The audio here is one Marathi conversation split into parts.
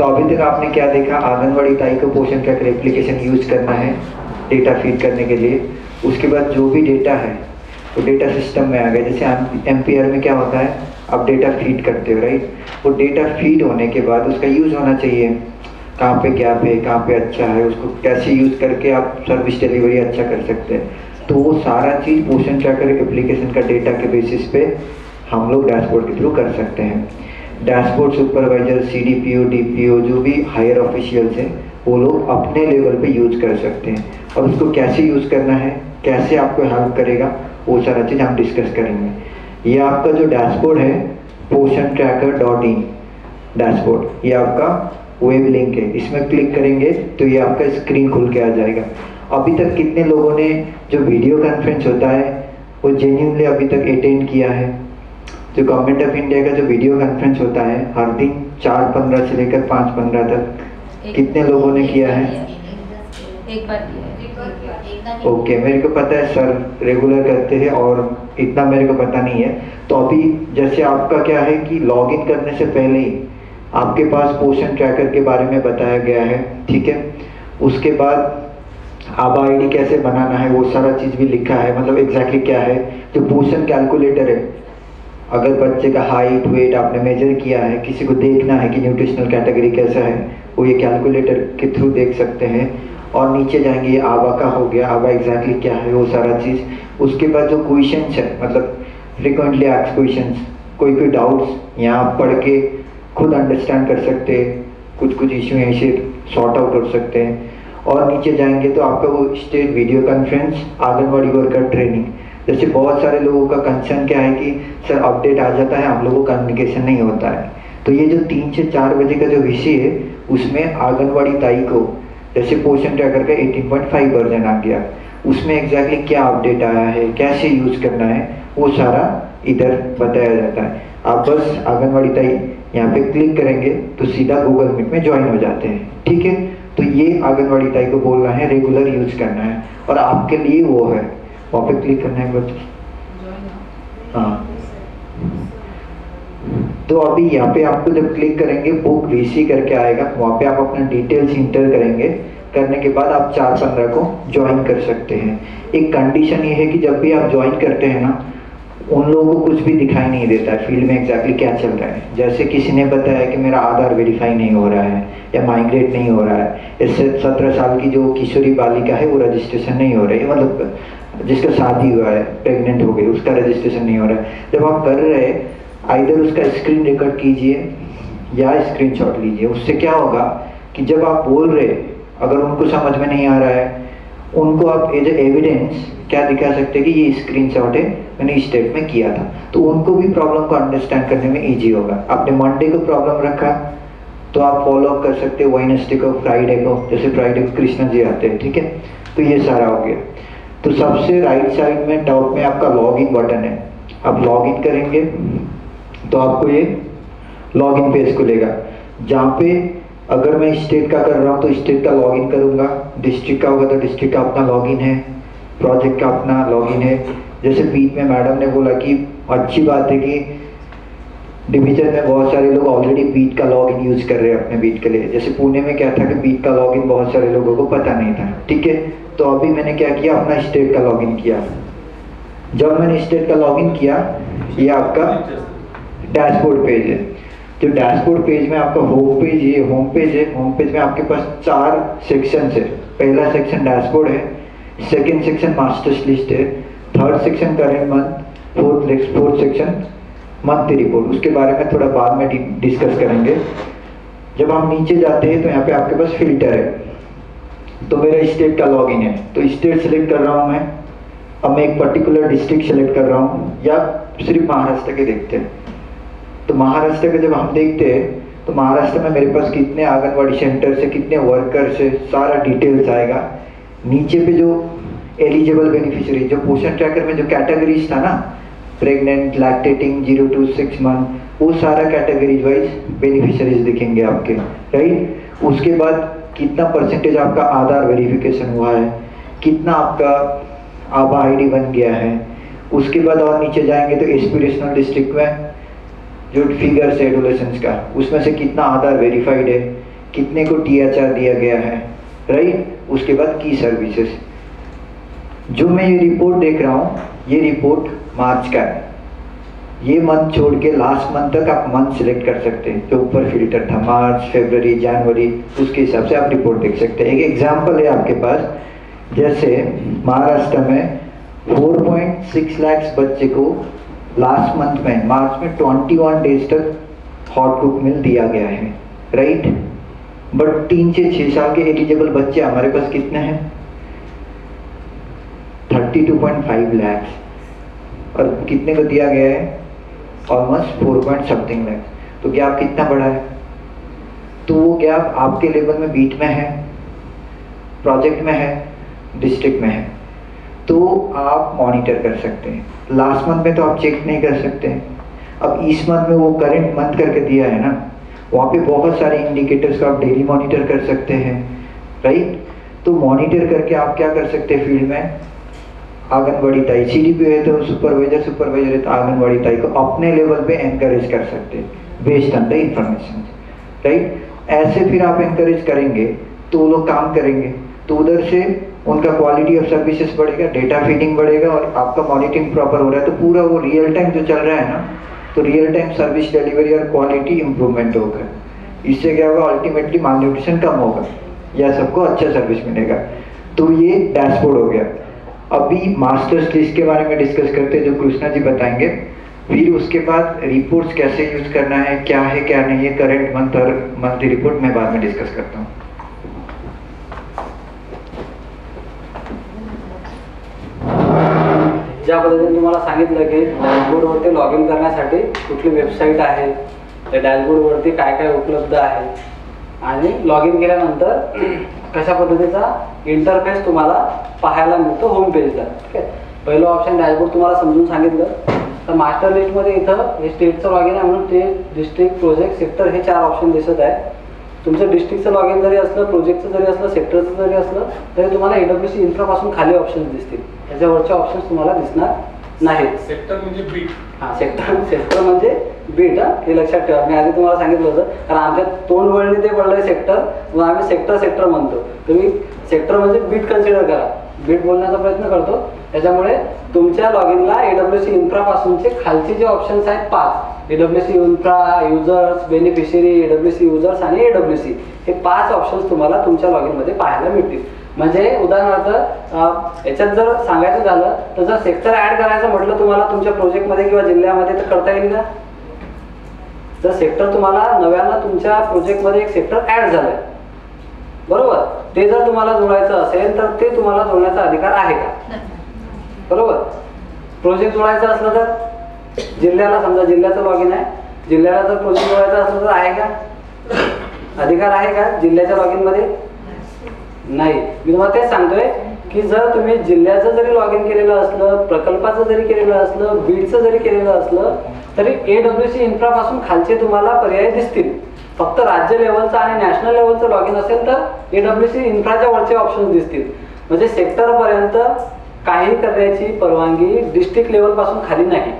तो अभी तक आपने क्या देखा, आंगनवाड़ी ताई को पोषण ट्रैकर एप्लीकेशन यूज करना है डेटा फीड करने के लिए। उसके बाद जो भी डेटा है वो डेटा सिस्टम में आ गया। जैसे एमपीआर में क्या होता है, आप डेटा फीड करते हो, राइट। वो डेटा फीड होने के बाद उसका यूज होना चाहिए, कहाँ पे गैप है, कहाँ पे अच्छा है, उसको कैसे यूज करके आप सर्विस डिलीवरी अच्छा कर सकते हैं। तो वो सारा चीज़ पोषण ट्रैकर एप्लीकेशन का डेटा के बेसिस पे हम लोग डैशबोर्ड के थ्रू कर सकते हैं। डैशबोर्ड सुपरवाइजर, सीडीपीओ, डीपीओ, जो भी हायर ऑफिशियल्स हैं वो लोग अपने लेवल पे यूज कर सकते हैं। और उसको कैसे यूज करना है, कैसे आपको हेल्प करेगा, वो सारा चीज़ हम डिस्कस करेंगे। ये आपका जो डैशबोर्ड है poshantracker.in डैशबोर्ड, ये आपका वेब लिंक है। इसमें क्लिक करेंगे तो ये आपका स्क्रीन खुल के आ जाएगा। अभी तक कितने लोगों ने जो वीडियो कॉन्फ्रेंस होता है वो जेन्युइनली अभी तक अटेंड किया है? जो गवर्नमेंट ऑफ इंडिया का जो वीडियो कॉन्फ्रेंस होता है हर दिन 4:15 से लेकर 5:15 तक, कितने लोगों ने किया है? एक बार ओके, मेरे को पता है सर रेगुलर करते हैं और इतना मेरे को पता नहीं है। तो अभी जैसे आपका क्या है कि लॉगिन करने से पहले ही आपके पास पोषण ट्रैकर के बारे में बताया गया है, ठीक है। उसके बाद आभा आईडी कैसे बनाना है वो सारा चीज़ भी लिखा है, मतलब एग्जैक्टली क्या है। जो पोषण कैलकुलेटर है, अगर बच्चे का हाइट वेट आपने मेजर किया है, किसी को देखना है कि न्यूट्रिशनल कैटेगरी कैसा है, वो ये कैलकुलेटर के थ्रू देख सकते हैं। और नीचे जाएंगे, ये आभा का हो गया, आभा एग्जैक्टली क्या है वो सारा चीज़। उसके बाद जो क्वेश्चंस है, मतलब फ्रिक्वेंटली आस्क्ड क्वेश्चंस, कोई डाउट्स यहाँ पढ़ के खुद अंडरस्टैंड कर सकते हैं, कुछ इशू ऐसे सॉर्ट आउट कर सकते हैं। और नीचे जाएंगे तो आपका वो state video conference anganwadi worker training. जैसे बहुत सारे लोगों का कंसर्न क्या है कि सर अपडेट आ जाता है, हम लोगों का कम्युनिकेशन नहीं होता है। तो ये जो 3 से 4 बजे का जो विषय है उसमें आंगनवाड़ी ताई को, जैसे पोषण ट्रैकर का 18.5 वर्जन आ गया, उसमें एग्जैक्टली क्या अपडेट आया है, कैसे यूज करना है, वो सारा इधर बताया जाता है। आप बस आंगनवाड़ी ताई यहाँ पे क्लिक करेंगे तो सीधा गूगल मीट में ज्वाइन हो जाते हैं, ठीक है। तो ये आंगनवाड़ी ताई को बोलना है, रेगुलर यूज करना है और आपके लिए वो है, वहाँ पे क्लिक करना है बस। हाँ, तो अभी यहाँ पे आपको जब क्लिक करेंगे बुक वीसी करके आएगा, वहाँ पे आप अपना डिटेल्स इंटर करेंगे। करने के बाद आप 4:15 को ज्वाइन कर सकते हैं। एक कंडीशन ये है कि जब भी आप ज्वाइन करते हैं ना, उन लोगों को कुछ भी दिखाई नहीं देता है फील्ड में एग्जैक्टली क्या चल रहा है। जैसे किसी ने बताया कि मेरा आधार वेरीफाई नहीं हो रहा है या माइग्रेट नहीं हो रहा है, इससे 17 साल की जो किशोरी बालिका है वो रजिस्ट्रेशन नहीं हो रही है, मतलब जिसका शादी हुआ है, प्रेग्नेंट हो गई, उसका रजिस्ट्रेशन नहीं हो रहा है। जब आप कर रहे हैं, आइदर उसका स्क्रीन रिकॉर्ड कीजिए या स्क्रीनशॉट लीजिए। उससे क्या होगा कि जब आप बोल रहे, अगर उनको समझ में नहीं आ रहा है, उनको आप एज एविडेंस क्या दिखा सकते हैं कि ये स्क्रीनशॉट है, मैंने इस स्टेट में किया था, तो उनको भी प्रॉब्लम को अंडरस्टैंड करने में इजी होगा। आपने मंडे को प्रॉब्लम रखा तो आप फॉलो अप कर सकते हो वेडनेसडे को, फ्राइडे को, जैसे फ्राइडे को कृष्णा जी आते हैं, ठीक है। तो ये सारा हो गया। तो सबसे राइट साइड में टॉप में आपका लॉगिन बटन है, आप लॉगिन करेंगे तो आपको ये लॉगिन पेज खुलेगा, जहाँ पे अगर मैं स्टेट का कर रहा हूँ तो स्टेट का लॉगिन करूँगा, डिस्ट्रिक्ट का होगा तो डिस्ट्रिक्ट का अपना लॉगिन है, प्रोजेक्ट का अपना लॉगिन है। जैसे बीच में मैडम ने बोला कि अच्छी बात है कि डिवीजन में बहुत सारे लोग ऑलरेडी बीट का लॉगिन यूज कर रहे हैं अपने बीट के लिए। जैसे पुणे में क्या था कि बीट का लॉगिन बहुत सारे लोगों को पता नहीं था, ठीक है। तो अभी मैंने क्या किया, अपना स्टेट का लॉगिन किया। जब मैंने स्टेट का लॉगिन किया, ये आपका डैशबोर्ड पेज है। जो डैशबोर्ड पेज में आपका होम पेज, ये होम पेज है। होम पेज में आपके पास 4 सेक्शन है। पहला सेक्शन डैशबोर्ड है, सेकेंड सेक्शन मास्टर्स लिस्ट है, third section current month, fourth section monthly report. उसके बारे में थोड़ा बाद में डिस्कस करेंगे। जब हम नीचे जाते हैं तो यहाँ पे आपके पास फिल्टर है। तो मेरा स्टेट का लॉगिन है, तो स्टेट सेलेक्ट कर रहा हूँ मैं। अब मैं एक पर्टिकुलर डिस्ट्रिक्ट सेलेक्ट कर रहा हूँ, या सिर्फ महाराष्ट्र के देखते हैं। तो महाराष्ट्र के जब हम देखते हैं तो महाराष्ट्र में मेरे पास कितने आंगनवाड़ी सेंटर से, कितने वर्कर से, सारा डिटेल्स आएगा। नीचे पे जो एलिजिबल बेनिफिशियरी, जो पोषण ट्रैकर में जो कैटेगरीज था ना, प्रेग्नेंट, लैक्टेटिंग, 0 to 6 मंथ, वो सारा कैटेगरीज वाइज बेनिफिशियरीज दिखेंगे आपके, राइट। उसके बाद कितना परसेंटेज आपका आधार वेरिफिकेशन हुआ है, कितना आपका आभा आईडी बन गया है। उसके बाद और नीचे जाएंगे तो एस्पिरेशनल डिस्ट्रिक्ट में जो फिगर्स है एडोलेसेंस का, उसमें से कितना आधार वेरीफाइड है, कितने को THR दिया गया है, राइट। उसके बाद की सर्विसेज। जो मैं ये रिपोर्ट देख रहा हूँ, ये रिपोर्ट मार्च का है। ये मंथ छोड़ के लास्ट मंथ तक आप मंथ सिलेक्ट कर सकते हैं। जो ऊपर फिल्टर था मार्च, फरवरी, जनवरी, उसके हिसाब से आप रिपोर्ट देख सकते हैं। एक एग्जांपल है आपके पास, जैसे महाराष्ट्र में 4.6 लाख बच्चे को लास्ट मंथ में मार्च में 21 डेज तक हॉट कुक मिल दिया गया है, राइट। बट 3 से 6 साल के एलिजिबल बच्चे हमारे पास कितने हैं? 32.5 लाख। और कितने को दिया गया है? Almost 4 point something lakh. तो गैप कितना बड़ा है? तो वो गैप आपके लेवल में बीट में है, प्रोजेक्ट में है, डिस्ट्रिक्ट में है, तो आप मॉनिटर कर सकते हैं। लास्ट मंथ में तो आप चेक नहीं कर सकते। अब इस मंथ में वो करंट मंथ करके दिया है ना, वहाँ पे बहुत सारे इंडिकेटर्स को आप डेली मॉनिटर कर सकते हैं, राइट। तो मॉनिटर करके आप क्या कर सकते हैं फील्ड में? आंगनबाड़ी ताई, CDPO है तो सुपरवाइजर है तो आंगनबाड़ी ताई को अपने लेवल पे एनकरेज कर सकते हैं based on the information, right. ऐसे फिर आप एनकरेज करेंगे तो वो लोग काम करेंगे, तो उधर से उनका क्वालिटी ऑफ सर्विसेज बढ़ेगा, डेटा फीडिंग बढ़ेगा और आपका मॉनिटरिंग प्रॉपर हो रहा है तो पूरा वो रियल टाइम जो चल रहा है ना, तो रियल टाइम सर्विस डिलीवरी और क्वालिटी इंप्रूवमेंट होगा। इससे क्या होगा? अल्टीमेटली मालन्यूट्रिशन कम होगा या सबको अच्छा सर्विस मिलेगा। तो ये डैशबोर्ड हो गया। अभी मास्टर्स लिस्ट के बारे में डिस्कस करते हैं जो कृष्णा जी बताएंगे। फिर उसके बाद रिपोर्ट्स कैसे यूज करना है, क्या है क्या नहीं है, करंट मंथ और मंथली रिपोर्ट मैं बाद में डिस्कस करता हूँ। ज्या पद्धतीने तुम्हाला सांगितलं की डॅशबोर्डवरती लॉग इन करण्यासाठी कुठली वेबसाईट आहे, त्या डॅशबोर्डवरती काय काय उपलब्ध आहे आणि लॉग इन केल्यानंतर कशा पद्धतीचा इंटरफेस तुम्हाला पाहायला मिळतो होम पेजला, ठीक आहे। पहिलं ऑप्शन डॅशबोर्ड तुम्हाला समजून सांगितलं। तर मास्टर लिस्टमध्ये इथं हे स्टेटचं लॉग इन आहे म्हणून ते डिस्ट्रिक्ट, प्रोजेक्ट, सेक्टर हे 4 ऑप्शन दिसत आहे। तुमचं डिस्ट्रिक्टचं लॉग इन जरी असलं, प्रोजेक्टचं जरी असलं, सेक्टरचं जरी असलं तरी तुम्हाला AWC इन्फ्रापासून खाली ऑप्शन्स दिसतील, त्याच्यावरचे ऑप्शन्स तुम्हाला दिसणार नाहीत। सेक्टर म्हणजे बीट। हां, सेक्टर म्हणजे बीट, हे लक्षात ठेवा। मी आधी तुम्हाला सांगितलं होतं, कारण आमच्या तोंड वळणी ते पडलंय सेक्टर, मग आम्ही सेक्टर म्हणतो। तुम्ही सेक्टर म्हणजे बीट कन्सिडर करा, बीट बोलण्याचा प्रयत्न करतो। त्याच्यामुळे तुमच्या लॉग इनला AWC इन्फ्रापासूनचे खालचे जे ऑप्शन्स आहेत 5, AWC infra, users, beneficiary, AWC users आणि AWC, हे 5 ऑप्शन्स तुम्हाला तुमच्या लॉग इनमध्ये पाहायला मिळतील। म्हणजे उदाहरणार्थ याच्यात जर सांगायचं झालं तर जर सेक्टर ऍड करायचं म्हटलं तुम्हाला तुमच्या प्रोजेक्टमध्ये किंवा जिल्ह्यामध्ये तर करता येईल का? जर सेक्टर तुम्हाला नव्यानं तुमच्या प्रोजेक्टमध्ये एक सेक्टर ऍड झालंय, बरोबर, ते जर तुम्हाला जोडायचं असेल तर ते तुम्हाला जोडण्याचा अधिकार आहे का? बरोबर। प्रोजेक्ट जोडायचा असलं तर जिल्ह्याला, समजा जिल्ह्याचं लॉग इन आहे, जिल्ह्याला जर प्रोजेक्ट जोडायचा असलं तर आहे का? अधिकार आहे का जिल्ह्याच्या लॉग इन मध्ये? नाही। मी तुम्हाला तेच सांगतोय की जर तुम्ही जिल्ह्याचं जरी लॉग इन केलेलं असलं, प्रकल्पाचं जरी केलेलं असलं, बीडचं जरी केलेलं असलं तरी AWC इन्फ्रापासून खालचे तुम्हाला पर्याय दिसतील। फक्त राज्य लेवलचं आणि नॅशनल लेवलचं लॉग इन असेल तर AWC इन्फ्राच्या वरचे ऑप्शन्स दिसतील। म्हणजे सेक्टर पर्यंत काही करण्याची परवानगी डिस्ट्रिक्ट लेवल पासून खाली नाही,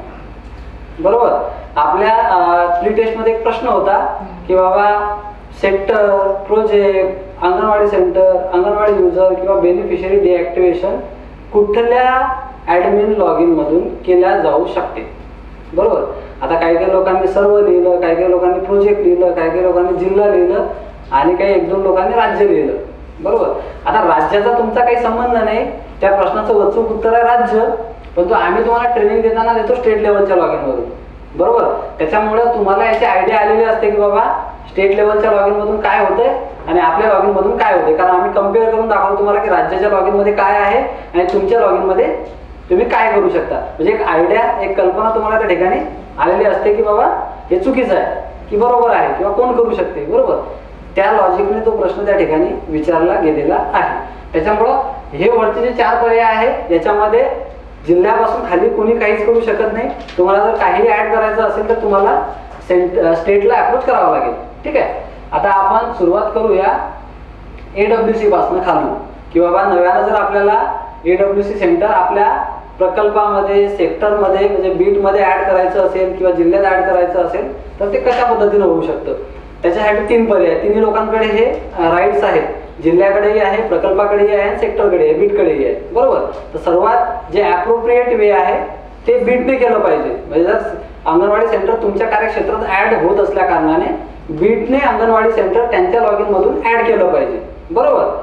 बरोबर। आपल्या प्री टेस्ट मध्ये एक प्रश्न होता की बाबा sector, project, anganwadi centre, anganwadi user किंवा बेनिफिशियरी डिॲक्टिव्हेशन कुठल्या ॲडमिन लॉग इन मधून केल्या जाऊ शकते, बरोबर। आता काही काही लोकांनी सर्व लिहिलं, काही काही लोकांनी प्रोजेक्ट लिहिलं, काही काही लोकांनी जिल्हा लिहिलं आणि काही 1-2 लोकांनी राज्य लिहिलं, बरोबर। आता राज्याचा तुमचा काही संबंध नाही, त्या प्रश्नाचं अचूक उत्तर आहे राज्य, परंतु आम्ही तुम्हाला ट्रेनिंग देताना देतो स्टेट लेवलच्या लॉग इन मधून, बरोबर। त्याच्यामुळे तुम्हाला याची आयडिया आलेली असते की बाबा स्टेट लेवलच्या लॉग इन मधून काय होतंय आणि आपल्या लॉग इन मधून काय होते, कारण आम्ही कम्पेअर करून दाखवतो तुम्हाला की राज्याच्या लॉग इन मध्ये काय आहे आणि तुमच्या लॉग इन मध्ये तुम्ही काय करू शकता। म्हणजे एक आयडिया, एक कल्पना तुम्हाला त्या ठिकाणी आलेली असते की बाबा हे चुकीचं आहे की बरोबर आहे किंवा कोण करू शकते, बरोबर। त्या लॉजिकने तो प्रश्न त्या ठिकाणी विचारला गेलेला आहे। त्याच्यामुळं हे वरचे जे 4 पर्याय आहे याच्यामध्ये जिल्ह्यापासून खाली कोणी काहीच करू शकत नाही। तुम्हाला जर काही ऍड करायचं असेल तर तुम्हाला स्टेटला अप्रोच करावं लागेल, ठीक आहे। आता आपण सुरुवात करूया AWC पासून खालून, की बाबा नव्यानं जर आपल्याला AWC सेंटर आपल्या प्रकल्पामध्ये, सेक्टरमध्ये म्हणजे बीटमध्ये ऍड करायचं असेल किंवा जिल्ह्यात ऍड करायचं असेल तर ते कशा पद्धतीने होऊ शकतं। त्याच्यासाठी 3 पर्याय, तिन्ही लोकांकडे हे राईट्स आहेत. जिल्ह्याकडेही आहे, प्रकल्पाकडेही आहे, सेक्टरकडे आहे, बीटकडेही आहे. बरोबर. तर सर्वात जे ॲप्रोप्रिएट वे आहे ते बीटने केलं पाहिजे. म्हणजे जर अंगणवाडी सेंटर तुमच्या कार्यक्षेत्रात ॲड होत असल्या कारणाने बीटने अंगणवाडी सेंटर त्यांच्या लॉग इन मधून ॲड केलं पाहिजे. बरोबर.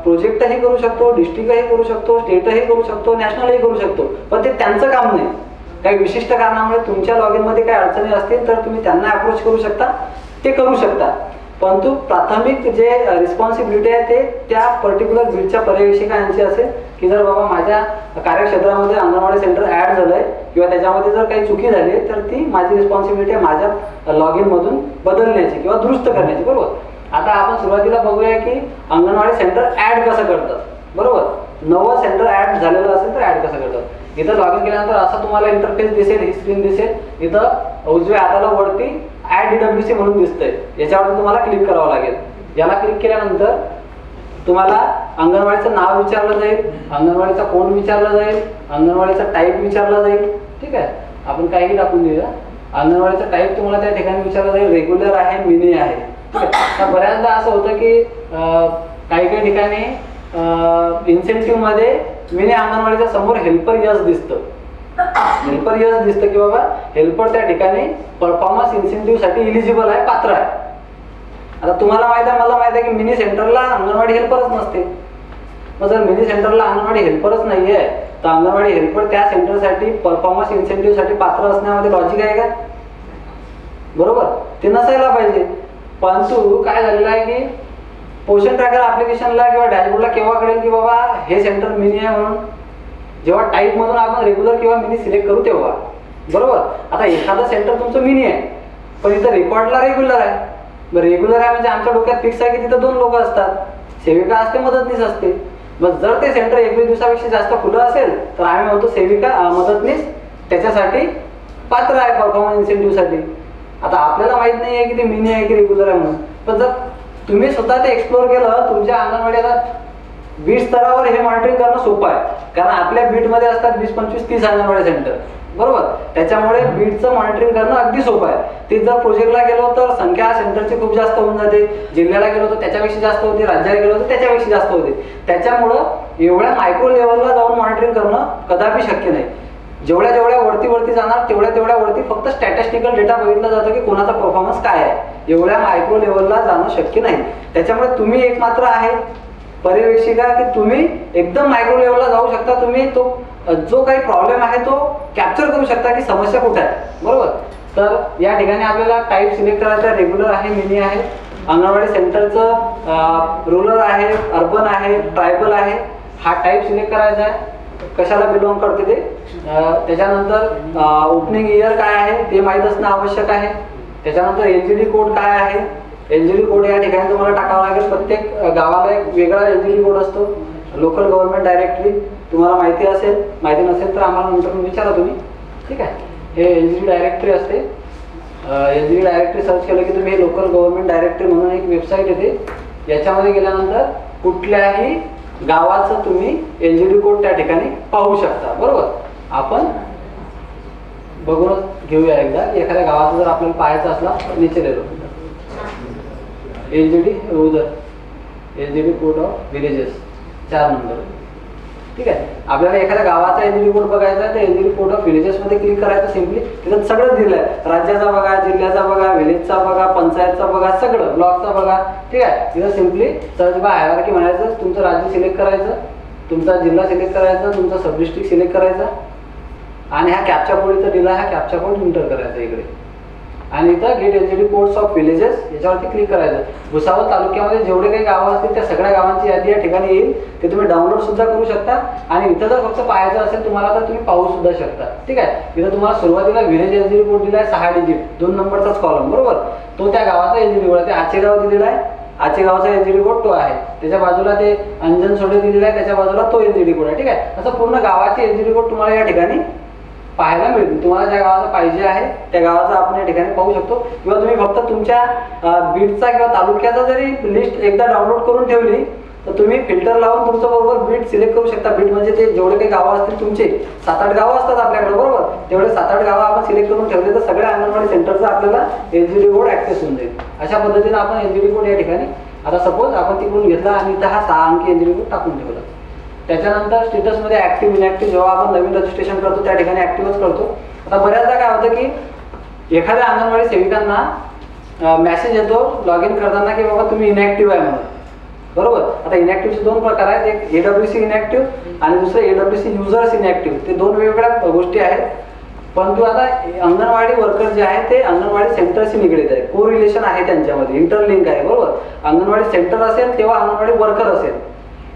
प्रोजेक्टही करू शकतो, डिस्ट्रिक्टही करू शकतो, स्टेटही करू शकतो, नॅशनलही करू शकतो, पण ते त्यांचं काम नाही. काही विशिष्ट कारणामुळे तुमच्या लॉग इन मध्ये काही अडचणी असतील तर तुम्ही त्यांना अप्रोच करू शकता, ते करू शकता. परंतु प्राथमिक जे रिस्पॉन्सिबिलिटी आहे ते त्या पर्टिक्युलर बीटच्या पर्यवेक्षकांची असेल की जर बाबा माझ्या कार्यक्षेत्रामध्ये अंगणवाडी सेंटर ॲड झालंय किंवा त्याच्यामध्ये जर काही चुकी झाली तर ती माझी रिस्पॉन्सिबिलिटी आहे माझ्या लॉग इन मधून बदलण्याची किंवा दुरुस्त करण्याची. बरोबर. आता आपण सुरुवातीला बघूया की अंगणवाडी सेंटर ॲड कसं करतात. बरोबर. नवं सेंटर ॲड झालेलं असेल तर ॲड कसं करतात. इथं लॉग इन केल्यानंतर असं तुम्हाला इंटरफेस दिसेल, ही स्क्रीन दिसेल. इथं उजव्या हाताला वरती ॲड DWC म्हणून दिसतंय, याच्यावरती तुम्हाला क्लिक करावं लागेल. याला क्लिक केल्यानंतर तुम्हाला अंगणवाडीचं नाव विचारलं जाईल, अंगणवाडीचा कोड विचारला जाईल, अंगणवाडीचा टाईप विचारला जाईल. ठीक आहे. आपण काहीही टाकून देऊया. अंगणवाडीचा टाईप तुम्हाला त्या ठिकाणी विचारला जाईल, रेग्युलर आहे, मिनी आहे. ठीक आहे. तर बऱ्याचदा असं होतं की काही काही ठिकाणी इन्सेंटिव्ह मध्ये मिनी अंगणवाडीच्या समोर हेल्पर यस दिसतं. हेल्पर यस दिसतं की बाबा हेल्पर त्या ठिकाणी परफॉर्मन्स इन्सेंटिव्ह साठी इलिजिबल आहे, पात्र आहे. आता तुम्हाला माहिती आहे, मला माहिती आहे की मिनी सेंटरला अंगणवाडी हेल्परच नसते. मग जर मिनी सेंटरला अंगणवाडी हेल्परच नाहीये तर अंगणवाडी हेल्पर त्या सेंटरसाठी परफॉर्मन्स इन्सेंटिव्ह साठी पात्र असण्यामध्ये लॉजिक आहे का? बरोबर. ते नसायला पाहिजे. परंतु काय झालेलं आहे की पोषण ट्रॅकर ऍप्लिकेशनला किंवा डॅशबोर्डला केव्हा कळेल की बाबा हे सेंटर मिनी आहे म्हणून? जेव्हा टाईप मधून आपण रेग्युलर किंवा मिनी सिलेक्ट करू तेव्हा. बरोबर. आता एखादं सेंटर तुमचं मिनी आहे पण इथं रेकॉर्डला रेग्युलर आहे. रेग्युलर आहे म्हणजे आमच्या डोक्यात फिक्स आहे की तिथं 2 लोक असतात, सेविका असते, मदतनीस असते. मग जर ते सेंटर 21 दिवसापेक्षा जास्त खुलं असेल तर आम्ही म्हणतो सेविका मदतनीस त्याच्यासाठी पात्र आहे परफॉर्मन्स इन्सेंटिव्ह साठी. आता आपल्याला माहित नाही आहे की ते मिनी आहे की रेग्युलर आहे म्हणून. पण जर तुम्ही स्वतः ते एक्सप्लोर केलं, तुमच्या अंगणवाडीला बीट स्तरावर हे मॉनिटरिंग करणं सोपं आहे. कारण आपल्या बीटमध्ये असतात 20, 25, 30 अंगणवाडी सेंटर. बरोबर. त्याच्यामुळे बीटचं मॉनिटरिंग करणं अगदी सोपं आहे. ते जर प्रोजेक्टला गेलो तर संख्या सेंटरची खूप जास्त होऊन जाते, जिल्ह्याला गेलो तर त्याच्यापेक्षा जास्त होते, राज्याला गेलो तर त्याच्यापेक्षा जास्त होते. त्याच्यामुळं एवढ्या मायक्रो लेवलला जाऊन मॉनिटरिंग करणं कदापि शक्य नाही. जेवढ्या जेवढ्या वरती जाणार तेवढ्या वरती फक्त स्टॅटिस्टिकल डेटा बघितला जातो की कोणाचा परफॉर्मन्स काय आहे. एवढ्या मायक्रो लेवलला जाणं शक्य नाही. त्याच्यामुळे तुम्ही एक मात्र आहे पर्यवेक्षिका की तुम्ही एकदम मायक्रो लेवलला जाऊ शकता. तुम्ही तो जो काही प्रॉब्लेम आहे तो कॅप्चर करू शकता की समस्या कुठे आहे. बरोबर. तर या ठिकाणी आपल्याला टाईप सिलेक्ट करायचा, रेग्युलर आहे, मिनी आहे, अंगणवाडी सेंटरचं रुरल आहे, अर्बन आहे, ट्रायबल आहे, हा टाईप सिलेक्ट करायचा आहे, कशाला बिलॉंग करते ते. त्याच्यानंतर ओपनिंग इयर काय आहे ते माहीत असणं आवश्यक आहे. त्याच्यानंतर LGD कोड काय आहे, LGD कोड या ठिकाणी तुम्हाला टाकावा लागेल. प्रत्येक गावाला एक वेगळा LGD कोड असतो. लोकल गव्हर्नमेंट डायरेक्टरी तुम्हाला माहिती असेल, माहिती नसेल तर आम्हाला नंतर विचारा तुम्ही. ठीक आहे. हे LGD डायरेक्टरी असते. LGD डायरेक्टरी सर्च केलं की तुम्ही लोकल गव्हर्नमेंट डायरेक्टरी म्हणून एक वेबसाईट येते. याच्यामध्ये गेल्यानंतर कुठल्याही गावाचं तुम्ही LGD कोड त्या ठिकाणी पाहू शकता. बरोबर. आपण बघूनच घेऊया एकदा. एखाद्या गावाचं जर आपल्याला पाहायचं असला नीचे लिहिलो LGD उधर LGD code of villages 4 number. ठीक आहे. आपल्याला एखाद्या गावाचा LGD कोड बघायचा आहे तर LGD कोड ऑफ विलेजेस मध्ये क्लिक करायचं. सिम्पली तिथं सगळं दिलंय. राज्याचा बघा, जिल्ह्याचा बघा, विलेजचा बघा, पंचायतचा बघा, सगळं ब्लॉकचा बघा. ठीक आहे. तिथं सिम्पली सर्च बाय हायरार्की म्हणायचं, तुमचं राज्य सिलेक्ट करायचं, तुमचा जिल्हा सिलेक्ट करायचा, तुमचा सब डिस्ट्रिक्ट सिलेक्ट करायचा आणि हा कॅप्चा कोड इथं दिला, हा कॅप्चा कोड एंटर करायचा इकडे आणि इथं get LGD codes of villages याच्यावरती क्लिक करायचं. भुसावळ तालुक्यामध्ये जेवढे काही गावं असतील त्या सगळ्या गावांची यादी या ठिकाणी येईल. ते तुम्ही डाउनलोड सुद्धा करू शकता आणि इथं जर फक्त पाहायचं असेल तुम्हाला तर तुम्ही पाहू सुद्धा शकता. ठीक आहे. इथं तुम्हाला सुरुवातीला विलेज LGD कोड दिला आहे 6 डिजिट, 2 नंबरचाच कॉलम. बरोबर. तो त्या गावाचा LGD कोड आहे. ते आचेगाव दिलेला आहे, आचेगावचा LGD कोड तो आहे. त्याच्या बाजूला ते अंजन सोडे दिलेला आहे, त्याच्या बाजूला तो LGD कोड आहे. ठीक आहे. असं पूर्ण गावाचे LGD कोड तुम्हाला या ठिकाणी पाहायला मिळतील. तुम्हाला ज्या गावाचा पाहिजे आहे त्या गावाचा आपण या ठिकाणी पाहू शकतो. किंवा तुम्ही फक्त तुमच्या बीटचा किंवा तालुक्याचा जरी लिस्ट एकदा डाउनलोड करून ठेवली तर तुम्ही फिल्टर लावून तुमचं बरोबर बीट सिलेक्ट करू शकता. बीट म्हणजे ते जेवढे काही गावं असतील तुमचे 7-8 गावं असतात आपल्याकडे बरोबर, तेवढे 7-8 गावं आपण सिलेक्ट करून ठेवले तर सगळ्या अंगणवाडी सेंटरचा आपल्याला एलजीडी कोड ऍक्सेस होऊन जाईल. अशा पद्धतीने आपण एलजीडी कोड या ठिकाणी आता सपोज आपण तिकडून घेतला आणि इथं हा 6 अंकी एलजीडी कोड टाकून ठेवला. त्याच्यानंतर स्टेटसमध्ये ऍक्टिव्ह इनॅक्टिव्ह जेव्हा आपण नवीन रजिस्ट्रेशन करतो त्या ठिकाणी ऍक्टिव्हच करतो. आता बऱ्याचदा काय होतं की एखाद्या अंगणवाडी सेविकांना मेसेज येतो लॉग इन करताना की बाबा तुम्ही इनॅक्टिव्ह आहे म्हणून, बरोबर. आता इनॅक्टिव्हचे 2 प्रकार आहेत, एक एडब्ल्यूसी इनॅक्टिव्ह आणि दुसरं एडब्ल्यूसी युजर्स इनॅक्टिव्ह. ते 2 वेगवेगळ्या गोष्टी आहेत. परंतु आता अंगणवाडी वर्कर जे आहे ते अंगणवाडी सेंटरशी निगडीत आहे, को रिलेशन आहे त्यांच्यामध्ये, इंटरलिंक आहे बरोबर. अंगणवाडी सेंटर असेल तेव्हा अंगणवाडी वर्कर असेल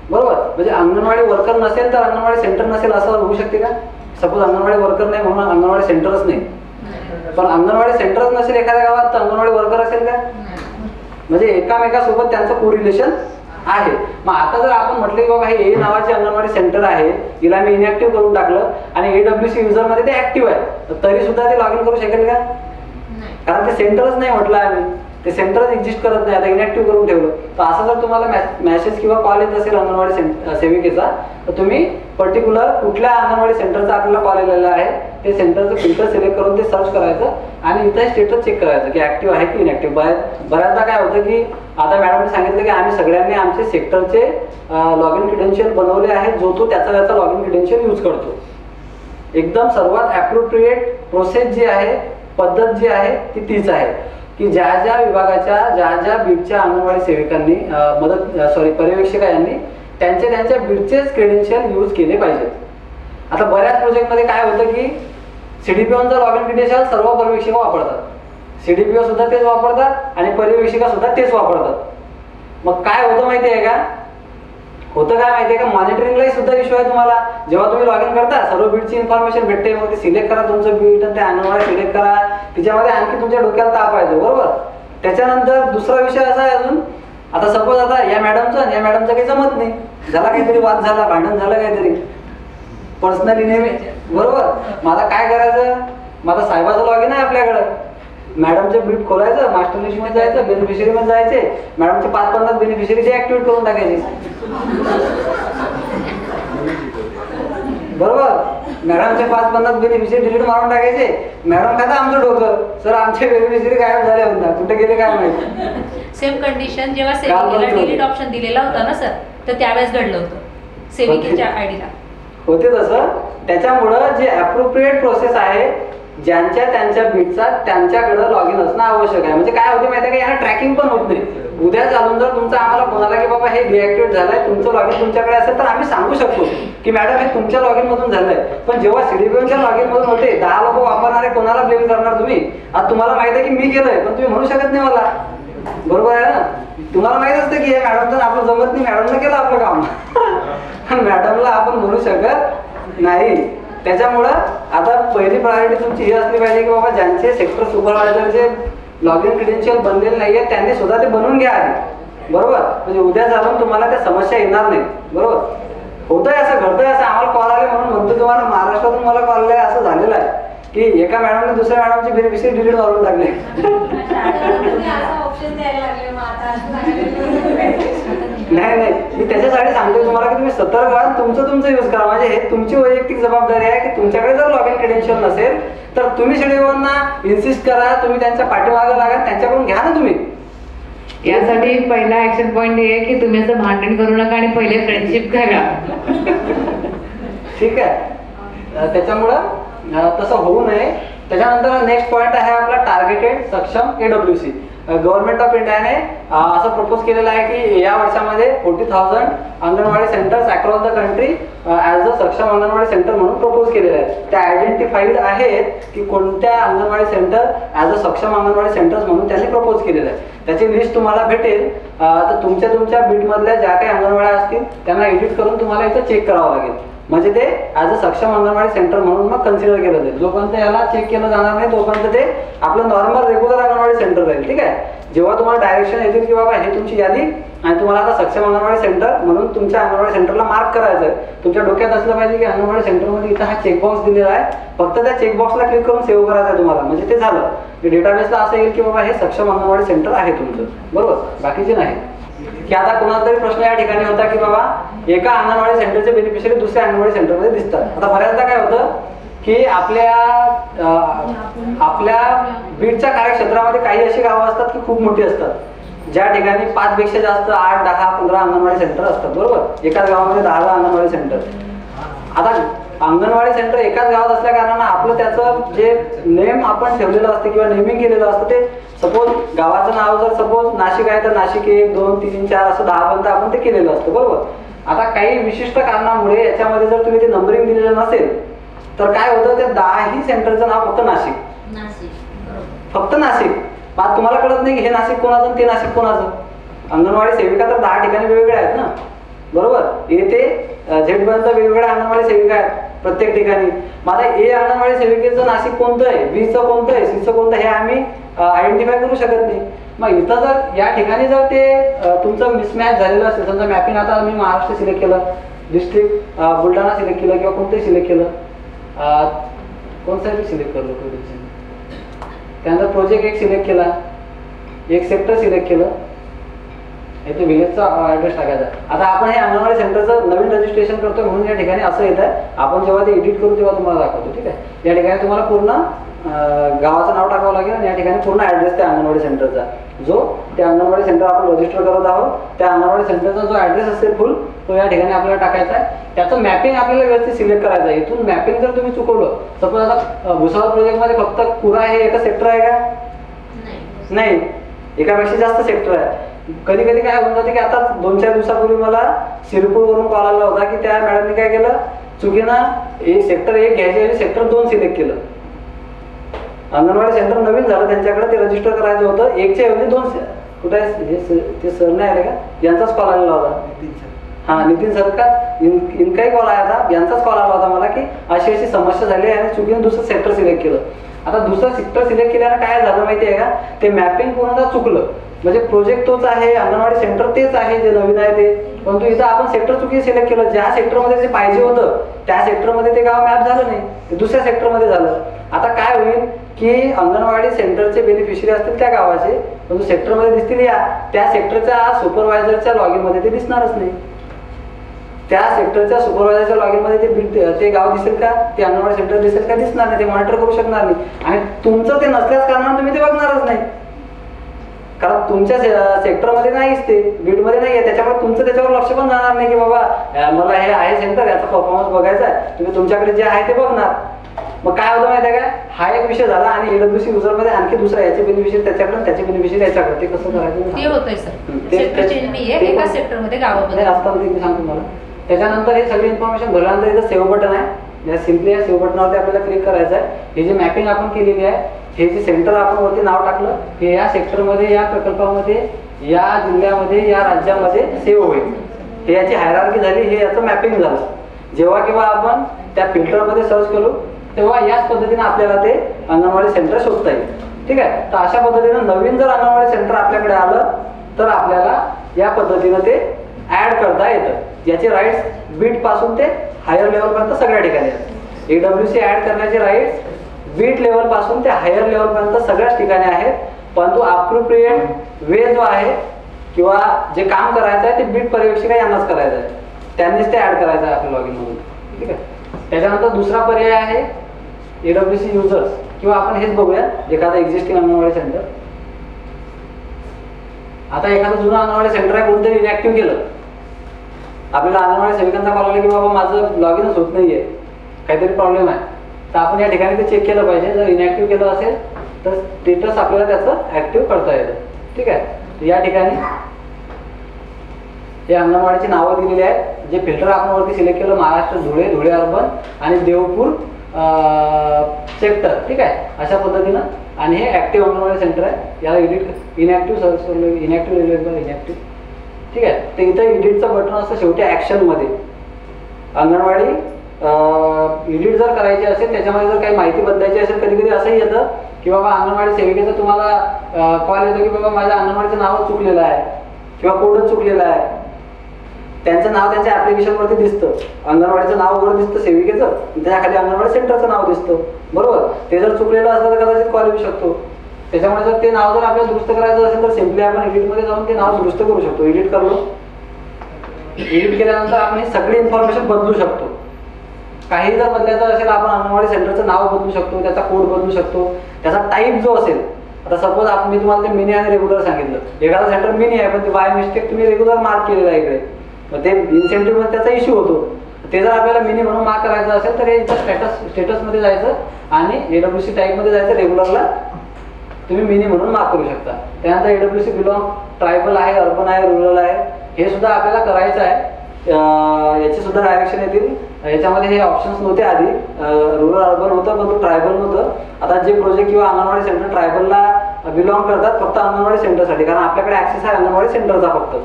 बरोबर. म्हणजे अंगणवाडी वर्कर नसेल तर अंगणवाडी सेंटर नसेल असं होऊ शकते का? सपोज अंगणवाडी वर्कर नाही म्हणून अंगणवाडी सेंटरच नाही, पण अंगणवाडी सेंटरच नसेल एखाद्या गावात तर अंगणवाडी वर्कर असेल का? म्हणजे एकामेकासोबत त्यांचं को रिलेशन आहे. मग आता जर आपण म्हटलं की बाबा हे ए नावाचे अंगणवाडी सेंटर आहे, हिला मी इनॅक्टिव्ह करून टाकलं आणि एडब्ल्यूसी युजर मध्ये ते ऍक्टिव्ह आहे, तरी सुद्धा ते लॉग इन करू शकेल का? कारण ते सेंटरच नाही म्हटलं आम्ही, ते सेंटरच एक्झिस्ट करत नाही, आता इनॅक्टिव्ह करून ठेवलं. तर असं जर तुम्हाला मेसेज किंवा कॉल येत असेल अंगणवाडी सेविकेचा तर तुम्ही पर्टिक्युलर कुठल्या अंगणवाडी सेंटरचा आपल्याला कॉल आलेला आहे ते सेंटरचं फिल्टर सिलेक्ट करून ते सर्च करायचं आणि इथे स्टेटस चेक करायचं की ऍक्टिव्ह आहे की इनॅक्टिव्ह. बऱ्याचदा काय होतं की आता मॅडमने सांगितलं की आम्ही सगळ्यांनी आमचे सेक्टरचे लॉग इन क्रेडेन्शियल बनवले आहेत, जो तो त्याचा लॉग इन क्रेडेन्शियल यूज करतो. एकदम सर्वात ॲप्रोप्रिएट प्रोसेस जी आहे, पद्धत जी आहे ती तीच आहे की ज्या ज्या विभागाच्या ज्या बीटच्या अंगणवाडी सेविकांनी पर्यवेक्षिका यांनी त्यांच्या बीटचेच क्रेडेन्शियल यूज केले पाहिजेत. आता बऱ्याच प्रोजेक्टमध्ये काय होतं की सीडीपीओचा लॉग इन क्रेडेन्शियल सर्व पर्यवेक्षिका वापरतात, सीडीपीओ सुद्धा तेच वापरतात आणि पर्यवेक्षिका सुद्धा तेच वापरतात. मग काय होतं माहिती आहे का? होतं काय माहिती आहे का, मॉनिटरिंगलाही सुद्धा इश्यू आहे तुम्हाला. जेव्हा तुम्ही लॉग इन करता सर्व बीटची इन्फॉर्मेशन भेटते, मग ते सिलेक्ट करा तुमचं बीट आणि ते अंगणवाडी सिलेक्ट करा, तिच्यामध्ये आणखी तुमच्या डोक्याला ताप आहे बरोबर. त्याच्यानंतर दुसरा विषय असा आहे अजून, आता सपोज आता या मॅडमचं काही जमत नाही, झाला काहीतरी वाद झाला, भांडण झालं काहीतरी पर्सनली नेहमी बरोबर. माझा काय करायचं, माझा साहेबाचं लॉग इन आहे आपल्याकडं, मॅडमचे बीट खोलायचं, मास्टर लिस्ट मध्ये जायचं, बेनिफिशरी मध्ये जायचे, मॅडमचे 5-50 बेनिफिशरी ऍक्टिव्हेट करून टाकायचे बरोबर. मॅडमचे 5-50 बेनिफिशरी डिलीट मारून टाकायचे. मॅडम खाता आमचं डोकं, सर आमचे बेनिफिशरी गायब झाले होता, कुठे गेले काय माहिती. सेम कंडिशन जेव्हा सेविकेला डिलीट ऑप्शन दिलेला होता ना सर, तर त्यावेळेस घडलं होतं सेविकेच्या आयडीला होते तसं. त्याच्यामुळं जे ॲप्रोप्रिएट प्रोसेस आहे ज्यांच्या त्यांच्या बीटचा त्यांच्याकडे लॉग इन असणं आवश्यक आहे. म्हणजे काय होते माहिती आहे का, यांना ट्रॅकिंग पण होत नाही. उद्या चालून जर तुमचा आम्हाला फोन आला की बाबा हे डिॲक्टिव्हेट झालंय, तुमचं लॉग इन तुमच्याकडे असेल तर आम्ही सांगू शकतो की मॅडम हे तुमच्या लॉग इन मधून झालंय. पण जेव्हा सीडीपीओच्या लॉग इन मधून होते 10 लोक वापरणारे, कोणाला ब्लेम करणार तुम्ही? आता तुम्हाला माहित आहे की मी केलंय पण तुम्ही म्हणू शकत नाही मला, बरोबर आहे ना. तुम्हाला माहित असतं की हे मॅडमचं आपलं जमत नाही, मॅडमनं केलं आपलं काम पण मॅडमला आपण म्हणू शकत नाही. त्याच्यामुळं आता पहिली प्रायोरिटी तुमची ही असली पाहिजे की बाबा ज्यांचे सेक्टर सुपरवायझरचे लॉग इन क्रेडेन्शियल बनलेले नाहीये त्यांनी सुद्धा ते बनवून घ्या आधी बरोबर. म्हणजे उद्या जाऊन तुम्हाला त्या समस्या येणार नाही बरोबर. होतंय असं, घडतंय असं, आम्हाला कॉल आले म्हणून म्हणतो तुम्हाला, महाराष्ट्रातून मला कॉल आहे असं झालेलं आहे की एका मॅडमने दुसऱ्या मॅडमची बेनिफिशरी डिलीट मारून टाकले. नाही मी त्याच्यासाठी सांगतोय तुम्हाला की तुम्ही सतर्क व्हा, तुमचं यूज करा. म्हणजे हे तुमची वैयक्तिक जबाबदारी आहे की तुमच्याकडे जर लॉग इन क्रेडेन्शियल नसेल तर तुम्ही शेड्यूलना इन्सिस्ट करा, तुम्ही त्यांच्या पाठीमागे लागा, त्यांच्याकडून घ्या ना तुम्ही. यासाठी पहिला ऍक्शन पॉइंट हे आहे की तुम्ही असं भांडण करू नका आणि पहिले फ्रेंडशिप करा. ठीक आहे, त्याच्यामुळं तसं होऊ नये. त्याच्यानंतर नेक्स्ट पॉइंट आहे आपला टार्गेटेड सक्षम एडब्ल्यूसी. गव्हर्नमेंट ऑफ इंडियाने असं प्रपोज केलेलं आहे की या वर्षामध्ये 40,000 anganwadi centres across the country as a सक्षम अंगणवाडी सेंटर म्हणून प्रपोज केलेले आहेत. त्या आयडेंटिफाईड आहेत की कोणत्या अंगणवाडी सेंटर ॲज अ सक्षम अंगणवाडी सेंटर्स म्हणून त्यांनी प्रपोज केलेलं आहे. त्याची लिस्ट तुम्हाला भेटेल. तर तुमच्या बीटमधल्या ज्या काही अंगणवाड्या असतील त्यांना एडिट करून तुम्हाला इथं चेक करावं लागेल. म्हणजे ते ॲज अ सक्षम अंगणवाडी सेंटर म्हणून मग कन्सिडर केलं जाईल. जोपर्यंत याला चेक केलं जाणार नाही तोपर्यंत ते आपलं नॉर्मल रेग्युलर अंगणवाडी सेंटर राहील. ठीक आहे. जेव्हा तुम्हाला डायरेक्शन येतील की बाबा हे तुमची यादी आणि तुम्हाला आता सक्षम अंगणवाडी सेंटर म्हणून तुमच्या अंगणवाडी सेंटरला मार्क करायचं आहे, तुमच्या डोक्यात असलं पाहिजे की अंगणवाडी सेंटरमध्ये इथं हा चेकबॉक्स दिलेला आहे, फक्त त्या चेकबॉक्सला क्लिक करून सेव्ह करायचं आहे तुम्हाला. म्हणजे ते झालं. डेटाबेसला असं येईल की बाबा हे सक्षम अंगणवाडी सेंटर आहे तुमचं बरोबर, बाकीचे नाही. की आता कोणाचा तरी प्रश्न या ठिकाणी होता की बाबा एका अंगणवाडी सेंटरचे बेनिफिशियरी दुसऱ्या अंगणवाडी सेंटरमध्ये दिसतात. आता बऱ्याचदा काय होतं की आपल्या बीडच्या कार्यक्षेत्रामध्ये काही अशी गावं असतात की खूप मोठी असतात, ज्या ठिकाणी 5 पेक्षा जास्त 8, 10, 15 अंगणवाडी सेंटर असतात. बरोबर, एकाच गावामध्ये 10 अंगणवाडी सेंटर. आता अंगणवाडी सेंटर एकाच गावात असल्या कारणानं आपलं त्याचं जे नेम आपण ठेवलेलं असतं किंवा नेमिंग केलेलं असतं ते सपोज गावाचं नाव जर सपोज नाशिक आहे तर नाशिक 1, 2, 3, 4 असं 10 पर्यंत आपण ते केलेलं असतं. बरोबर, आता काही विशिष्ट कारणामुळे याच्यामध्ये जर तुम्ही ते नंबरिंग दिलेलं नसेल तर काय होतं, त्या 10ही सेंटरचं नाव फक्त नाशिक, फक्त नाशिक. मग तुम्हाला कळत नाही की हे नाशिक कोणाचं ते नाशिक कोणाचं. अंगणवाडी सेविका तर 10 ठिकाणी वेगवेगळ्या आहेत ना. बरोबर, येथे झेड पर्यंत वेगवेगळ्या अंगणवाडी सेविका आहेत प्रत्येक ठिकाणी. माझा ए अंगणवाडी सेविकेचं नाशिक कोणतं आहे, बीचं कोणतं आहे, सीचं कोणतं हे आम्ही आयडेंटिफाय करू शकत नाही. मग इथं जर या ठिकाणी जर ते तुमचं मिसमॅच झालेलं असेल, समजा मॅपिंग आता मी महाराष्ट्र सिलेक्ट केलं, डिस्ट्रिक्ट बुलढाणा सिलेक्ट केलं किंवा कोणतंही सिलेक्ट केलं, कोणताही सिलेक्ट करलो, त्यानंतर प्रोजेक्ट एक सिलेक्ट केला, एक सेक्टर सिलेक्ट केलं, इथे विलेजचा ॲड्रेस टाकायचा. आता आपण हे अंगणवाडी सेंटरचं नवीन रजिस्ट्रेशन करतो म्हणून या ठिकाणी असं येत आहे. आपण जेव्हा ते एडिट करू तेव्हा तुम्हाला दाखवतो. ठीक आहे, या ठिकाणी तुम्हाला पूर्ण गावाचं नाव टाकावं लागेल आणि या ठिकाणी पूर्ण ॲड्रेस त्या अंगणवाडी सेंटरचा, जो त्या अंगणवाडी सेंटर आपण रजिस्टर करत आहोत त्या अंगणवाडी सेंटरचा जो ॲड्रेस असेल फुल तो या ठिकाणी आपल्याला टाकायचा आहे. त्याचं मॅपिंग आपल्याला व्यवस्थित सिलेक्ट करायचं आहे. इथून मॅपिंग जर तुम्ही चुकवलं, सपोज आता भुसावळ प्रोजेक्टमध्ये फक्त कुरा हे एकच सेक्टर आहे का? नाही, एकापेक्षा जास्त सेक्टर आहे. कधी कधी काय होऊन जाते की आता 2-4 दिवसापूर्वी मला शिरपूरवरून कॉल आला होता की त्या मॅडमने काय केलं, चुकीनं सेक्टर 1 घ्यायचे सेक्टर 2 सिलेक्ट केलं. अंगणवाडी सेंटर नवीन झालं, त्यांच्याकडे ते रजिस्टर करायचं होतं, 1च्या ऐवजी 2. कुठे आहे ते सर नाही आले का? यांचाच कॉल आलेला होता. हां, नितीन सर का इनकाही कॉल आला था, यांचाच कॉल आला होता मला की अशी अशी समस्या झाली आहे आणि चुकीनं दुसरं सेक्टर सिलेक्ट केलं. आता दुसरं सेक्टर सिलेक्ट केल्यानं काय झालं माहिती आहे का, ते मॅपिंग पूर्णतः चुकलं. म्हणजे प्रोजेक्ट तोच आहे, अंगणवाडी सेंटर तेच आहे जे नवीन आहे ते, परंतु इथं आपण सेक्टर चुकी सिलेक्ट केलं. ज्या सेक्टरमध्ये जे पाहिजे होतं त्या सेक्टरमध्ये ते गाव मॅप झालं नाही, ते दुसऱ्या सेक्टरमध्ये झालं. आता काय होईल की अंगणवाडी सेंटरचे बेनिफिशियरी असतील त्या गावाचे, परंतु सेक्टरमध्ये दिसतील या त्या सेक्टरच्या सुपरवायझरच्या लॉगिन मध्ये ते दिसणारच नाही. त्या सेक्टरच्या सुपरवायझरच्या लॉगिन मध्ये ते गाव दिसेल का, ते अंगणवाडी सेंटर दिसेल का? दिसणार नाही, ते मॉनिटर करू शकणार नाही. आणि तुमचं ते नसल्याच कारणाने तुम्ही ते बघणारच नाही, कारण तुमच्या सेक्टरमध्ये नाहीच, ते बीडमध्ये नाही आहे, त्याच्यामुळे तुमचं त्याच्यावर लक्ष पण जाणार नाही की बाबा मला हे आहे सेंटर, याचा परफॉर्मन्स बघायचा आहे. तुम्ही तुमच्याकडे जे आहे ते बघणार. मग काय होतं माहिती आहे का, हा एक विषय झाला आणि एडब्ल्यूसी युजरमध्ये आणखी दुसरा, याचे बेनिफिशियरी त्याच्याकडे, त्याचे बेनिफिशियरी याच्याकडे, ते कसं करायचं ते होतंय सर. सेक्टर चेंज नाहीये, एका सेक्टरमध्ये गावामध्ये असतात ते मी सांगतो तुम्हाला. त्याच्यानंतर हे सगळी इन्फॉर्मेशन भरल्यानंतर इथं सेव्ह बटन आहे, या सिम्पली या सेव्ह बटनावरती आपल्याला क्लिक करायचं आहे. हे जे मॅपिंग आपण केलेली आहे, हे जे सेंटर आपण वरती नाव टाकलं, हे या सेक्टरमध्ये, या प्रकल्पामध्ये, या जिल्ह्यामध्ये, या राज्यामध्ये सेव्ह होईल. हे याची हायरार्की झाली, हे याचं मॅपिंग झालं. जेव्हा केव्हा आपण त्या फिल्टरमध्ये सर्च करू तेव्हा याच पद्धतीने आपल्याला ते अंगणवाडी सेंटर शोधता येईल. ठीक आहे, तर अशा पद्धतीनं नवीन जर अंगणवाडी सेंटर आपल्याकडे आलं तर आपल्याला या पद्धतीनं ते ऍड करता येतं. याचे राईट्स बीट पासून ते हायर लेवलपर्यंत सगळ्या ठिकाणी आहेत. एडब्ल्यूसी ऍड करण्याचे राईट्स बीट लेवल पासून ते हायर लेवलपर्यंत सगळ्याच ठिकाणी आहेत. परंतु अप्रोप्रिएट वे जो आहे किंवा जे काम करायचं आहे ते बीट पर्यवेक्षिका यांनाच करायचं आहे, त्यांनीच ते ऍड करायचं आहे आपल्या लॉगिन मधून. ठीक आहे, त्याच्यानंतर दुसरा पर्याय आहे एडब्ल्यूसी युजर्स, किंवा आपण हेच बघूया एखादा एक्झिस्टिंग अंगणवाडी सेंटर. आता एखादं जुनं अंगणवाडी सेंटर आहे, कोणतरी इनॅक्टिव्ह केलं, आपल्याला अंगणवाडी सेविकांचा कॉल आला की बाबा माझं लॉगिनच होत नाहीये, काहीतरी प्रॉब्लेम आहे, तर आपण या ठिकाणी ते चेक केलं पाहिजे. जर इनॅक्टिव्ह केलं असेल तर स्टेटस आपल्याला त्याचं ऍक्टिव्ह करता येतं. ठीक आहे, या ठिकाणी हे अंगणवाडीची नावं दिलेली आहेत. जे फिल्टर आपण वरती सिलेक्ट केलं, महाराष्ट्र, धुळे, धुळे अर्बन आणि देवपूर सेक्टर. ठीक आहे, अशा पद्धतीनं. आणि हे ऍक्टिव्ह अंगणवाडी सेंटर आहे, याला एडिट इनॅक्टिव्ह सर्च इनॅक्टिव्ह. ठीक आहे, तर इथं एडिटचं बटन असतं शेवटी ॲक्शनमध्ये. अंगणवाडी एडिट जर करायची असेल, त्याच्यामध्ये जर काही माहिती बदलायची असेल, कधी कधी असंही येतं की बाबा अंगणवाडी सेविकेचं तुम्हाला कॉल येतो की बाबा माझ्या अंगणवाडीचं नावच चुकलेलं आहे किंवा कोडच चुकलेलं आहे. त्यांचं नाव त्यांच्या ऍप्लिकेशनवरती दिसतं, अंगणवाडीचं नाव वर दिसतं सेविकेचं, त्याच्याखाली अंगणवाडी सेंटरचं नाव दिसतं. बरोबर, ते जर चुकलेलं असलं तर कदाचित कॉल येऊ शकतो. त्याच्यामुळे जर ते नाव जर आपल्याला दुरुस्त करायचं असेल तर सिम्पली आपण एडिटमध्ये जाऊन ते नाव दुरुस्त करू शकतो. एडिट करलो, एडिट केल्यानंतर आपण ही सगळी इन्फॉर्मेशन बदलू शकतो. काही जर बदलायचं असेल आपण अंगणवाडी सेंटरचं नाव बदलू शकतो, त्याचा कोड बदलू शकतो, त्याचा टाईप जो असेल. आता सपोज मी तुम्हाला ते मिनी आणि रेग्युलर सांगितलं, एखादा सेंटर मिनी आहे पण ते बाय मिस्टेक तुम्ही रेग्युलर मार्क केलेलं आहे इकडे, मग ते इन्सेंटिव्ह मध्ये त्याचा इश्यू होतो. ते जर आपल्याला मिनी म्हणून मार्क करायचं असेल तर इथं स्टेटसमध्ये जायचं आणि AWC टाईपमध्ये जायचं, रेग्युलरला तुम्ही मिनी म्हणून मार्क करू शकता. त्यानंतर AWC बिलॉंग ट्रायबल आहे, अर्बन आहे, रुरल आहे, हे सुद्धा आपल्याला करायचं आहे. याचे सुद्धा डायरेक्शन येतील. याच्यामध्ये हे ऑप्शन्स नव्हते आधी, रुरल अर्बन होतं पण ट्रायबल नव्हतं. आता जे प्रोजेक्ट किंवा अंगणवाडी सेंटर ट्रायबलला बिलॉंग करतात फक्त अंगणवाडी सेंटरसाठी, कारण आपल्याकडे ऍक्सेस आहे अंगणवाडी सेंटरचा फक्त.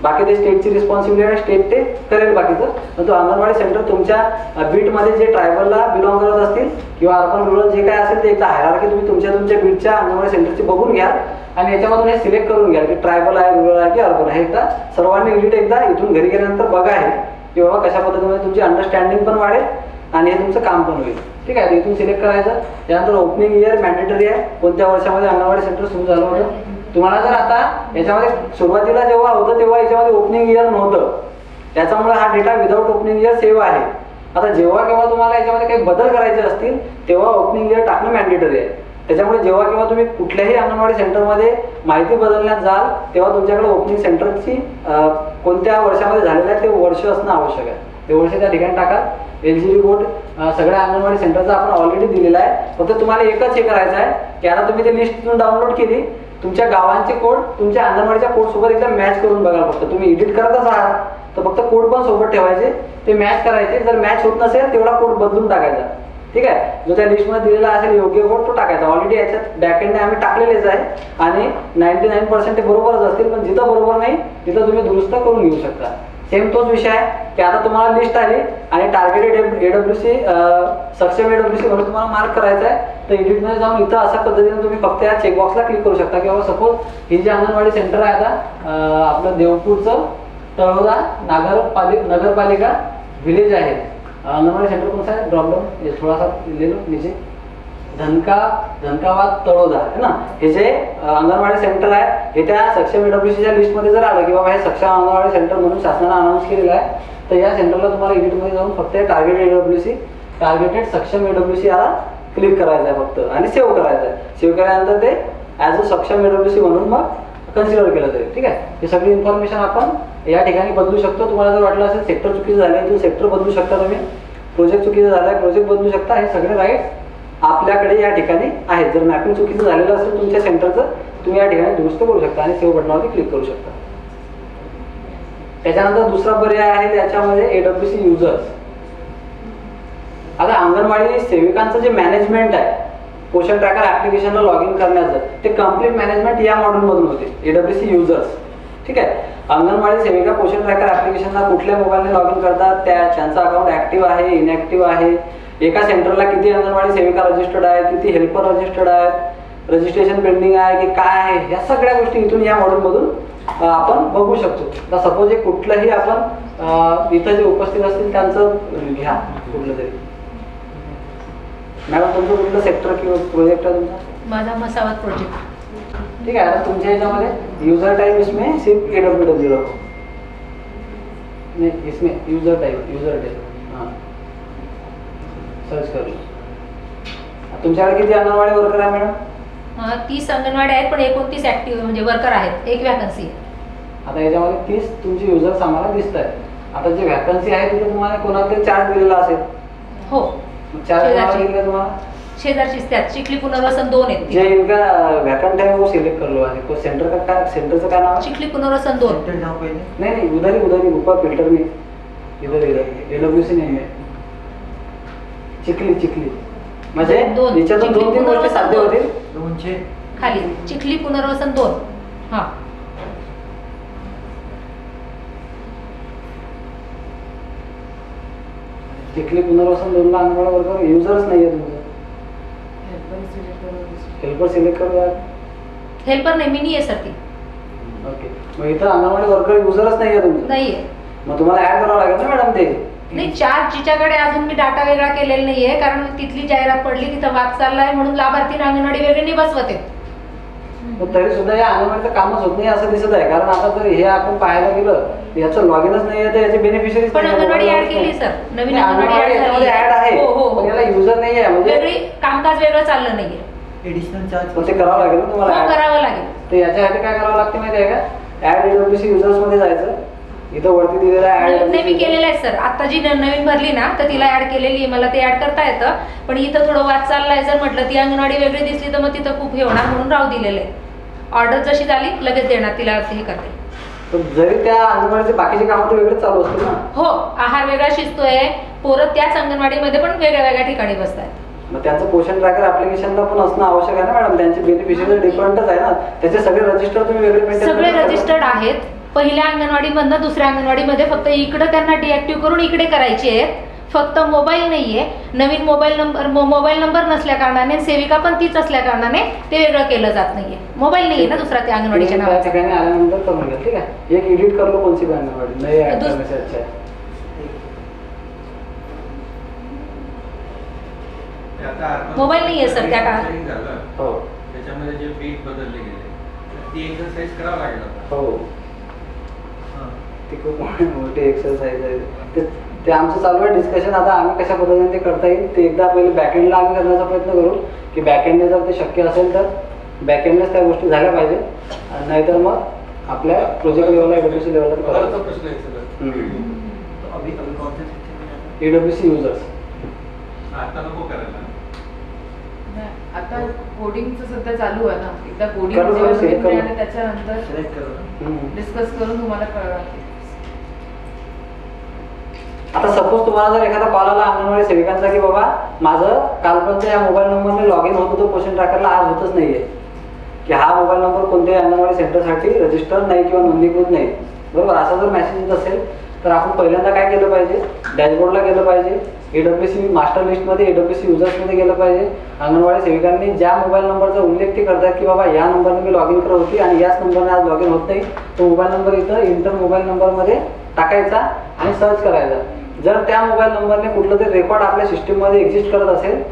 बाकी ते स्टेटची रिस्पॉन्सिबिलिटी आहे, स्टेट ते करेल बाकीचं. पण तो अंगणवाडी सेंटर तुमच्या बीटमध्ये जे ट्रायबलला बिलॉंग करत असतील किंवा अर्बन रुरल जे काय असेल ते एकदा हायरार्की तुम्ही तुमच्या बीटच्या अंगणवाडी सेंटरची बघून घ्या आणि याच्यामधून हे सिलेक्ट करून घ्या की ट्रायबल आहे, रुरल आहे की अर्बन आहे. एकदा सर्वांनी एडिट एकदा इथून घरी गेल्यानंतर बघा आहे की बाबा कशा पद्धतीने तुमची अंडरस्टँडिंग पण वाढेल आणि हे तुमचं काम पण होईल. ठीक आहे, इथून सिलेक्ट करायचं. त्यानंतर ओपनिंग इयर मॅन्डेटरी आहे, कोणत्या वर्षामध्ये अंगणवाडी सेंटर सुरू झालं होतं. तुम्हाला जर आता याच्यामध्ये सुरुवातीला जेव्हा होतं तेव्हा याच्यामध्ये ओपनिंग इयर नव्हतं, त्याच्यामुळे हा data without opening year save आहे. आता जेव्हा केव्हा तुम्हाला याच्यामध्ये काही बदल करायचे असतील तेव्हा ओपनिंग इयर टाकणं मॅन्डेटरी आहे. त्याच्यामुळे जेव्हा केव्हा तुम्ही कुठल्याही अंगणवाडी सेंटरमध्ये माहिती बदलण्यात जाल तेव्हा तुमच्याकडे ओपनिंग सेंटरची कोणत्या वर्षामध्ये झालेलं आहे ते वर्ष असणं आवश्यक आहे. ते वर्ष त्या ठिकाणी टाका. LGD कोड सगळ्या अंगणवाडी सेंटरचा आपण ऑलरेडी दिलेला आहे. फक्त तुम्हाला एकच हे करायचं आहे की आता तुम्ही ते लिस्ट डाउनलोड केली, तुमच्या गावांचे कोड तुमच्या अंगणवाडीच्या कोड सोबत एकदा मॅच करून बघा. फक्त तुम्ही एडिट करतच आहात तर फक्त कोड पण सोबत ठेवायचे, ते मॅच करायचे. जर मॅच होत नसेल तेवढा कोड बदलून टाकायचा. ठीक आहे, जो त्या लिस्टमध्ये दिलेला असेल योग्य कोड तो टाकायचा. ऑलरेडी याच्यात बॅकएंडने आम्ही टाकलेलेच आहे आणि 99% ते बरोबरच असतील, पण जिथं बरोबर नाही तिथं तुम्ही दुरुस्त करून घेऊ शकता. सेम तोच विषय आहे की आता तुम्हाला लिस्ट आली आणि टार्गेटेड AWC सक्षम AWC म्हणून तुम्हाला मार्क करायचा आहे. तर एडिटमध्ये जाऊन इथं अशा पद्धतीने तुम्ही फक्त या चेकबॉक्सला क्लिक करू शकता की बाबा सपोज ही जी अंगणवाडी सेंटर आहे आता आपलं देवपूरचं तळोदा नगरपालिका विलेज आहे. अंगणवाडी सेंटर कौन सा है, ड्रॉपडाउन थोड़ा सा ले लो नीचे, धनकाबाद तळोदा है ना. हे जे अंगणवाडी सेंटर आहे हे त्या सक्षम AWCच्या लिस्टमध्ये जर आलं की बाबा हे सक्षम अंगणवाडी सेंटर म्हणून शासनाने अनाऊन्स केलेलं आहे तर या सेंटरला तुम्हाला एडिटमध्ये जाऊन फक्त टार्गेटेड सक्षम AWC याला क्लिक करायचं आहे फक्त आणि सेव्ह करायचं आहे. सेव्ह केल्यानंतर ते ॲज अ सक्षम AWC म्हणून मग कन्सिडर केलं जाईल. ठीक आहे, ही सगळी इन्फॉर्मेशन आपण या ठिकाणी बदलू शकतो. तुम्हाला जर वाटलं असेल सेक्टर चुकीचं झालं आहे सेक्टर बदलू शकता तुम्ही, प्रोजेक्ट चुकीचं झालं आहे प्रोजेक्ट बदलू शकता. हे सगळे राईट्स आपल्याकडे या ठिकाणी आहेत. जर मॅपिंग चुकीचं झालेलं असेल तुमच्या सेंटरचं तुम्ही या ठिकाणी दुरुस्त करू शकता आणि सेव्ह बटनावरती क्लिक करू शकता. त्याच्यानंतर दुसरा पर्याय आहे त्याच्यामध्ये AWC युजर्स. आता अंगणवाडी सेविकांचं जे मॅनेजमेंट आहे पोषण ट्रॅकर ऍप्लिकेशनला लॉग इन करण्याचं ते कम्प्लीट मॅनेजमेंट या मॉड्यूलमधून होते. AWC users. ठीक आहे, अंगणवाडी सेविका पोषण ट्रॅकर ऍप्लिकेशनला कुठल्या मोबाईलने लॉग इन करतात, त्यांचा अकाउंट ऍक्टिव्ह आहे इनॅक्टिव्ह आहे, एका सेंटरला किती अंगणवाडी सेविका रजिस्टर्ड आहे, किती हेल्पर रजिस्टर्ड आहेत, रजिस्ट्रेशन पेंडिंग आहे की काय आहे, ह्या सगळ्या गोष्टी इथून या मॉड्यूलमधून आपण बघू शकतो. आता सपोज हे कुठलंही आपण इथं जे उपस्थित असतील त्यांचं घ्या कुठलं तरी. मॅडम तुमचं कुठलं सेक्टर किंवा प्रोजेक्ट आहे तुमचा? माझा मसावत प्रोजेक्ट. ठीक आहे, आता तुमच्या ह्याच्यामध्ये यूजर टाइप इसमें सिर्फ AWW रखो. नहीं इसमें यूजर टाइप हाँ सर्च कर लो. तुमच्याकडे किती अंगणवाडी वर्कर आहे मॅडम? 30 अंगणवाडी आहेत पण 29 ऍक्टिव्ह म्हणजे वर्कर आहेत, एक वॅकन्सी आहे. आता याच्यामध्ये 30 तुमचे युजर्स आम्हाला दिसत आहेत. आता जे वॅकन्सी आहे तिथे तुम्हाला कोणाला तरी चार्ज दिलेला असेल. हो, चार्ज दिलेला तुम्हाला शेजारचीच त्यात चिखली पुनर्वसन 2 आहेत. जे इनका वैकेंट है वो सिलेक्ट कर लो आहे. तो सेंटर का काय सेंटरचं काय नाव आहे? चिखली पुनर्वसन 2. सेंटर जाओ पहले. नहीं उधर ही ऊपर फिल्टर में इधर AWC नहीं है. चिखली म्हणजे याच्यातून 2-3 गोष्टी साध्य होतील. 200 खाली चिखली पुनर्वसन 2. हां, चिखली पुनर्वसन 2 ला अंगणवाडी वर्कर युजर्स नाहीये तुमचं. हेल्पर सिलेक्ट करू द्या. हेल्पर नाही मिनी आहे सर ती. ओके, मग इथं अंगणवाडी वर्कर युजरच नाहीये तुमचं. नाहीये, मग तुम्हाला ऍड करावं लागेल ना मॅडम ते. नाही चार्ज जिच्याकडे अजून मी डाटा वेगळा केलेला नाहीये कारण तिथली जाहिरात पडली तिथं वाद चाललाय म्हणून लाभार्थी अंगणवाडी वेगळी बसवते. पण तरी सुद्धा या अंगणवाडीचं कामच होत नाही असं दिसत आहे. कारण आता जर हे आपण पाहायला गेलं याचं लॉगिनच नाही आहे तर याचे बेनिफिशरीज पण अंगणवाडी ऍड केली सर, नवीन अंगणवाडी ऍड आहे. पण याला युजर नाही आहे, म्हणजे वेगळी कामकाज वेगळं चाललं नाहीये. एडिशनल चार्ज पण ते करावं लागेल ना तुम्हाला. हो, करावं लागेल. तर याच्यासाठी काय करावं लागते माहिती आहे का, ऍड AWS युजर्स मध्ये जायचं. इथं वरती दिलेलं आहे नाही, मी केलेलं आहे सर. आता जी नवीन भरली ना तर तिला ऍड केलेली आहे, मला ते ऍड करता येतं. पण इथं थोडं वाद चाललाय. जर म्हटलं ती अंगणवाडी वेगळी दिसली तर मग तिथं खूप हे होणार, म्हणून राहू दिलेलं आहे. ऑर्डर जशी झाली लगेच देणार तिला, हे करते. पण जरी त्या अंगणवाडीचे बाकीचे कामं तर वेगळे चालू असतील ना. हो, आहार वेगळा शिजतोय, पोरं त्याच अंगणवाडीमध्ये पण वेगळ्या वेगळ्या ठिकाणी बसतात. मग त्यांचं पोषण ट्रॅकर ऍप्लिकेशनला पण असणं आवश्यक आहे ना मॅडम. त्यांचे बेनिफिशियरी डिफरंटच आहे ना, त्याचे सगळे रजिस्टर तुम्ही वेगळे maintain सगळे करता. रजिस्टर्ड आहेत. पहिल्या अंगणवाडीमधनं दुसऱ्या अंगणवाडीमध्ये फक्त इकडे त्यांना डिॲक्टिव्ह करून इकडे करायचे आहेत. फक्त मोबाईल नाहीये, नवीन मोबाईल नंबर नसल्या कारणाने, सेविका पण तीच असल्या कारणाने ते वेगळं केलं जात नाहीये. मोबाईल नाहीये ना दुसरा त्या अंगणवाडीच्या त्या नावाचा. ठिकाणी आल्यानंतर करून घ्या. ठीक आहे, एक एडिट कर लो कोणती अंगणवाडी नाही ऍड करण्याची. अच्छा, मोबाईल नाहीये सर त्या काळात. हो त्याच्यामध्ये जे बीट बदलले गेले ती एक्सरसाइज करावं लागेल आता. हो, ती खूप मोठी एक्सरसाइज आहे. ते आमचं चालू आहे डिस्कशन. आता आम्ही कशा पद्धतीने ते करता येईल ते एकदा पहिले बॅकएंडला आम्ही करण्याचा प्रयत्न करू, की बॅकएंडने जर ते शक्य असेल तर बॅकएंडनेच त्या गोष्टी झाल्या पाहिजे. नाहीतर मग आपल्या प्रोजेक्ट लेवलला AWS लेवलला बराचसा प्रश्न आहे सगळं. AWS युजर्स आता नको करायला. आता कोडिंगचं सध्या चालू आहे ना, एकदा कोडिंग करू, करू, select करू. आणि त्याच्यानंतर डिस्कस करून तुम्हाला कळवा. आता सपोज तुम्हाला जर एखादा कॉल आला अंगणवाडी सेविकांचा की बाबा माझं कालपर्यंत या मोबाईल नंबरने लॉग इन होत होतं पोषण ट्रॅकरला, आज होतच नाहीये, की हा मोबाईल नंबर कोणत्याही अंगणवाडी सेंटरसाठी रजिस्टर नाही किंवा नोंदणीकृत नाही, बरोबर, असा जर मेसेज येत असेल तर आपण पहिल्यांदा काय केलं पाहिजे, डॅशबोर्डला गेलं पाहिजे, AWS मास्टर लिस्टमध्ये AWS युजर्समध्ये गेलं पाहिजे. अंगणवाडी सेविकांनी ज्या मोबाईल नंबरचा उल्लेख ते करतात की बाबा या नंबरने मी लॉग इन करत होती आणि याच नंबरने आज लॉग इन होत नाही, तो मोबाईल नंबर इथं इंटर मोबाईल नंबरमध्ये टाकायचा आणि सर्च करायचा. जर त्या मोबाईल नंबरने कुठलं तरी रेकॉर्ड आपल्या सिस्टीममध्ये एक्झिस्ट करत असेल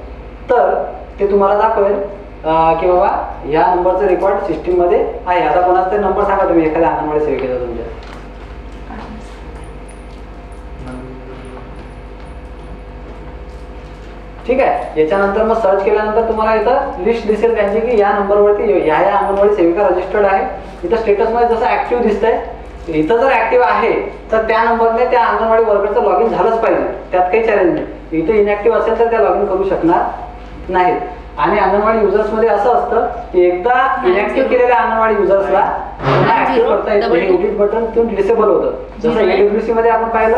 तर ते तुम्हाला दाखवेल की बाबा या नंबरचं रेकॉर्ड सिस्टीममध्ये आहे. आता कोणाचा तरी नंबर सांगा तुम्ही एखाद्या अंगणवाडी सेविकेचा तुमच्या. ठीक आहे, याच्यानंतर मग सर्च केल्यानंतर तुम्हाला इथं लिस्ट दिसेल त्यांची की या नंबरवरती ह्या अंगणवाडी सेविका रजिस्टर्ड आहे. इथं स्टेटसमध्ये जसं ऍक्टिव्ह दिसतंय, इथं जर ऍक्टिव्ह आहे तर त्या नंबरने त्या अंगणवाडी वर्करचं लॉग इन झालंच पाहिजे, त्यात काही चॅलेंज नाही. इथं इनॅक्टिव्ह असेल तर त्या लॉग इन करू शकणार नाहीत. आणि अंगणवाडी युजर्समध्ये असं असतं की एकदा इनॅक्टिव्ह केलेल्या अंगणवाडी युजर्सला पुन्हा ऍक्टिव्ह करता येतं. एडिट बटन तिथून डिसेबल होतं. जसं AWS मध्ये आपण पाहिलं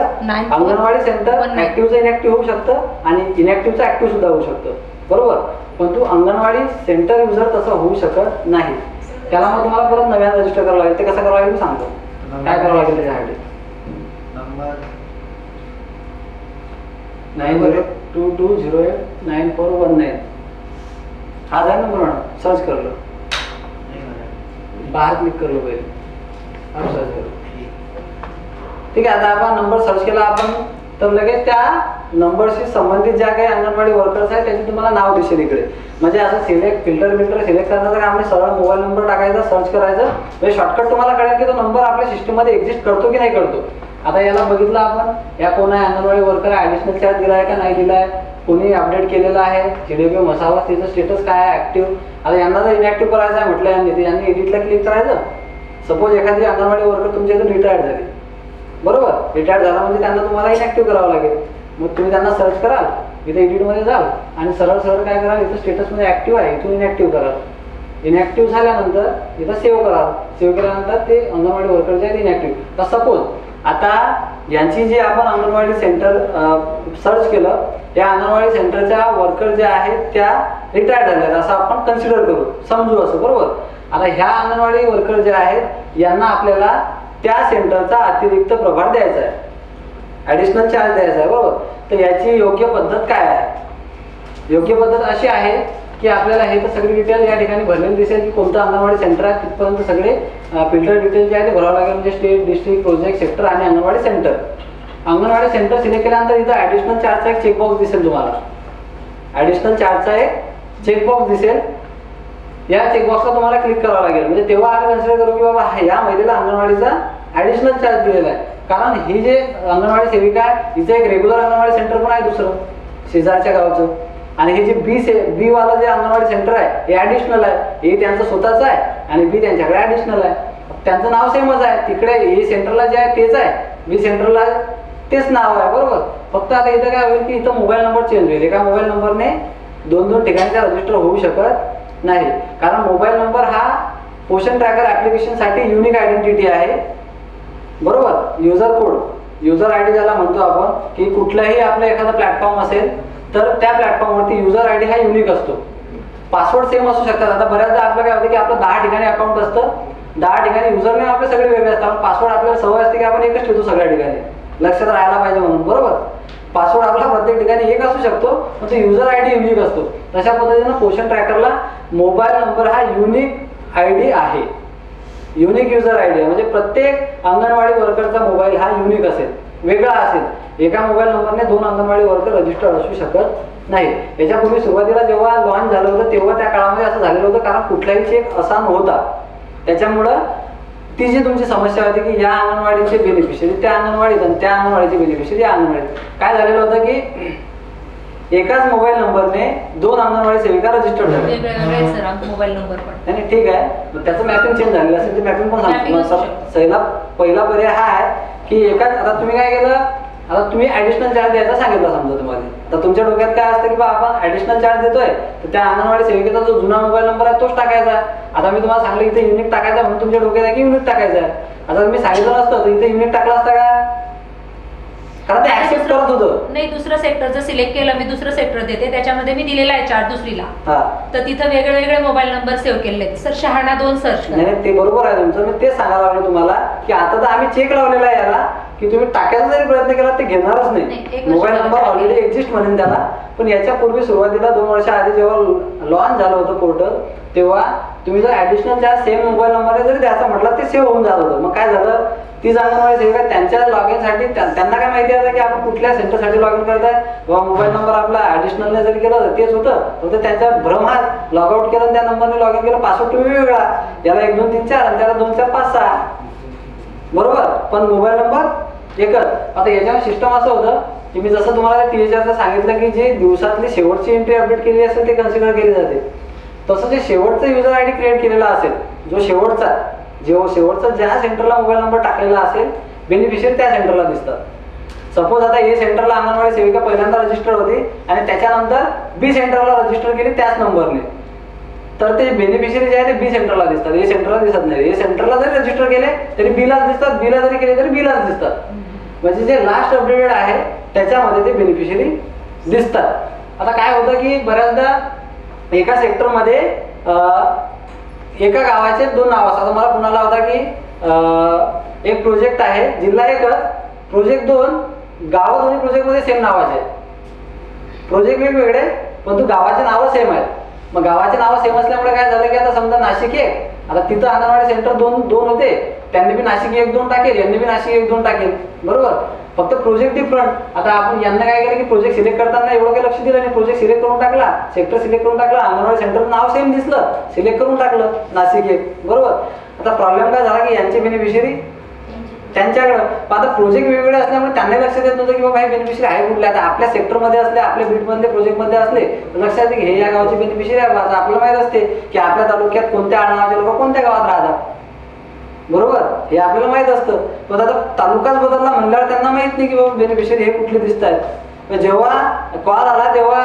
अंगणवाडी सेंटर ऍक्टिव्हचं इनॅक्टिव्ह होऊ शकतं आणि इनॅक्टिव्हचं ऍक्टिव्ह सुद्धा होऊ शकतं, बरोबर. पण तू अंगणवाडी सेंटर युजर तसं होऊ शकत नाही. त्याला मग तुम्हाला परत नव्यानं रजिस्टर करावं लागेल. ते कसं करावं लागेल मी सांगतो. काय करावं लागेल त्याच्यासाठी. नंबर 9022089419 हा आहे नंबर मॅडम. सर्च कर लो, बाहेर क्लिक कर लो पहिले, सर्च करो. ठीक आहे, आता आपण नंबर सर्च केला आपण तर लगेच त्या नंबरशी संबंधित ज्या काही अंगणवाडी वर्कर्स आहेत त्याचे तुम्हाला नाव दिसेल इकडे. म्हणजे असं फिल्टर सिलेक्ट करण्याचं काम नाही, सरळ मोबाईल नंबर टाकायचा, सर्च करायचं, म्हणजे शॉर्टकट तुम्हाला कळेल की तो नंबर आपल्या सिस्टममध्ये एक्झिस्ट करतो की नाही करतो. आता याला बघितलं आपण, या कोण आहे अंगणवाडी वर्कर ऍडिशनल चार्ज दिला आहे का नाही दिला आहे, कोणी अपडेट केलेलं आहे, GDPM असावा, त्याचं स्टेटस काय आहे ऍक्टिव्ह. आता यांना जर इनॅक्टिव्ह करायचं आहे म्हटलं यांनी एडिटला क्लिक करायचं. सपोज एखादी अंगणवाडी वर्कर तुमच्या इथून रिटायर्ड झाली, बरोबर, रिटायर्ड झाला म्हणजे त्यांना तुम्हाला इनॅक्टिव्ह करावं लागेल. मग तुम्ही त्यांना सर्च कराल, इथे एडिटमध्ये जाल आणि सरळ काय कराल, इथं स्टेटसमध्ये ऍक्टिव्ह आहे, इथून इनॅक्टिव्ह कराल. इनॅक्टिव्ह झाल्यानंतर इथं सेव्ह कराल. सेव्ह केल्यानंतर ते अंगणवाडी वर्कर जे आहेत इनॅक्टिव्ह. तर सपोज आता यांची जी आपण अंगणवाडी सेंटर सर्च केलं, या अंगणवाडी सेंटरच्या वर्कर ज्या आहेत त्या रिटायर्ड झाल्या असं आपण कन्सिडर करू, समजू असं, बरोबर. आता ह्या अंगणवाडी वर्कर ज्या आहेत यांना आपल्याला त्या सेंटरचा अतिरिक्त प्रभार द्यायचा आहे, ॲडिशनल चार्ज द्यायचा आहे, बरोबर. तर याची योग्य पद्धत काय आहे. योग्य पद्धत अशी आहे की आपल्याला हे तर सगळी डिटेल या ठिकाणी भरलेली दिसेल की कोणतं अंगणवाडी सेंटर आहे तिथपर्यंत सगळे फिल्टर डिटेल जे आहे ते भरावं लागेल. म्हणजे स्टेट, डिस्ट्रिक्ट, प्रोजेक्ट, सेक्टर आणि anganwadi centre. Anganwadi centre select केल्यानंतर इथं ॲडिशनल चार्जचा एक चेकबॉक्स दिसेल तुम्हाला. ॲडिशनल चार्जचा एक चेकबॉक्स दिसेल. या चेकबॉक्सला तुम्हाला क्लिक करावं लागेल. म्हणजे तेव्हा आम्ही कन्सिडर करू की बाबा या महिलेला अंगणवाडीचा ॲडिशनल चार्ज दिलेला आहे. कारण ही जे अंगणवाडी सेविका आहे हिचं एक रेग्युलर अंगणवाडी सेंटर पण आहे दुसरं शेजारच्या गावचं, आणि हे जे बी वाला जे अंगणवाडी सेंटर आहे हे ॲडिशनल आहे. ए त्यांचं स्वतःचं आहे आणि बी त्यांच्याकडे ॲडिशनल आहे. त्यांचं नाव सेमच आहे. तिकडे ए सेंटरला जे आहे तेच आहे, बी सेंटरला तेच नाव आहे. बरोबर. फक्त आता इथं काय होईल की इथं मोबाईल नंबर चेंज होईल. एका मोबाईल नंबरने दोन ठिकाणी रजिस्टर होऊ शकत नाही. कारण मोबाईल नंबर हा पोषण ट्रॅकर ॲप्लिकेशनसाठी युनिक आयडेंटिटी आहे. बरोबर. User code, user I D ज्याला म्हणतो आपण, की कुठलाही आपलं एखादा प्लॅटफॉर्म असेल तर त्या प्लॅटफॉर्मवरती युजर आय डी हा युनिक असतो. पासवर्ड सेम असू शकतात. आता बऱ्याचदा आपलं काय होतं की आपलं 10 ठिकाणी अकाउंट असतं, 10 ठिकाणी युजर नेम आपले सगळे वेगळे असतात. पासवर्ड आपल्याला सवय असते की आपण एकच ठेवतो सगळ्या ठिकाणी, लक्षात राहायला पाहिजे म्हणून. बरोबर. पासवर्ड आपला प्रत्येक ठिकाणी एक असू शकतो पण तो युजर आय डी युनिक असतो. तशा पद्धतीनं पोषण ट्रॅकरला मोबाईल नंबर हा युनिक आय डी आहे, युनिक युजर आय डी आहे. म्हणजे प्रत्येक अंगणवाडी वर्करचा मोबाईल हा युनिक असेल, वेगळा असेल. एका मोबाईल नंबरने 2 अंगणवाडी वर्कर रजिस्टर असू शकत नाही. याच्यापूर्वी सुरुवातीला जेव्हा लॉन्च झालं होतं तेव्हा त्या काळामध्ये असं झालेलं होतं, कारण कुठलाही चेक असा नव्हता. त्याच्यामुळं ती जी तुमची समस्या होती की या अंगणवाडीचे बेनिफिशरी त्या अंगणवाडीत आणि त्या अंगणवाडीचे बेनिफिशरी या अंगणवाडीत, काय झालेलं होतं की एकाच मोबाईल नंबरने 2 अंगणवाडी सेविका रजिस्टर्ड झाल्या. मोबाईल नंबर पण नाही ठीक आहे, मग त्याचं मॅपिंग चेंज झालेलं असेल, ते मॅपिंग पण सांगतो. पहिला पर्याय हा आहे की एकाच, आता तुम्ही काय केलं, आता तुम्ही ॲडिशनल चार्ज द्यायचा सांगितलं समजा तुम्हाला. तर तुमच्या डोक्यात काय असतं की बा आपण ॲडिशनल चार्ज देतोय तर त्या अंगणवाडी सेविकेचा जो जुना मोबाईल नंबर आहे तोच टाकायचा. आता मी तुम्हाला सांगलं इथे युनिक टाकायचा म्हणून तुमच्या डोक्यात आहे की युनिक टाकायचं आहे. आता मी सांगितलं नसतं तर इथे युनिक टाकलं असतं का? कारण ते ऍक्सेप्ट करत होतं. नाही, दुसरं सेक्टर जर सिलेक्ट केलं मी, दुसरं सेक्टर देते त्याच्यामध्ये मी दिलेला आहे चार्ट दुसरीला, हा, तर तिथं वेगळे वेगळे मोबाईल नंबर सेव्ह केलेले आहेत. सर 96 सर्च करा. नाही ते बरोबर आहे तुमचं. मी तेच सांगायला लागलो तुम्हाला की आता तर आम्ही चेक लावलेला आहे याला की तुम्ही टाकायचा जरी प्रयत्न केला ते घेणारच नाही. मोबाईल नंबर ऑलरेडी एक्झिस्ट म्हणेन त्याला. पण याच्या पूर्वी सुरुवातीला 2 वर्ष आधी जेव्हा लॉन्च झालं होतं पोर्टल तेव्हा तुम्ही जर additional charge same mobile number जरी द्यायचा म्हटलं ते सेव्ह होऊन जात होतं. मग काय झालं, तीच अंगणवाडी सेविका त्यांच्या लॉग इनसाठी त्यांना काय माहिती आहे की आपण कुठल्या सेंटरसाठी लॉग इन करताय किंवा मोबाईल नंबर आपला ॲडिशनलने जरी केलं तर तेच होतं. फक्त त्यांचा भ्रम हा लॉग आउट केलं त्या नंबरने लॉग इन केलं, पासवर्ड तुम्ही वेगळा, याला 1 2 3 4 आणि त्याला 2 4 5 6. बरोबर. पण मोबाईल नंबर एकच. आता याच्यावर सिस्टम असं होतं की मी जसं तुम्हाला THR सांगितलं की जे दिवसातली शेवटची एंट्री अपडेट केली असेल ते कन्सिडर केली जाते. तसं जे शेवटचं युजर आय डी क्रिएट केलेला असेल, जो शेवटचा ज्या सेंटरला मोबाईल नंबर टाकलेला असेल बेनिफिशियरी त्या सेंटरला दिसतात. सपोज आता ए सेंटरला अंगणवाडी सेविका पहिल्यांदा रजिस्टर होती आणि त्याच्यानंतर बी सेंटरला रजिस्टर केली त्याच नंबरने, तर ते बेनिफिशियरी जे आहे ते बी सेंटरला दिसतात, ए सेंटरला दिसत नाही. ए सेंटरला जरी रजिस्टर केले तरी बीलाच दिसतात, बीला जरी केले तरी बीलाच दिसतात. म्हणजे जे लास्ट अपडेटेड आहे त्याच्यामध्ये ते बेनिफिशियरी दिसतात. आता काय होतं की बऱ्याचदा एका सेक्टरमध्ये एका गावाचे 2 नाव असतात. मला पुण्याला होता की एक प्रोजेक्ट आहे, जिल्हा एकच, प्रोजेक्ट 2, गाव दोन्ही प्रोजेक्टमध्ये सेम नावाचे आहेत. प्रोजेक्ट वेगवेगळे परंतु गावाचे नावं सेम आहेत. मग गावाचे नावं सेम असल्यामुळे काय झालं की आता समजा नाशिक 1, आता तिथं अंगणवाडी सेंटर 2 होते, त्यांनी बी नाशिक 1 2 टाकेल, यांनी बी नाशिक 1 2 टाकेल. बरोबर. फक्त प्रोजेक्ट डिफरंट. आता आपण यांना काय केलं की प्रोजेक्ट सिलेक्ट करताना एवढं काही लक्ष दिलं नाही, प्रोजेक्ट सिलेक्ट करून टाकला, सेक्टर सिलेक्ट करून टाकला, अंगणवाडी सेंटर नाव सेम दिसलं, सिलेक्ट करून टाकलं नाशिक 1. बरोबर. आता प्रॉब्लेम काय झाला की यांचे बेनिफिशियरी त्यांच्याकडं, आता प्रोजेक्ट वेगवेगळे असल्यामुळे त्यांना लक्षात येत नव्हतं की बाबा हे बेनिफिशियरी आहे कुठले. आता आपल्या सेक्टरमध्ये असले, आपल्या बीटमधले प्रोजेक्टमध्ये असले लक्षात येते की हे या गावचे बेनिफिशियरी आहे. आता आपल्याला माहित असते की आपल्या तालुक्यात कोणत्या आडनावाचे लोक कोणत्या गावात राहतात. बरोबर. हे आपल्याला माहित असतं. पण आता तालुकाच बदलला म्हणल्यावर त्यांना माहित नाही की बाबा बेनिफिशियरी हे कुठले दिसत आहेत. जेव्हा कॉल आला तेव्हा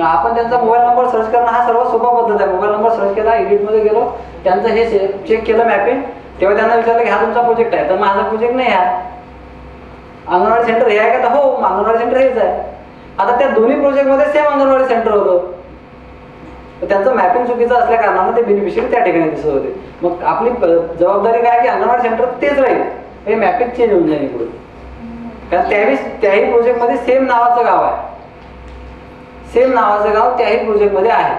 आपण त्यांचा मोबाईल नंबर सर्च करणं हा सर्वात सोपा पद्धत आहे. मोबाईल नंबर सर्च केला, एडिटमध्ये गेलो, त्यांचं हे चेक केलं मॅपिंग, तेव्हा त्यांना विचारलं की हा तुमचा प्रोजेक्ट आहे, तर माझा प्रोजेक्ट नाही आहे, अंगणवाडी सेंटर हे आहे का, तर हो अंगणवाडी सेंटर हेच आहे. आता त्या दोन्ही प्रोजेक्टमध्ये सेम अंगणवाडी सेंटर होतं, त्यांचं मॅपिंग चुकीचं असल्या कारणानं ते बेनिफिशियरी त्या ठिकाणी दिसत होते. मग आपली जबाबदारी काय की अंगणवाडी सेंटर तेच राहील, हे मॅपिंग चेंज होऊन जाईल इकडून. कारण त्याही प्रोजेक्टमध्ये सेम नावाचं गाव आहे, सेम नावाचं गाव त्याही प्रोजेक्टमध्ये आहे.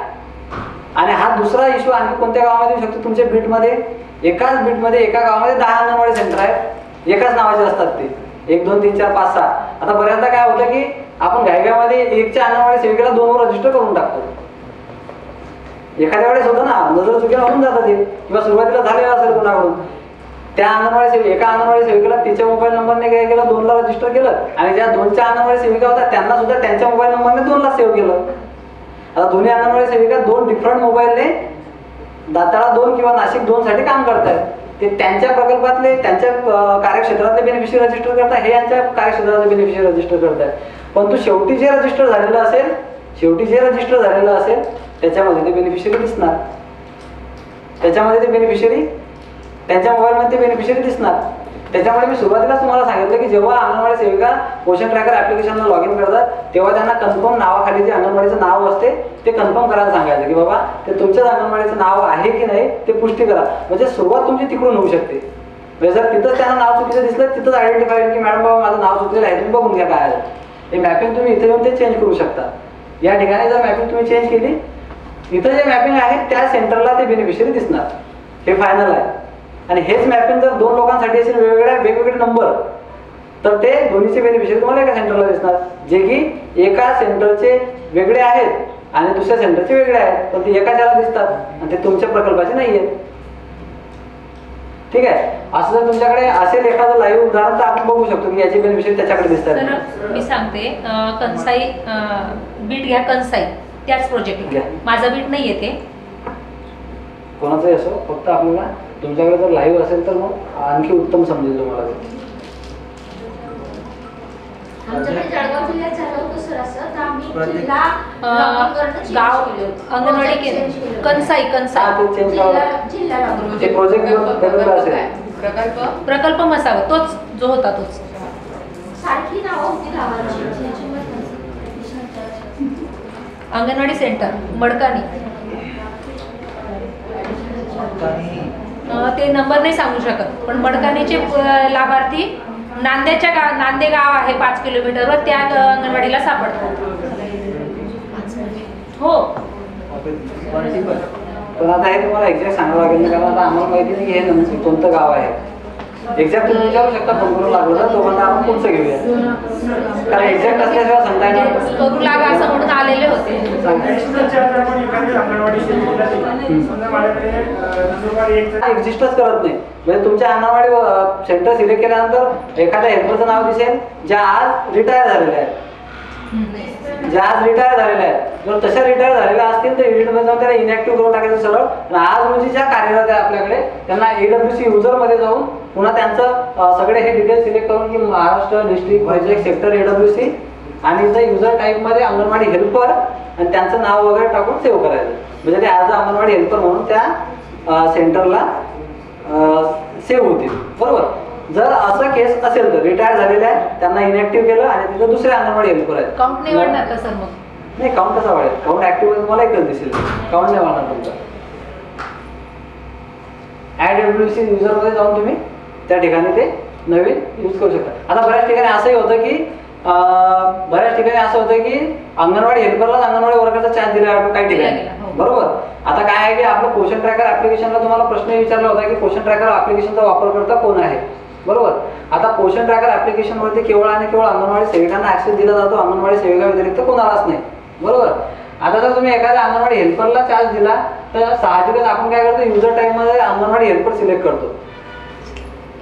आणि हा दुसरा इश्यू आणखी कोणत्या गावामध्ये येऊ शकतो, तुमच्या बीटमध्ये एकाच बीटमध्ये एका गावामध्ये 10 अंगणवाडी सेंटर आहेत, एकाच नावाचे असतात ते 1 2 3 4 5 6. आता बऱ्याचदा काय होतं की आपण घाईघाईमध्ये 1च्या अंगणवाडी सेविकेला 2 वर रजिस्टर करून टाकतो. एखाद्या वेळेस होतं ना, नजर चुकीला होऊन जातं ते, किंवा सुरुवातीला झालेलं असेल कोणाकडून. त्या अंगणवाडी एका अंगणवाडी सेविकेला तिच्या मोबाईल नंबरने काय केलं, 2 ला रजिस्टर केलं, आणि ज्या 2च्या अंगणवाडी सेविका होत्या त्यांना सुद्धा त्यांच्या मोबाईल नंबरने 2 ला सेव्ह केलं. आता दोन्ही अंगणवाडी सेविका 2 डिफरंट मोबाईलने दाताळा 2 किंवा नाशिक 2 साठी काम करतायत. ते त्यांच्या प्रकल्पातले, त्यांच्या कार्यक्षेत्रातले बेनिफिशियरी रजिस्टर करतात, हे यांच्या कार्यक्षेत्रातले बेनिफिशियरी रजिस्टर करतायत. परंतु शेवटी जे रजिस्टर झालेलं असेल, त्याच्यामध्ये ते बेनिफिशियरी दिसणार, त्याच्यामध्ये ते बेनिफिशियरी त्यांच्या मोबाईलमध्ये ते बेनिफिशियरी दिसणार. त्याच्यामुळे मी सुरुवातीलाच तुम्हाला सांगितलं की जेव्हा अंगणवाडी सेविका पोषण ट्रॅकर ऍप्लिकेशनला लॉग इन करतात तेव्हा त्यांना कन्फर्म नावाखाली जे अंगणवाडीचं नाव असते ते कन्फर्म करायला सांगायचं की बाबा ते तुमच्याच अंगणवाडीचं नाव आहे की नाही ते पुष्टी करा. म्हणजे सुरुवात तुमची तिकडून होऊ शकते. म्हणजे जर तिथंच त्यांना नाव चुकीचं दिसलं तिथंच आयडेंटिफाय की मॅडम बाबा माझं नाव चुकलेलं आहे, तुम्ही बघून घ्या काय आहे. हे मॅपिंग तुम्ही इथे येऊन ते चेंज करू शकता. या ठिकाणी जर मॅपिंग तुम्ही चेंज केली, इथं जे मॅपिंग आहे त्या सेंटरला ते बेनिफिशियरी दिसणार, हे फायनल आहे. आणि हेच मॅपिंग जर 2 लोकांसाठी असेल वेगवेगळे नंबर, तर ते दोन्हीचे बेनिफिशियरी तुम्हाला एका सेंटरला दिसणार, जे की एका सेंटरचे वेगळे आहेत आणि दुसऱ्या सेंटरचे वेगळे आहेत, पण ते एकाच्याला दिसतात आणि ते तुमच्या प्रकल्पाचे नाही आहेत. ठीक आहे. असं जर तुमच्याकडे असेल एखादं लाईव्ह उदाहरण तर आपण बघू शकतो की याचे बेनिफिशियरी त्याच्याकडे दिसतात. तर मी सांगते, कंसाई बीट घ्या, कंसाई त्याच प्रोजेक्ट घ्या, माझा बीट नाही येते, कोणाचाही असो, फक्त आपल्याला तुमच्याकडे जर लाईव्ह असेल तर मग आणखी उत्तम समजेल तुम्हाला. आमच्याकडे जळगाव जिल्ह्यात झालं होतं सर असं, तर आम्ही जिल्हा गाव अंगणवाडी कंसाई जिल्हा प्रकल्प मसावा तोच जो होता तोच. सारखी नावं होती गावाची. अंगणवाडी सेंटर मडकानी, ते नंबर नाही सांगू शकत, पण मडकानीचे लाभार्थी नांदे गाव आहे 5 किलोमीटरवर, त्या अंगणवाडीला सापडतात. हो, पण आता हे तुम्हाला एक्झॅक्ट सांगावं लागेल ना, कारण आता आम्हाला माहिती नाही की हे नंतर कोणतं गाव आहे. एक्झॅक्ट तुम्ही विचारू शकता, फोन करून लागलं तर दोघांना आपण पुढचं घेऊया, कारण एक्झॅक्ट असल्याशिवाय सांगता येणार करू लागा असं म्हणून आलेले होते. एक्झिस्टच करत नाही. म्हणजे तुमच्या अंगणवाडी सेंटर सिलेक्ट केल्यानंतर एखाद्या हेल्परचं नाव दिसेल ज्या आज रिटायर झालेल्या आहेत, जर तशा रिटायर झालेल्या असतील तर एडिटमध्ये जाऊन त्याला इनॅक्टिव्ह करून टाकायचं सरळ. आणि आज रोजी ज्या कार्यरत आहे आपल्याकडे त्यांना AWC युजरमध्ये जाऊन पुन्हा त्यांचं सगळे हे डिटेल्स सिलेक्ट करून की Maharashtra district project sector AWC आणि इथं युजर टाईपमध्ये अंगणवाडी हेल्पर आणि त्यांचं नाव वगैरे टाकून सेव्ह करायचं. म्हणजे ते ॲज अ अंगणवाडी हेल्पर म्हणून त्या सेंटरला सेव्ह होतील. बरोबर. जर असं केस असेल तर रिटायर झालेले आहे, त्यांना इनॅक्टिव्ह केलं आणि तिथं दुसरे अंगणवाडी हेल्पर आहेत, काउंट नाही वाढणार का सर? मग नाही, काउंट कसा वाढेल? काउंट ऍक्टिव्ह तुम्हाला एकच दिसेल, काउंट नाही वाढणार तुमचा. AWC युजर मध्ये जाऊन तुम्ही त्या ठिकाणी ते नवीन यूज करू शकता. आता बऱ्याच ठिकाणी असंही होतं की अंगणवाडी हेल्परला अंगणवाडी वर्करचा चार्ज दिला जातो काही ठिकाणी. बरोबर. आता काय आहे की आपलं पोषण ट्रॅकर ऍप्लिकेशनला तुम्हाला प्रश्न विचारला होता की पोषण ट्रॅकर ऍप्लिकेशनचा वापरकर्ता कोण आहे. बरोबर. आता पोषण ट्रॅकर ऍप्लिकेशन वरती केवळ आणि केवळ अंगणवाडी सेविकांना ऍक्सेस दिला जातो, अंगणवाडी सेविका व्यतिरिक्त कोणालाच नाही. बरोबर. आता जर तुम्ही एखाद्या अंगणवाडी हेल्परला चार्ज दिला तर साहजिकच आपण काय करतो, युजर टाईप मध्ये अंगणवाडी हेल्पर सिलेक्ट करतो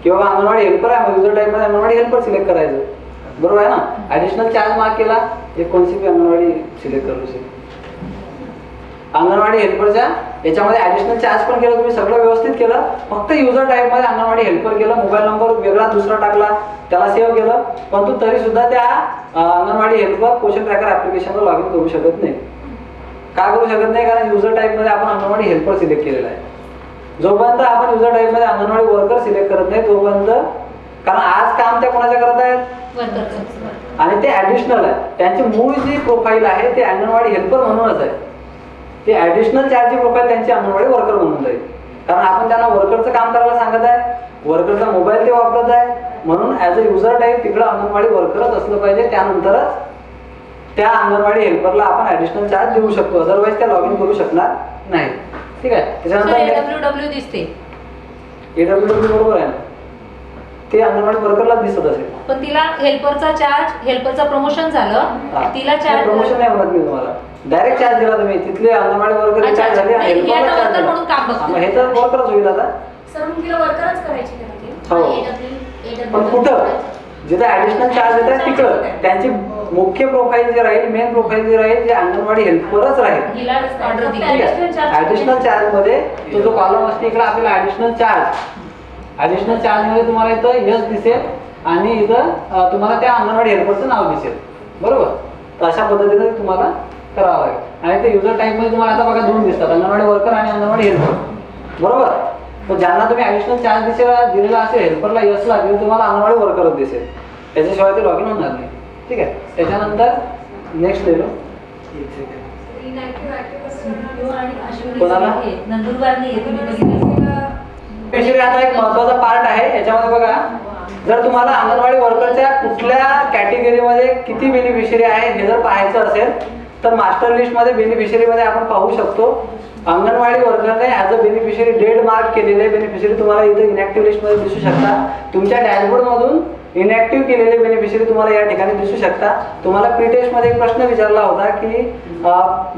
किंवा अंगणवाडी हेल्पर आहे युजर टाईप मध्ये अंगणवाडी हेल्पर सिलेक्ट करायचं. बरोबर आहे ना. ऍडिशनल चार्ज मार्क केला, एक कोणती अंगणवाडी सिलेक्ट करू शकतो. अंगणवाडी हेल्परच्या याच्यामध्ये ऍडिशनल चार्ज पण केलं, तुम्ही सगळं व्यवस्थित केलं, फक्त युजर टाईप मध्ये अंगणवाडी हेल्पर केलं, मोबाईल नंबर वेगळा दुसरा टाकला, त्याला सेव्ह केलं, परंतु तरी सुद्धा त्या अंगणवाडी हेल्पर पोषण ट्रॅकर ऍप्लिकेशनला लॉग इन करू शकत नाही. का करू शकत नाही? कारण युजर टाईप मध्ये आपण अंगणवाडी हेल्पर सिलेक्ट केलेला आहे. जोपर्यंत आपण युजर टाईप मध्ये अंगणवाडी वर्कर सिलेक्ट करत नाही तोपर्यंत, कारण आज काम त्या कोणाच्या करत आहेत आणि ते ऍडिशनल आहे, त्यांची मूळ जी प्रोफाईल आहे ते अंगणवाडी हेल्पर म्हणूनच आहे. ते ऍडिशनल चार्जची प्रोफाईल त्यांची अंगणवाडी वर्कर म्हणून जाईल, कारण आपण त्यांना वर्करचं काम करायला सांगत आहे, वर्करचा मोबाईल ते वापरत आहे, म्हणून ऍज अ युजर टाईप तिकडं अंगणवाडी वर्करच असलं पाहिजे. त्यानंतरच त्या अंगणवाडी हेल्परला आपण ऍडिशनल चार्ज देऊ शकतो, अदरवाईज त्या लॉग इन करू शकणार नाही. ठीक आहे. त्याच्यानंतर AWW दिसते, AWW बरोबर आहे ना, ते अंगणवाडी वर्करला दिसत असेल, पण तिला हेल्परचा चार्ज, हेल्परचा प्रमोशन झालं, तिला चार्ज प्रमोशन नाही म्हणत मी तुम्हाला, डायरेक्ट चार्ज दिला तुम्ही तिथले अंगणवाडी वर्कर अच्छा, चार्ज झाले नाही, हे आता worker म्हणून काम बघतो. हे तर वर्करच होईल आता. सर मग तिला वर्करच करायची का ते? हो. AW पण कुठं जिथे ऍडिशनल चार्ज येतात तिकडं त्यांची मुख्य प्रोफाईल जे राहील, मेन प्रोफाईल जे राहील, जे अंगणवाडी हेल्परच राहील. हिला ऑर्डर दिली ऍडिशनल चार्ज मध्ये तो जो कॉलम असते इकडे आपल्याला ऍडिशनल चार्ज मध्ये तुम्हाला इथं यस दिसेल आणि इथं तुम्हाला त्या अंगणवाडी हेल्परचं नाव दिसेल. बरोबर. तर अशा पद्धतीने तुम्हाला करावं लागेल. आणि ते युजर टाईप मध्ये तुम्हाला आता बघा दोन दिसतात, अंगणवाडी वर्कर आणि अंगणवाडी हेल्पर. बरोबर. तर ज्यांना तुम्ही ऍडिशनल चार्ज दिलेला असेल हेल्परला यस लागेल, तुम्हाला अंगणवाडी वर्करच दिसेल, त्याच्याशिवाय ते लॉग इन होणार नाही. ठीक आहे. त्याच्यानंतर नेक्स्ट लिहिलो कोणाला नंदुरबारने येतो मी बघितलं. बेसिकली आता एक महत्वाचा पार्ट आहे याच्यामध्ये बघा, जर तुम्हाला अंगणवाडी वर्करच्या कुठल्या कॅटेगरीमध्ये किती बेनिफिशरी आहे हे जर पाहायचं असेल तर मास्टर लिस्ट मध्ये बेनिफिशरी मध्ये आपण पाहू शकतो. अंगणवाडी वर्करने as a beneficiary dead mark केलेले बेनिफिशरी तुम्हाला इथं इनॅक्टिव्ह लिस्ट मध्ये दिसू शकतात. तुमच्या डॅशबोर्ड मधून इनॅक्टिव्ह केलेले बेनिफिशरी तुम्हाला या ठिकाणी दिसू शकतात. तुम्हाला प्री टेस्ट मध्ये एक प्रश्न विचारला होता की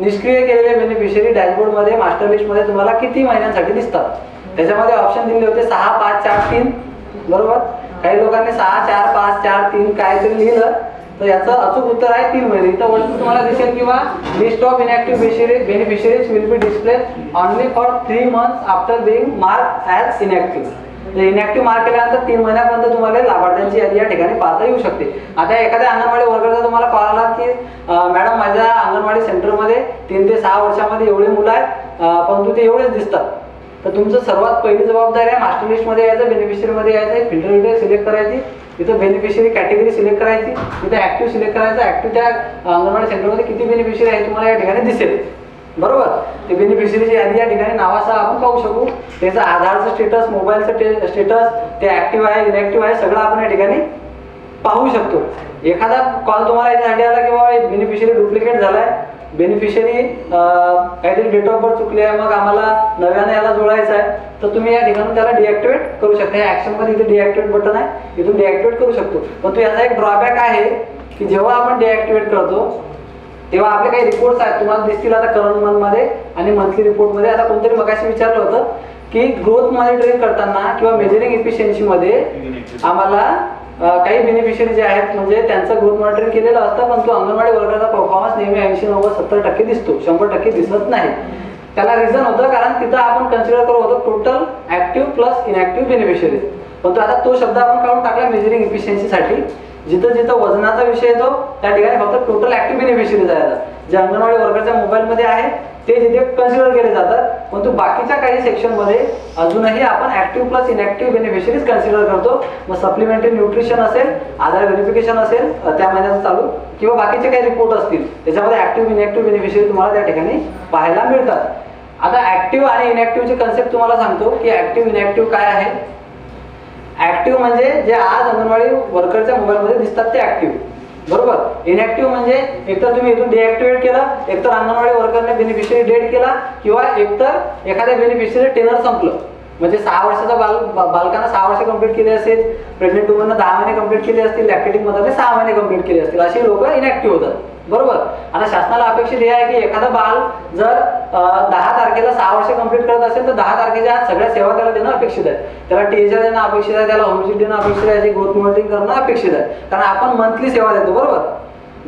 निष्क्रिय केलेले बेनिफिशरी डॅशबोर्ड मध्ये मास्टर लिस्ट मध्ये तुम्हाला किती महिन्यांसाठी दिसतात. त्याच्यामध्ये ऑप्शन दिले होते 6, 5, 4, 3. बरोबर. काही लोकांनी 6, 4, 5, 4, 3 काहीतरी लिहिलं, तर याचं अचूक उत्तर आहे 3 महिने. इथं वरती तुम्हाला दिसेल किंवा list of inactive beneficiaries will be display only for 3 months after being mark as inactive. Inactive mark केल्यानंतर 3 महिन्यापर्यंत तुम्हाला लाभार्थ्यांची यादी या ठिकाणी पाहता येऊ शकते. आता एखाद्या अंगणवाडी वर्करचा तुम्हाला कॉल आला की मॅडम माझ्या अंगणवाडी सेंटरमध्ये 3 ते 6 वर्षामध्ये एवढे मुलं आहेत परंतु ते एवढेच दिसतात, तर तुमचं सर्वात पहिली जबाबदारी आहे मास्टर लिस्टमध्ये यायचं, बेनिफिशरीमध्ये यायचं, फिल्टर डिटेल सिलेक्ट करायची, तिथं बेनिफिशरी कॅटेगरी सिलेक्ट करायची, तिथे ऍक्टिव्ह सिलेक्ट करायचं. ऍक्टिव्ह त्या अंगणवाडी सेंटरमध्ये किती बेनिफिशरी आहे तुम्हाला या ठिकाणी दिसेल. बरोबर. ते बेनिफिशरीची यादी या ठिकाणी नावासह आपण पाहू शकू. त्याचं आधारचं स्टेटस, मोबाईलचं स्टेटस, ते ऍक्टिव्ह आहे इनॅक्टिव्ह आहे सगळं आपण या ठिकाणी पाहू शकतो. एखादा कॉल तुम्हाला याच्यासाठी आला की बाबा बेनिफिशरी डुप्लिकेट झालाय, बेनिफिशरी काहीतरी डेट ऑफ बर्थ चुकली आहे, मग आम्हाला नव्याने याला जोडायचं आहे, तर तुम्ही या ठिकाणी त्याला डिॲक्टिवेट करू शकता. या ॲक्शनमध्ये इथे डिॲक्टिवेट बटन आहे, इथून डिॲक्टिवेट करू शकतो. परंतु याचा एक ड्रॉबॅक आहे की जेव्हा आपण डिॲक्टिवेट करतो तेव्हा आपले काही रिपोर्ट्स आहेत तुम्हाला दिसतील आता करंट मंथमध्ये आणि मंथली रिपोर्टमध्ये. आता कोणतरी मगाशी विचारलं होतं की ग्रोथ मॉनिटरिंग करताना किंवा मेजरिंग इफिशियन्सीमध्ये आम्हाला काही बेनिफिशरी जे आहेत म्हणजे त्यांचं ग्रोथ मॉनिटरिंग केलेलं असतं, पण तो अंगणवाडी वर्गाचा परफॉर्मन्स नेहमी 80, 90, 70% दिसतो, 100% दिसत नाही. त्याला रिझन होतं कारण तिथं आपण कन्सिडर करत होतो total active plus inactive beneficiary, पण तो आता तो शब्द आपण काढून टाकला मेजरिंग इफिशियन्सीसाठी. जिथं जिथं वजनाचा विषय येतो त्या ठिकाणी फक्त टोटल ऍक्टिव्ह बेनिफिशरीज आहेत जे अंगणवाडी वर्करच्या मोबाईलमध्ये आहे ते जिथे कन्सिडर केले जातात, परंतु बाकीच्या काही सेक्शनमध्ये अजूनही आपण active plus inactive beneficiaries consider करतो. मग सप्लिमेंटरी न्यूट्रिशन असेल, आधार व्हेरिफिकेशन असेल त्या महिन्याचं चालू किंवा बाकीचे काही रिपोर्ट असतील त्याच्यामध्ये ऍक्टिव्ह इनॅक्टिव्ह बेनिफिशरी तुम्हाला त्या ठिकाणी पाहायला मिळतात. आता ऍक्टिव्ह आणि इनॅक्टिव्हची कन्सेप्ट तुम्हाला सांगतो की ऍक्टिव्ह इनॅक्टिव्ह काय आहे. ऍक्टिव्ह म्हणजे जे आज अंगणवाडी वर्करच्या मोबाईलमध्ये दिसतात ते ऍक्टिव्ह. बरोबर. इनॅक्टिव्ह म्हणजे एकतर तुम्ही इथून डिॲक्टिवेट केलं, एकतर अंगणवाडी वर्करने बेनिफिशरी डेड केला किंवा एकतर एखाद्या बेनिफिशरी टेनर संपलं. म्हणजे 6 वर्षाचा बालकांना 6 वर्ष कंप्लीट केले असेल, प्रेग्नेंट वुमननं 10 महिने कंप्लीट केले असतील, लॅक्टेटिंग मदरने 6 महिने कंप्लीट केले असतील, अशी लोक इनॅक्टिव्ह होतात. बरोबर. आता शासनाला अपेक्षित हे आहे की एखादा बाल जर 10 तारखेला 6 वर्ष कंप्लीट करत असेल तर 10 तारखेच्या आत सगळ्या सेवा त्याला देणं अपेक्षित आहे. त्याला टीएचआर देणं अपेक्षित आहे, त्याला होम विजिट देणं अपेक्षित आहे, त्याची ग्रोथ मॉनिटरिंग करणं अपेक्षित आहे. कारण आपण मंथली सेवा देतो. बरोबर.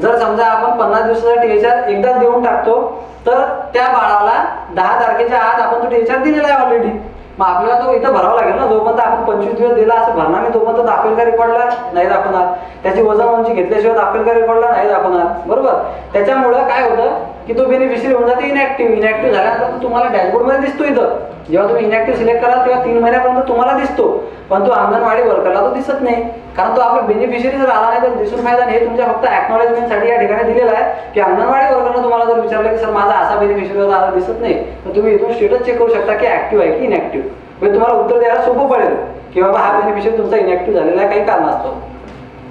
जर समजा आपण 50 दिवसाचा टीएचआर एकदाच देऊन टाकतो तर त्या बाळाला 10 तारखेच्या आत आपण तो टीएचआर दिलेला आहे ऑलरेडी, मग आपल्याला तो इथं भरावा लागेल ना. जोपर्यंत आपण 25 दिवस दिला असं भरणार नाही तोपर्यंत दाखवेल का रेकॉर्डला नाही दाखवणार, त्याची वजन उंची घेतल्याशिवाय दाखवेल का रेकॉर्डला नाही दाखवणार. बरोबर. त्याच्यामुळं काय होतं की तो बेनिफिशरी होऊन जाते इनॅक्टिव्ह. इनॅक्टिव्ह झाल्यानंतर तुम्हाला डॅशबोर्डमध्ये दिसतो. इथं जेव्हा तुम्ही इनॅक्टिव्ह सिलेक्ट कराल तेव्हा 3 महिन्यापर्यंत तुम्हाला दिसतो, पण तो अंगणवाडी वर्करला तो दिसत नाही कारण तो आपला बेनिफिशरी जर आला नाही तर दिसून फायदा नाही. हे तुमच्या फक्त ॲक्नॉलेजमेंटसाठी या ठिकाणी दिलेलं आहे की अंगणवाडी वर्करनं तुम्हाला जर विचारलं की सर माझा असा बेनिफिशरी होता आता दिसत नाही, तर तुम्ही इथून स्टेटस चेक करू शकता की ऍक्टिव्ह आहे की इनॅक्टिव्ह. म्हणजे तुम्हाला उत्तर द्यायला सोपं पडेल की बाबा हा बेनिफिशरी तुमचा इनॅक्टिव्ह झालेला आहे काही कारणास्तव.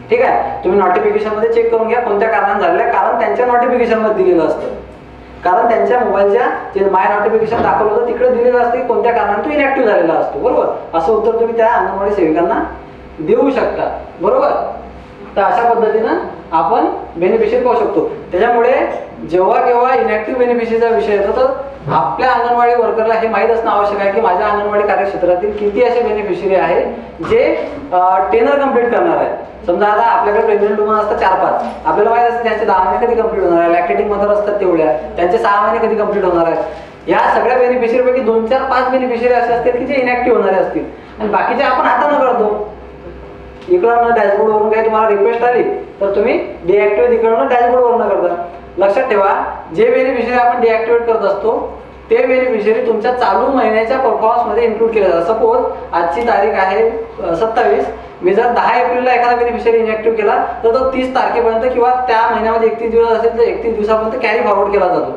ठीक आहे. तुम्ही नोटिफिकेशनमध्ये चेक करून घ्या कोणत्या कारणाने झालेलं आहे, कारण त्यांच्या नोटिफिकेशनमध्ये दिलेलं असतं. कारण त्यांच्या मोबाईलच्या जे माय नोटिफिकेशन दाखवलं होतं तिकडे दिलेलं असतं की कोणत्या कारणाने तो इनॅक्टिव्ह झालेला असतो. बरोबर. असं उत्तर तुम्ही त्या अंगणवाडी सेविकांना देऊ शकता. बरोबर. तर अशा पद्धतीनं आपण बेनिफिशरी पाहू शकतो. त्याच्यामुळे जेव्हा केव्हा इनॅक्टिव्ह बेनिफिशरीचा विषय येतो तर आपल्या अंगणवाडी वर्करला हे माहीत असणं आवश्यक आहे की माझ्या अंगणवाडी कार्यक्षेत्रातील किती असे बेनिफिशरी आहे जे टेनर कंप्लीट करणार आहे. समजा आता आपल्याकडे प्रेग्नेंट वुमन असतात 4-5, आपल्याला माहित असतं त्यांचे 10 महिने कधी कंप्लीट होणार आहे. लॅक्टेटिंग मदर असतात तेवढ्या, त्यांचे 6 महिने कधी कंप्लीट होणार आहेत. या सगळ्या बेनिफिशरीपैकी 2-4-5 बेनिफिशरी असे असतील की जे इनॅक्टिव्ह होणारे असतील आणि बाकीचे आपण हाताने करतो. इकडनं डॅशबोर्डवरून काही तुम्हाला रिक्वेस्ट आली तर तुम्ही डिॲक्टिव्हेट इकडनं डॅशबोर्डवरून करता. लक्षात ठेवा, जे बेनिफिशरी आपण डिॲक्टिव्हेट करत असतो ते बेनिफिशरी तुमच्या चालू महिन्याच्या परफॉर्मन्समध्ये इन्क्लूड केले जातात. सपोज आजची तारीख आहे 27, मी जर 10 एप्रिलला एखादा बेनिफिशरी इनॅक्टिव्ह केला तर तो 30 तारखेपर्यंत किंवा त्या महिन्यामध्ये 31 दिवस असेल तर 31 दिवसापर्यंत कॅरी फॉरवर्ड केला जातो.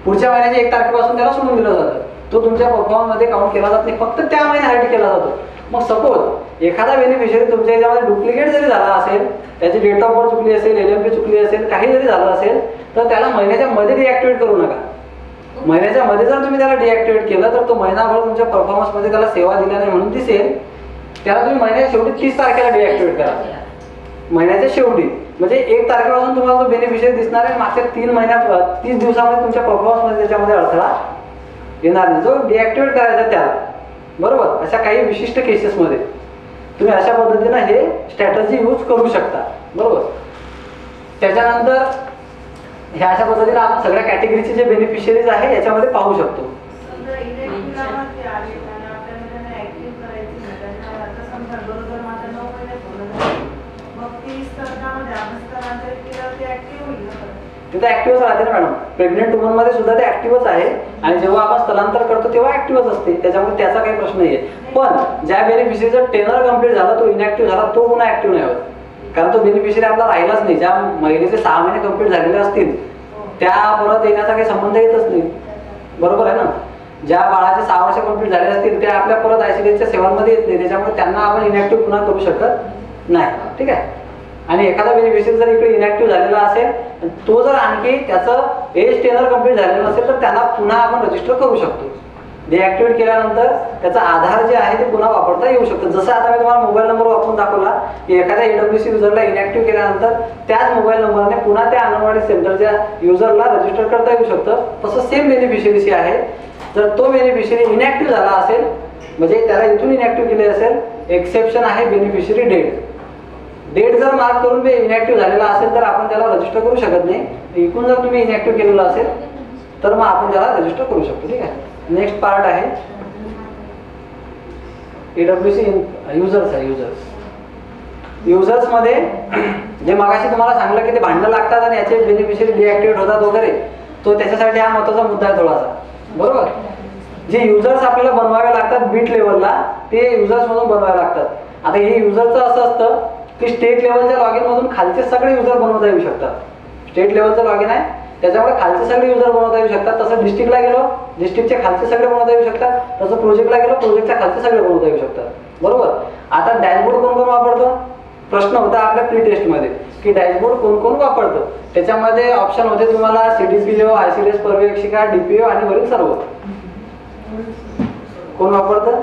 पुढच्या महिन्याच्या 1 तारखेपासून त्याला सोडून दिलं जातं. तो तुमच्या परफॉर्मन्समध्ये काउंट केला जात नाही, फक्त त्या महिन्यासाठी केला जातो. मग सपोज एखादा बेनिफिशरी तुमच्या याच्यामध्ये डुप्लिकेट जरी झाला असेल, त्याची डेट ऑफ बर्थ चुकली असेल, LMP चुकली असेल, काही जरी झालं असेल तर त्याला महिन्याच्या मध्ये डिॲक्टिव्हेट करू नका. महिन्याच्या मध्ये जर तुम्ही त्याला डिॲक्टिव्हेट केलं तर तो महिनाभर तुमच्या परफॉर्मन्समध्ये त्याला सेवा दिल्या नाही म्हणून दिसेल. त्याला तुम्ही महिन्याच्या शेवटी 30 तारखेला डिॲक्टिव्हेट करा. महिन्याच्या शेवटी म्हणजे 1 तारखेपासून तुम्हाला तो बेनिफिशरी दिसणार आहे. मागच्या 3 महिन्यात 30 दिवसामध्ये तुमच्या परफॉर्मन्समध्ये त्याच्यामध्ये अडथळा येणार नाही, जो डिॲक्टिव्हेट करायचा त्याला. बरोबर, अशा काही विशिष्ट केसेसमध्ये तुम्ही अशा पद्धतीनं हे स्ट्रॅटर्जी यूज करू शकता. बरोबर. त्याच्यानंतर ह्या अशा पद्धतीने आपण सगळ्या कॅटेगरीचे जे बेनिफिशरीज आहे याच्यामध्ये पाहू शकतो. तिथे ऍक्टिव्हच राहते ना मॅडम. प्रेग्नेंट वुमन मध्ये सुद्धा ते ऍक्टिव्हच आहे आणि जेव्हा आपण स्थलांतर करतो तेव्हा ऍक्टिव्हच असते, त्याच्यामुळे त्याचा काही प्रश्न नाहीये. पण ज्या बेनिफिशरीचा टेनर कंप्लीट झाला, तो इनॅक्टिव्ह झाला, तो पुन्हा ऍक्टिव्ह नाही होत, कारण तो बेनिफिशरी आपला राहिलाच नाही. ज्या महिलेचे 6 महिने कंप्लीट झालेले असतील त्या परत येण्याचा काही संबंध येतच नाही. बरोबर आहे ना. ज्या बाळाचे 6 वर्ष कंप्लीट झाले असतील ते आपल्या परत ICDSच्या सेवांमध्ये येत नाही, त्याच्यामुळे त्यांना आपण इनॅक्टिव्ह पुन्हा करू शकत नाही. ठीक आहे. आणि एखादा बेनिफिशरी जर इकडे इनॅक्टिव्ह झालेला असेल, तो जर आणखी त्याचं एज टेनर कंप्लीट झालेलं असेल तर त्यांना पुन्हा आपण रजिस्टर करू शकतो. डिॲक्टिव्हेट केल्यानंतर त्याचा आधार जे आहे ते पुन्हा वापरता येऊ शकतं. जसं आता मी तुम्हाला मोबाईल नंबर वापरून दाखवला की एखाद्या AWC युजरला इनॅक्टिव्ह केल्यानंतर त्याच मोबाईल नंबरने पुन्हा त्या अंगणवाडी सेंटरच्या युजरला रजिस्टर करता येऊ शकतं. तसं सेम बेनिफिशरीशी आहे. जर तो बेनिफिशरी इनॅक्टिव्ह झाला असेल म्हणजे त्याला इथून इनॅक्टिव्ह केले असेल, एक्सेप्शन आहे बेनिफिशरी डेट. डेट जर मार्क करून इनॅक्टिव्ह झालेला असेल तर आपण त्याला रजिस्टर करू शकत नाही. इकडून जर तुम्ही इनॅक्टिव्ह केलेलं असेल तर मग आपण त्याला रजिस्टर करू शकतो. ठीक आहे. नेक्स्ट पार्ट आहे AWC युजर्स आहे. युजर्स मध्ये जे मगाशी तुम्हाला सांगितलं की ते भांडणं लागतात आणि याचे बेनिफिशरी डिॲक्टिव्हेट होतात वगैरे, तो त्याच्यासाठी हा महत्त्वाचा मुद्दा आहे थोडासा. बरोबर. जे युजर्स आपल्याला बनवावे लागतात बीट लेवलला ते युजर्स मधून बनवावे लागतात. आता हे युजरचं असं असतं की स्टेट लेवलच्या लॉगिन मधून खालचे सगळे युजर बनवता येऊ शकतात. स्टेट लेवलचं लॉगिन आहे त्याच्यामुळे खालचे सगळे युजर बनवता येऊ शकतात. तसं डिस्ट्रिक्टला गेलो डिस्ट्रिक्टचे खालचे सगळे बनवता येऊ शकतात. तसं प्रोजेक्टला गेलो प्रोजेक्टच्या खालचे सगळे बनवता येऊ शकतात. बरोबर. आता डॅशबोर्ड कोण कोण वापरतो प्रश्न होता आपल्या प्री टेस्टमध्ये की डॅशबोर्ड कोण कोण वापरतं. त्याच्यामध्ये ऑप्शन होते तुम्हाला CDPO, ICDS पर्यवेक्षिका, DPO आणि वरील सर्व. कोण वापरतं?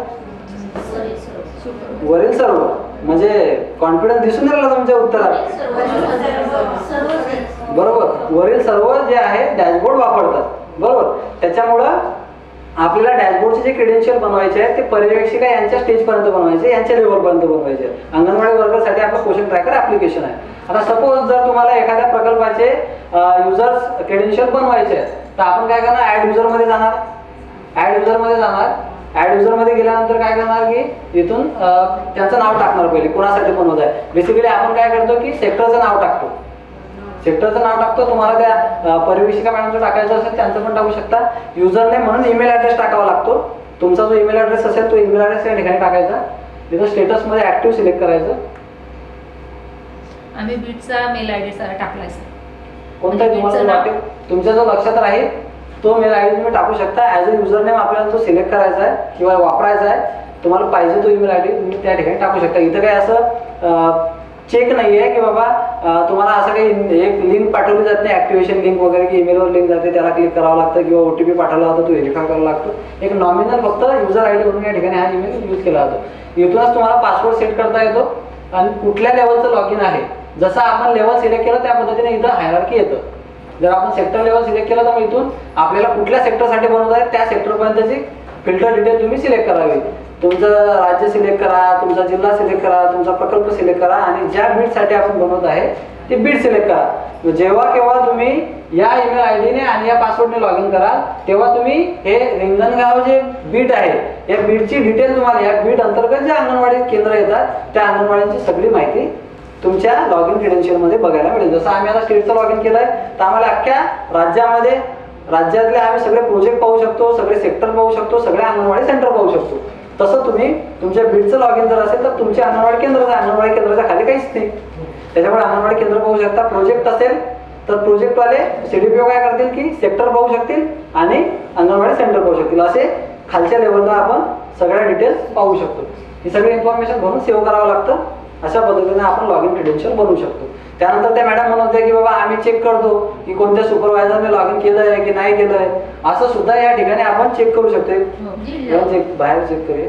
वरील सर्व. म्हणजे कॉन्फिडन्स दिसून राहिला तुमच्या उत्तरात. बरोबर. वरील सर्व जे आहे डॅशबोर्ड वापरतात. बरोबर. त्याच्यामुळं आपल्याला डॅशबोर्डचे जे क्रेडेन्शियल बनवायचे आहेत ते पर्यवेक्षिका यांच्या स्टेजपर्यंत बनवायचे, यांच्या लेवलपर्यंत बनवायचे. अंगणवाडी वर्करसाठी आपलं क्वेश्चन ट्रॅकर ऍप्लिकेशन आहे. आता सपोज जर तुम्हाला एखाद्या प्रकल्पाचे युजर्स क्रेडेन्शियल बनवायचे आहेत तर आपण काय करणार, ऍड युजर मध्ये जाणार. ऍड युजर मध्ये जाणार. ऍड युजर मध्ये गेल्यानंतर काय करणार की इथून त्यांचं नाव टाकणार. पहिले कोणासाठी बनवत आहे. बेसिकली आपण काय करतो की सेक्टरचं नाव टाकतो. सेक्टरचं नाव टाकतो. तुम्हाला त्या पर्यवेक्षिका मॅडमचं टाकायचं असेल त्यांचं पण टाकू शकता. युजर नेम म्हणून ईमेल ॲड्रेस टाकावा लागतो. तुमचा जो ईमेल ॲड्रेस असेल तो ईमेल ॲड्रेस या ठिकाणी टाकायचा. तिथं स्टेटसमध्ये ऍक्टिव्ह सिलेक्ट करायचं. आम्ही बीटचा मेल आयडी टाकलाय सर. कोणताही तुम्हाला वाटेल तुमच्या जो लक्षात राहील तो मेल आयडी तुम्ही टाकू शकता. ॲज अ युजर नेम आपल्याला तो सिलेक्ट करायचा आहे किंवा वापरायचा आहे. तुम्हाला पाहिजे तो ईमेल आयडी तुम्ही त्या ठिकाणी टाकू शकता. इथं काही असं चेक नाही आहे की बाबा तुम्हाला असं काही एक लिंक पाठवली जात नाही, ऍक्टिव्हेशन लिंक वगैरे की ईमेलवर लिंक जाते त्याला क्लिक करावं लागतं किंवा OTP पाठवला जातो तो व्हेरीफाय करावा लागतो. एक नॉमिनल फक्त युजर आयडी म्हणून या ठिकाणी हा ईमेल यूज केला जातो. इथूनच तुम्हाला पासवर्ड सेट करता येतो आणि कुठल्या लेवलचं लॉगिन आहे जसं आपण लेवल सिलेक्ट केलं त्या पद्धतीने इथं हायरार्की येतं. जर आपण सेक्टर लेवल सिलेक्ट केलं तर मग इथून आपल्याला कुठल्या सेक्टरसाठी बनवत आहे त्या सेक्टरपर्यंतची फिल्टर डिटेल तुम्ही सिलेक्ट करावी. तुमचं राज्य सिलेक्ट करा, तुमचा जिल्हा सिलेक्ट करा, तुमचा प्रकल्प सिलेक्ट करा आणि ज्या बीटसाठी आपण बनवत आहे ते बीट सिलेक्ट करा. जेव्हा केव्हा तुम्ही या ईमेल आयडीने आणि या पासवर्डने लॉग इन कराल तेव्हा तुम्ही हे रिंगणगाव जे बीट आहे या बीटची डिटेल तुम्हाला या बीट अंतर्गत जे अंगणवाडी केंद्र येतात त्या अंगणवाड्यांची सगळी माहिती तुमच्या लॉग इन क्रेडेन्शियलमध्ये बघायला मिळेल. जसं आम्ही आता स्टेटचं लॉग इन केलं आहे तर आम्हाला अख्ख्या राज्यातले आम्ही सगळे प्रोजेक्ट पाहू शकतो, सगळे सेक्टर पाहू शकतो, सगळे अंगणवाडी सेंटर पाहू शकतो. तसं तुम्ही तुमच्या बीटचं लॉग इन जर असेल तर तुमचे अंगणवाडी केंद्राच्या खाली काहीच नाही. त्याच्यामुळे अंगणवाडी केंद्र पाहू शकता. प्रोजेक्ट असेल तर प्रोजेक्टवाले CDPO काय करतील की सेक्टर पाहू शकतील आणि अंगणवाडी सेंटर पाहू शकतील. असे खालच्या लेवलला आपण सगळ्या डिटेल्स पाहू शकतो. ही सगळी इन्फॉर्मेशन भरून सेव्ह करावं लागतं. अशा पद्धतीने आपण लॉग इन क्रेडेन्शियल बनवू शकतो. त्यानंतर त्या मॅडम म्हणत होत्या की बाबा आम्ही चेक करतो की कोणत्या सुपरवायझरने लॉग इन केलं आहे की नाही केलं आहे. असं सुद्धा या ठिकाणी आपण चेक करू शकतो. बाहेर चेक करूया.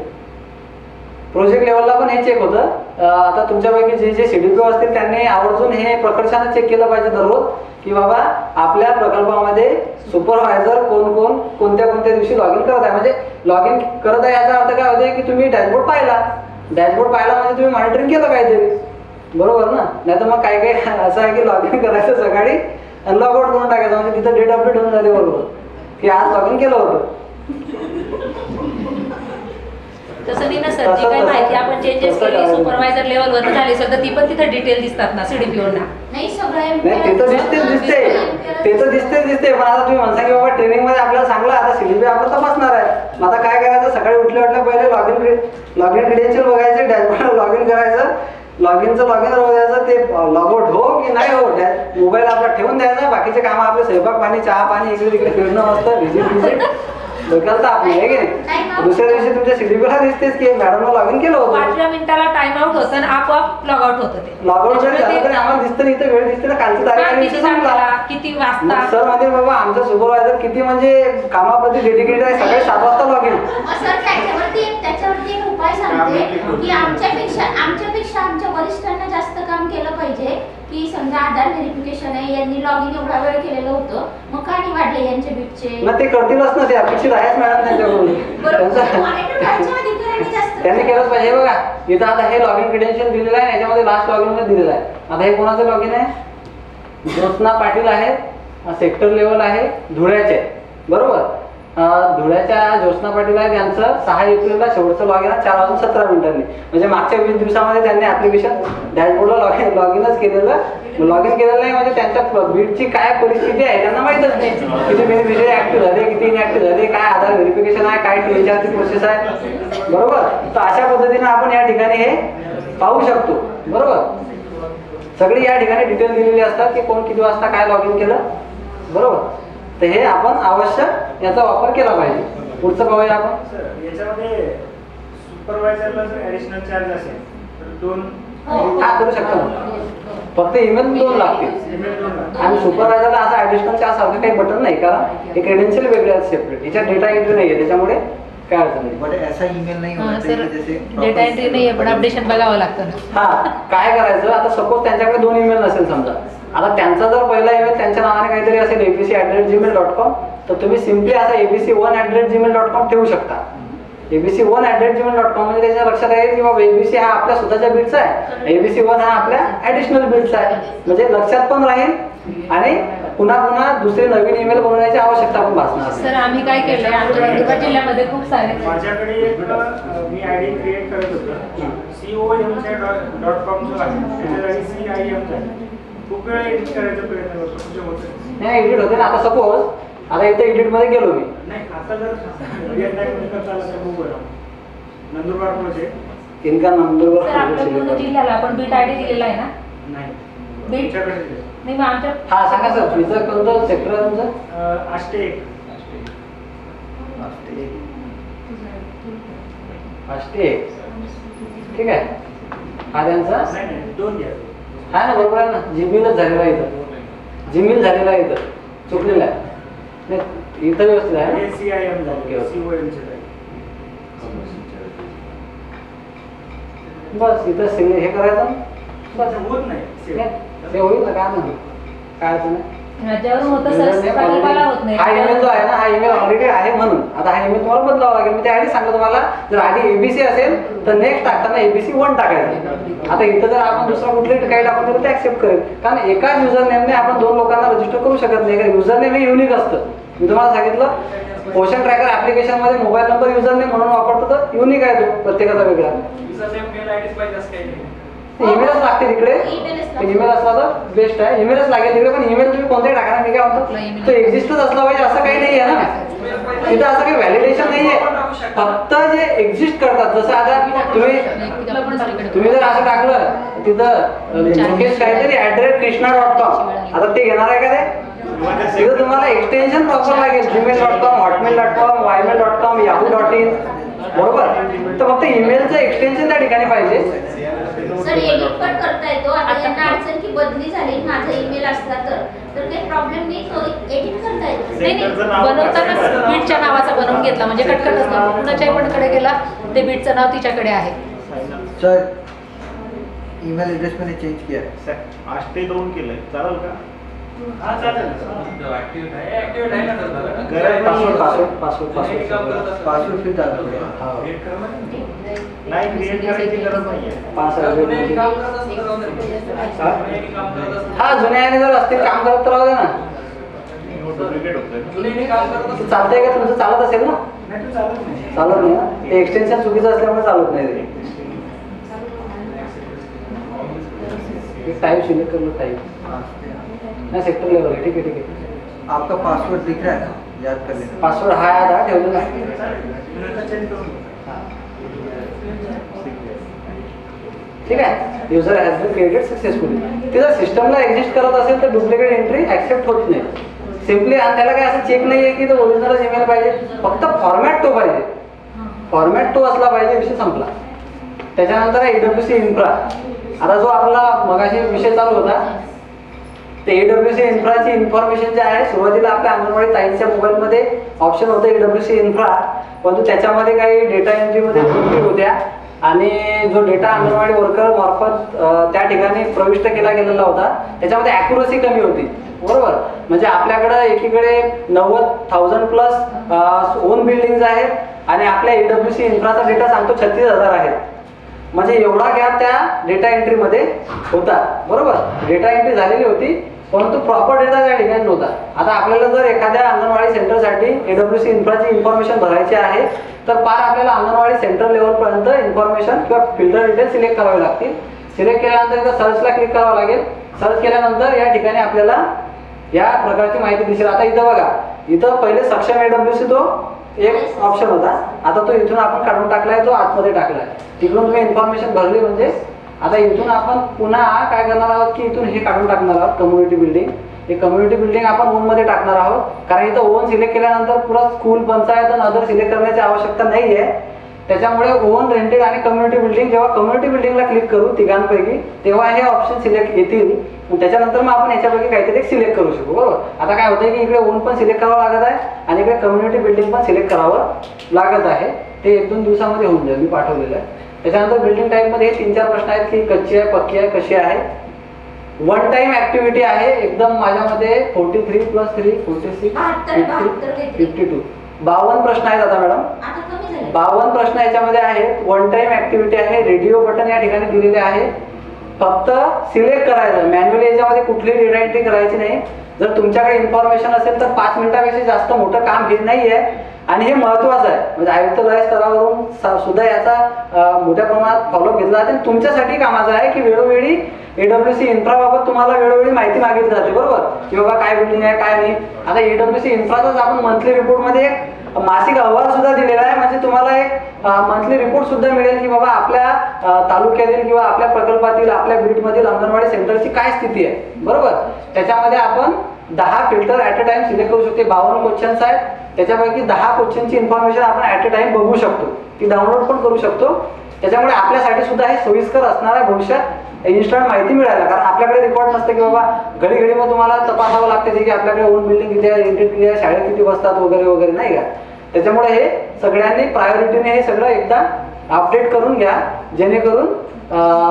प्रोजेक्ट लेवलला पण हे चेक होतं. आता तुमच्यापैकी जे CDPO असतील त्यांनी आवर्जून हे प्रकर्षाने चेक केलं पाहिजे दररोज की बाबा आपल्या प्रकल्पामध्ये सुपरवायझर कोण कोणत्या दिवशी लॉग इन करत आहे. म्हणजे लॉग इन करत आहे याचा अर्थ काय होते की तुम्ही डॅशबोर्ड पाहिला म्हणजे तुम्ही मॉनिटरिंग केलं काहीतरी, बरोबर ना. नाही तर मग काय असं आहे की लॉग इन करायचं सकाळी आणि लॉग आउट करून टाकायचं म्हणजे तिथं डेट अपडेट होऊन जाते बरोबर की आज लॉग इन केलं होतं. तसं नाही ना सर, जी काही माहिती आपण चेंजेस केली सुपरवायझर लेवलवर झाली तर ती पण तिथे डिटेल दिसतात ना CDPO ना. नाही सगळं नाही ते तर दिसते पण आता तुम्ही म्हणता की बाबा ट्रेनिंग मध्ये आपल्याला सांगलं आता CDPO आपण तपासणार आहे. मग आता काय करायचं सकाळी उठल्या पहिले लॉग इन क्रेडेन्शियल बघायचे, डॅशबोर्ड लॉग इन करायचं, लॉग इन बघायचं ते लॉग आउट हो की नाही हो. मोबाईल आपला ठेवून द्यायचा, बाकीचे कामं आपले स्वयंपाक पाणी चहा पाणी इकडे तिकडे फिरणं असतं व्हिजिट डोक्याला तर आपली आहे की नाही. दुसऱ्या दिवशी तुमच्या CDPO ला दिसतेच की मॅडमला लॉग इन केलं होतं. 5 मिनिटाला टाइम आउट होतं आणि आपोआप लॉग आउट होतं ते. लॉग आउट जरी झालं तरी आम्हाला दिसतं इथं वेळ दिसते ना कालची तारीख आणि किती तारखेला, किती वाजता. सर म्हणजे बाबा आमचा सुपरवायझर किती म्हणजे कामाप्रती डेडिकेटेड आहे. सकाळी 7 वाजता लॉग इन. सर त्याच्यावरती एक उपाय सांगते की आमच्यापेक्षा आमच्या वरिष्ठांना जास्त काम केलं पाहिजे. की समजा आधार व्हेरिफिकेशन आहे यांनी लॉग इन एवढा वेळ केलेलं होतं मग का नाही वाढले यांचे बीटचे. मग ते करतीलच ना, ते अपेक्षित आहेच मॅडम त्यांच्याकडून. त्यांनी केलंच पाहिजे. बघा इथं आता हे लॉग इन क्रेडेन्शियल दिलेलं आहे, याच्यामध्ये लास्ट लॉग इन मध्ये दिलेलं आहे. आता हे कोणाचं लॉग इन आहे? ज्योत्स्ना पाटील आहेत, सेक्टर लेवल आहे, धुळ्याचे, बरोबर. धुळ्याच्या ज्योत्स्ना पाटील आहे, त्यांचं 6 एप्रिलला शेवटचं लॉग इन आहे 4:17 म्हणजे मागच्या 20 दिवसामध्ये त्यांनी ऍप्लिकेशन डॅशबोर्डला लॉग इनच केलेलं नाही. म्हणजे त्यांच्या बीटची काय परिस्थिती आहे त्यांना माहीतच नाही. किती बेनिफिशियरी ऍक्टिव्ह झाले, किती इनऍक्टिव्ह झाले, काय आधार व्हेरिफिकेशन आहे, काय THRची प्रोसेस आहे, बरोबर. तर अशा पद्धतीने आपण या ठिकाणी हे पाहू शकतो, बरोबर. सगळी या ठिकाणी डिटेल दिलेली असतात की कोण किती वाजता काय लॉग इन केलं, बरोबर. तर हे आपण आवश्यक याचा वापर केला पाहिजे. पुढचं पाहूया आपण. याच्यामध्ये सुपरवायझरला जर ऍडिशनल चार्ज असेल तर 2 करू शकतो ना. फक्त ईमेल 2 लागतील आणि सुपरवायझरला असं ऍडिशनल चार्ज सारखं काही बटन नाही कारण हे क्रेडेन्शियल वेगळे आहेत सेपरेट. याच्यात डेटा एंट्री नाही आहे त्याच्यामुळे काय अडचण नाही. बट ऐसा ईमेल नहीं होना सर चाहिए जैसे डेटा एंट्री नाही आहे पण अपडेशन बघावं लागतं ना. काय करायचं आता सपोज त्यांच्याकडे 2 ईमेल नसेल समजा. आता त्यांचा जर पहिला ईमेल त्यांच्या नावाने काहीतरी असेल abc@gmail.com तर तुम्ही सिम्पली असा abc1@gmail.com ठेवू शकता. abc1@gmail.com म्हणजे त्याच्या लक्षात येईल की बाबा ABC हा आपल्या स्वतःच्या बीटचा आहे, ABC1 हा आपल्या ऍडिशनल बीटचा आहे. म्हणजे लक्षात पण राहील आणि पुन्हा दुसरे नवीन ईमेल बनवण्याची आवश्यकता पण भासणार. सर आम्ही काय केलंय आमच्या नंदुरबार जिल्ह्यामध्ये खूप सारे माझ्याकडे एक मी आयडी क्रिएट करत होतो COM.com जो आहे त्याच्या जागी CIM झाली. खूप वेळा एडिट करायचा प्रयत्न करतो तुझ्या होतं नाही एडिट होते ना. आता सपोज आता इथे एडिट मध्ये गेलो मी. नाही आता जर नंदुरबार प्रोजेक्ट इनका नंदुरबार सर आपल्या पूर्ण जिल्ह्याला आपण बीट आयडी दिलेला आहे ना. नाही बीट नाही मग आमच्या हा सांगा सर तुमचं कोणतं सेक्टर आहे तुमचं? आष्टे 1 ठीक आहे. हा त्यांचा नाही 2 घ्या. हा ना बरोबर आहे ना. जीमेलच झालेला आहे इथं. जीमेल झालेला आहे इथं चुकलेला आहे. नाही इथं व्यवस्थित आहे ना. CIM झाले COM चे बस इथं हे करायचं बस होत नाही ते होईल ना काय नाही काय अडचण नाही. ह्याच्यावरून होतं सर, प्रकल्पाला होत नाही. हा ईमेल जो आहे ना, हा ईमेल ऑलरेडी आहे म्हणून आता हा ईमेल तुम्हाला बदलावा लागेल. मी त्याआधी सांगतो तुम्हाला, जर आधी ABC असेल तर नेक्स्ट टाकताना ABC 1 टाकायचं. आता इथं जर आपण दुसरा कुठलेही काही टाकून तर ते ऍक्सेप्ट करेल, कारण एकाच युजर नेमने आपण 2 लोकांना रजिस्टर करू शकत नाही. कारण युजर नेम हे युनिक असतं. मी तुम्हाला सांगितलं पोषण ट्रॅकर ऍप्लिकेशन मध्ये मोबाईल नंबर युजर नेम म्हणून वापरतो तर युनिक आहे तो, प्रत्येकाचा वेगळा. ईमेलच लागते तिकडे, ईमेल असला तर बेस्ट आहे. ईमेलच लागेल तिकडे, पण ईमेल तुम्ही कोणताही टाका ना. मी काय म्हणतो, तो एक्झिस्टच असला पाहिजे असं काही नाही आहे ना. तिथं असं काही व्हॅलिडेशन नाहीये, फक्त जे एक्झिस्ट करतात. जसं आता तुम्ही जर असं टाकलं तिथं मुकेश काहीतरी @krishna.com, आता ते घेणार आहे का ते? तिथं तुम्हाला एक्सटेन्शन प्रॉपर लागेल, gmail.com, hotmail.com, ymail.com, yahoo.in, बरोबर. तर फक्त ईमेलचं एक्सटेन्शन त्या ठिकाणी पाहिजे. सर एडिट पण करता येतो. आता यांना अडचण की बदली झाली, माझा ईमेल असला तर काही प्रॉब्लेम नाही, तो एडिट करता येतो. नाही बनवताना बीटच्या नावाचा बनवून घेतला म्हणजे कटकटच नाही. कुणाच्याही पण कडे गेला ते बीटचं नाव तिच्याकडे आहे. सर ईमेल एड्रेस मैंने चेंज किया. 8 ते 2 केलंय, चालेल का? हा चालेल. ऍक्टिव्ह आहे ना सर? गरज पासवर्ड फिर डालना पड़ेगा. क्रिएट करा ना. नाही, क्रिएट करायची गरज नाहीये. हा जुन्या याने जर असतील काम करत तर राहू दे ना. डुप्लिकेट होतं. चालतंय का तुमचं? चालत असेल ना? नाही तो चालत नाही. चालत नाही ना, ते एक्सटेन्शन चुकीचं असल्यामुळे चालत नाही ते. टाइप सिलेक्ट कर लो, टाइप ना सेक्टर लेवल आहे. ठीक आहे, ठीक आहे. आपका पासवर्ड दिख रहा है ना, याद कर लेना. पासवर्ड हा आधा ठेवलेला. ठीक आहे. User has been created successfully. ते जर सिस्टमला एक्झिस्ट करत असेल तर डुप्लिकेट एंट्री ऍक्सेप्ट होत नाही सिम्पली. आणि त्याला काय असं चेक नाही आहे की तो ओरिजिनल ईमेल पाहिजे, फक्त फॉर्मॅट तो पाहिजे. फॉर्मॅट तो असला पाहिजे, विषय संपला. त्याच्यानंतर AWC इन्फ्रा. आता जो आपला मगाशी विषय चालू होता ते AWC इन्फ्राची इन्फॉर्मेशन जे आहे, सुरुवातीला आपल्या अंगणवाडी ताईंच्या मोबाईलमध्ये ऑप्शन होतं AWC इन्फ्रा, परंतु त्याच्यामध्ये काही डेटा एंट्रीमध्ये त्रुटी होत्या आणि जो डेटा अंगणवाडी वर्कर मार्फत त्या ठिकाणी प्रविष्ट केला गेलेला होता त्याच्यामध्ये ॲक्युरसी कमी होती. बरोबर. म्हणजे आपल्याकडं एकीकडे 90,000 प्लस ओन बिल्डिंग्स आहेत आणि आपल्या AWC इन्फ्राचा डेटा सांगतो 36,000 आहे. म्हणजे एवढा गॅप त्या डेटा एंट्रीमध्ये होता. बरोबर. डेटा एंट्री झालेली होती परंतु प्रॉपर डेटा त्या ठिकाणी नव्हता. आता आपल्याला जर एखाद्या अंगणवाडी सेंटरसाठी AWC इन्फ्राची इन्फॉर्मेशन भरायची आहे तर पार आपल्याला अंगणवाडी सेंटर लेवलपर्यंत इन्फॉर्मेशन किंवा फिल्टर डिटेल सिलेक्ट करावे लागतील. सिलेक्ट केल्यानंतर इथं सर्चला क्लिक करावं लागेल. सर्च केल्यानंतर या ठिकाणी आपल्याला या प्रकारची माहिती दिसेल. आता इथं बघा, इथं पहिले सक्षम AWC तो एक ऑप्शन होता, आता तो इथून आपण काढून टाकलाय, तो आतमध्ये टाकलाय. तिकडून तुम्ही इन्फॉर्मेशन भरली म्हणजे आता इथून आपण पुन्हा काय करणार आहोत की इथून हे काढून टाकणार आहोत कम्युनिटी बिल्डिंग. हे कम्युनिटी बिल्डिंग आपण ओन मध्ये टाकणार आहोत, कारण इथं ओन सिलेक्ट केल्यानंतर पुरा स्कूल, पंचायत आणि अदर सिलेक्ट करण्याची आवश्यकता नाही आहे. त्याच्यामुळे ओन, रेंटेड आणि कम्युनिटी बिल्डिंग, जेव्हा कम्युनिटी बिल्डिंगला क्लिक करू तिघांपैकी तेव्हा हे ऑप्शन सिलेक्ट येतील. त्याच्यानंतर मग आपण याच्यापैकी काहीतरी सिलेक्ट करू शकू. बरोबर. आता काय होतंय की इकडे ओन पण सिलेक्ट करावं लागत आहे आणि इकडे कम्युनिटी बिल्डिंग पण सिलेक्ट करावं लागत आहे. ते 1-2 दिवसामध्ये होऊन जाईल, मी पाठवलेलं आहे. त्याच्यानंतर बिल्डिंग टाईपमध्ये 3-4 प्रश्न आहेत की कच्ची आहे, पक्की आहे, कशी आहे. वन टाइम ऍक्टिव्हिटी आहे एकदम. माझ्यामध्ये 43+3 46 52 52 प्रश्न आहेत. आता मॅडम 52 प्रश्न याच्यामध्ये आहेत. वन टाइम ऍक्टिव्हिटी आहे. रेडिओ बटन या ठिकाणी दिलेले आहे. फक्त सिलेक्ट करायचं, मॅन्युअली याच्यामध्ये कुठलीही डेटा एंट्री करायची नाही. जर तुमच्याकडे इन्फॉर्मेशन असेल तर 5 मिनिटापेक्षा जास्त मोठं काम हे नाही आहे आणि हे महत्त्वाचं आहे. म्हणजे आयुक्तालय स्तरावरून सुद्धा याचा मोठ्या प्रमाणात फॉलोअप घेतला जाते. तुमच्यासाठी कामाचं आहे की वेळोवेळी AWC इन्फ्राबाबत तुम्हाला वेळोवेळी माहिती मागितली जाते. बरोबर. की बाबा काय बिल्डिंग आहे, काय नाही. आता AWC इन्फ्राचाच आपण मंथली रिपोर्टमध्ये एक मासिक अहवाल सुद्धा दिलेला आहे. म्हणजे तुम्हाला एक मंथली रिपोर्ट सुद्धा मिळेल की बाबा आपल्या तालुक्यातील किंवा आपल्या प्रकल्पातील, आपल्या बीटमधील अंगणवाडी सेंटरची काय स्थिती आहे. बरोबर. त्याच्यामध्ये आपण 10 filter at a time select करू शकतो. 52 क्वेश्चन्स आहेत, त्याच्यापैकी 10 क्वेश्चनची इन्फॉर्मेशन आपण ॲट अ टाइम बघू शकतो, ती डाउनलोड पण करू शकतो. त्याच्यामुळे आपल्यासाठी सुद्धा हे सोयीस्कर असणार आहे भविष्यात इन्स्टंट माहिती मिळायला. कारण आपल्याकडे रेकॉर्ड नसतं की बाबा घडी मग तुम्हाला तपासावं लागते की आपल्याकडे ओन बिल्डिंग किती आहे, रेंटेड किती आहे, शाळेत किती बसतात वगैरे वगैरे, नाही का. त्याच्यामुळे हे सगळ्यांनी प्रायोरिटीने हे सगळं एकदा अपडेट करून घ्या, जेणेकरून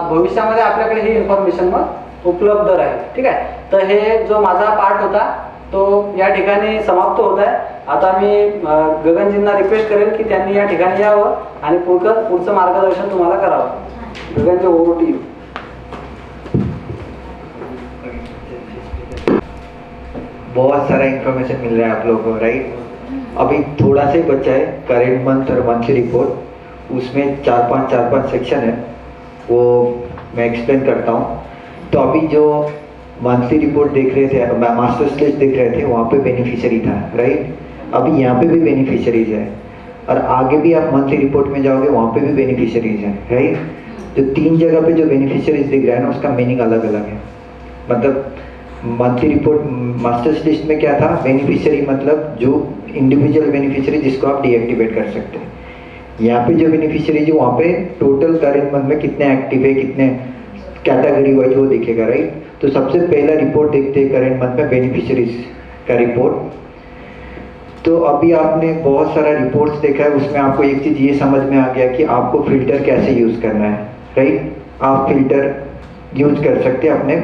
भविष्यामध्ये आपल्याकडे ही इन्फॉर्मेशन मग उपलब्ध राहील. ठीक आहे. तर हे जो माझा पार्ट होता तो या ठिकाणी समाप्त होत आहे. आता मी गगनजींना रिक्वेस्ट करेल की त्यांनी या ठिकाणी यावं आणि पुढचं मार्गदर्शन तुम्हाला करावं. Gaganji, over to you. बहुत सारा इंफॉर्मेशन मिल रहा है आप लोगों को, राइट. अभी थोड़ा सा ही बचा है करेंट मंथ और मंथली रिपोर्ट. उसमें चार पांच सेक्शन है, वो मैं एक्सप्लेन करता हूँ. तो अभी जो मंथली रिपोर्ट देख रहे थे, मास्टर्स लिस्ट देख रहे थे, वहाँ पे बेनिफिशियरी था, राइट. अभी यहाँ पे भी बेनिफिशियरीज है और आगे भी आप मंथली रिपोर्ट में जाओगे वहाँ पे भी बेनिफिशियरीज हैं, राइट. तो 3 जगह पे जो बेनिफिशियरीज दिख रहा है ना, उसका मीनिंग अलग अलग है. मतलब मंथली रिपोर्ट मास्टर्स लिस्ट में क्या था, बेनिफिशियरी मतलब जो इंडिविजुअल बेनिफिशियरी जिसको आप डीएक्टिवेट कर सकते हैं. यहाँ पे जो बेनिफिशियरी जो वहाँ पे टोटल करेंट मंथ में कितने एक्टिव है, कितने कैटेगरी वाइज वो दिखेगा, राइट. तो सबसे पहला रिपोर्ट देखते हैं करेंट मंथ में बेनिफिशियरीज का रिपोर्ट. तो अभी आपने बहुत सारा रिपोर्ट्स देखा है, उसमें आपको एक चीज़ ये समझ में आ गया कि आपको फिल्टर कैसे यूज़ करना है, राइट. आप फिल्टर यूज कर सकते हैं अपने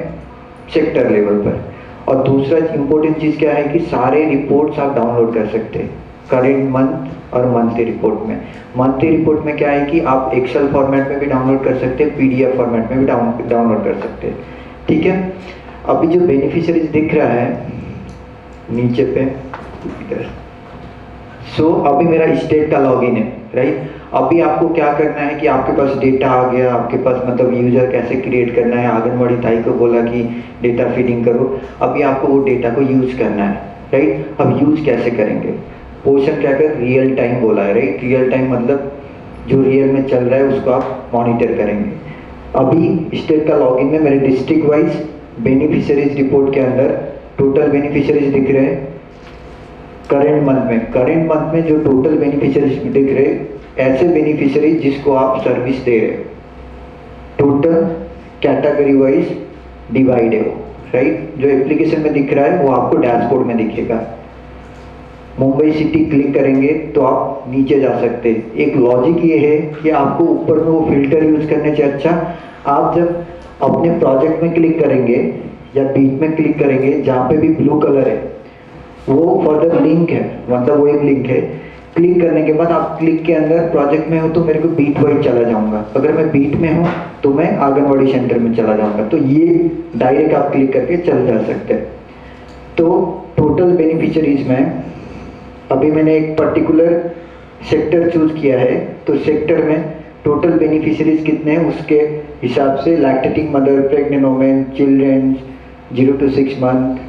सेक्टर लेवल पर. और दूसरा इम्पोर्टेंट चीज़ क्या है कि सारे रिपोर्ट्स आप डाउनलोड कर सकते हैं करेंट मंथ और मंथली रिपोर्ट में. मंथली रिपोर्ट में क्या है कि आप एक्सेल फॉर्मेट में भी डाउनलोड कर सकते हैं, पीडीएफ फॉर्मेट में भी डाउनलोड कर सकते हैं, ठीक है. अभी जो बेनिफिशियरीज दिख रहा है नीचे पे इधर, सो अभी मेरा स्टेट का लॉगिन है, राइट. अभी आपको क्या करना है कि आपके पास डेटा आ गया, आपके पास मतलब यूजर कैसे क्रिएट करना है. आंगनवाड़ी ताई को बोला कि डेटा फीडिंग करो, अभी आपको वो डेटा को यूज करना है, राइट. अब यूज कैसे करेंगे, पोर्शन क्या कर रियल टाइम बोला है, राइट. रियल टाइम मतलब जो रियल में चल रहा है उसको आप मॉनिटर करेंगे. अभी स्टेट का लॉगिन में मेरे डिस्ट्रिक्ट वाइज बेनिफिशियरीज रिपोर्ट के अंदर टोटल बेनिफिशियरीज दिख रहे हैं. करेंट मंथ में जो टोटल बेनिफिशियरीज दिख रहे हैं, ऐसे बेनिफिशियरीज जिसको आप सर्विस दे रहे हैं, टोटल कैटेगरी वाइज डिवाइड है वो, राइट. जो एप्लीकेशन में दिख रहा है वो आपको डैशबोर्ड में दिखेगा. मुंबई सिटी क्लिक करेंगे तो आप नीचे जा सकते हैं. एक लॉजिक ये है कि आपको ऊपर में वो फिल्टर यूज करने से अच्छा आप जब अपने प्रोजेक्ट में क्लिक करेंगे या बीच में क्लिक करेंगे, जहाँ पे भी ब्लू कलर है वो फर्दर लिंक है, मतलब वो एक लिंक है. क्लिक करने के बाद आप क्लिक के अंदर प्रोजेक्ट में हो तो मेरे को बीट वाइज चला जाऊंगा, अगर मैं बीट में हूँ तो मैं आंगनवाड़ी सेंटर में चला जाऊंगा. तो ये डायरेक्ट आप क्लिक करके चल जा सकते हैं. तो टोटल बेनिफिशियरीज में अभी मैंने एक पर्टिकुलर सेक्टर चूज किया है, तो सेक्टर में टोटल बेनिफिशियरीज कितने हैं उसके हिसाब से lactating mother, pregnant women, children 0 to 6 months,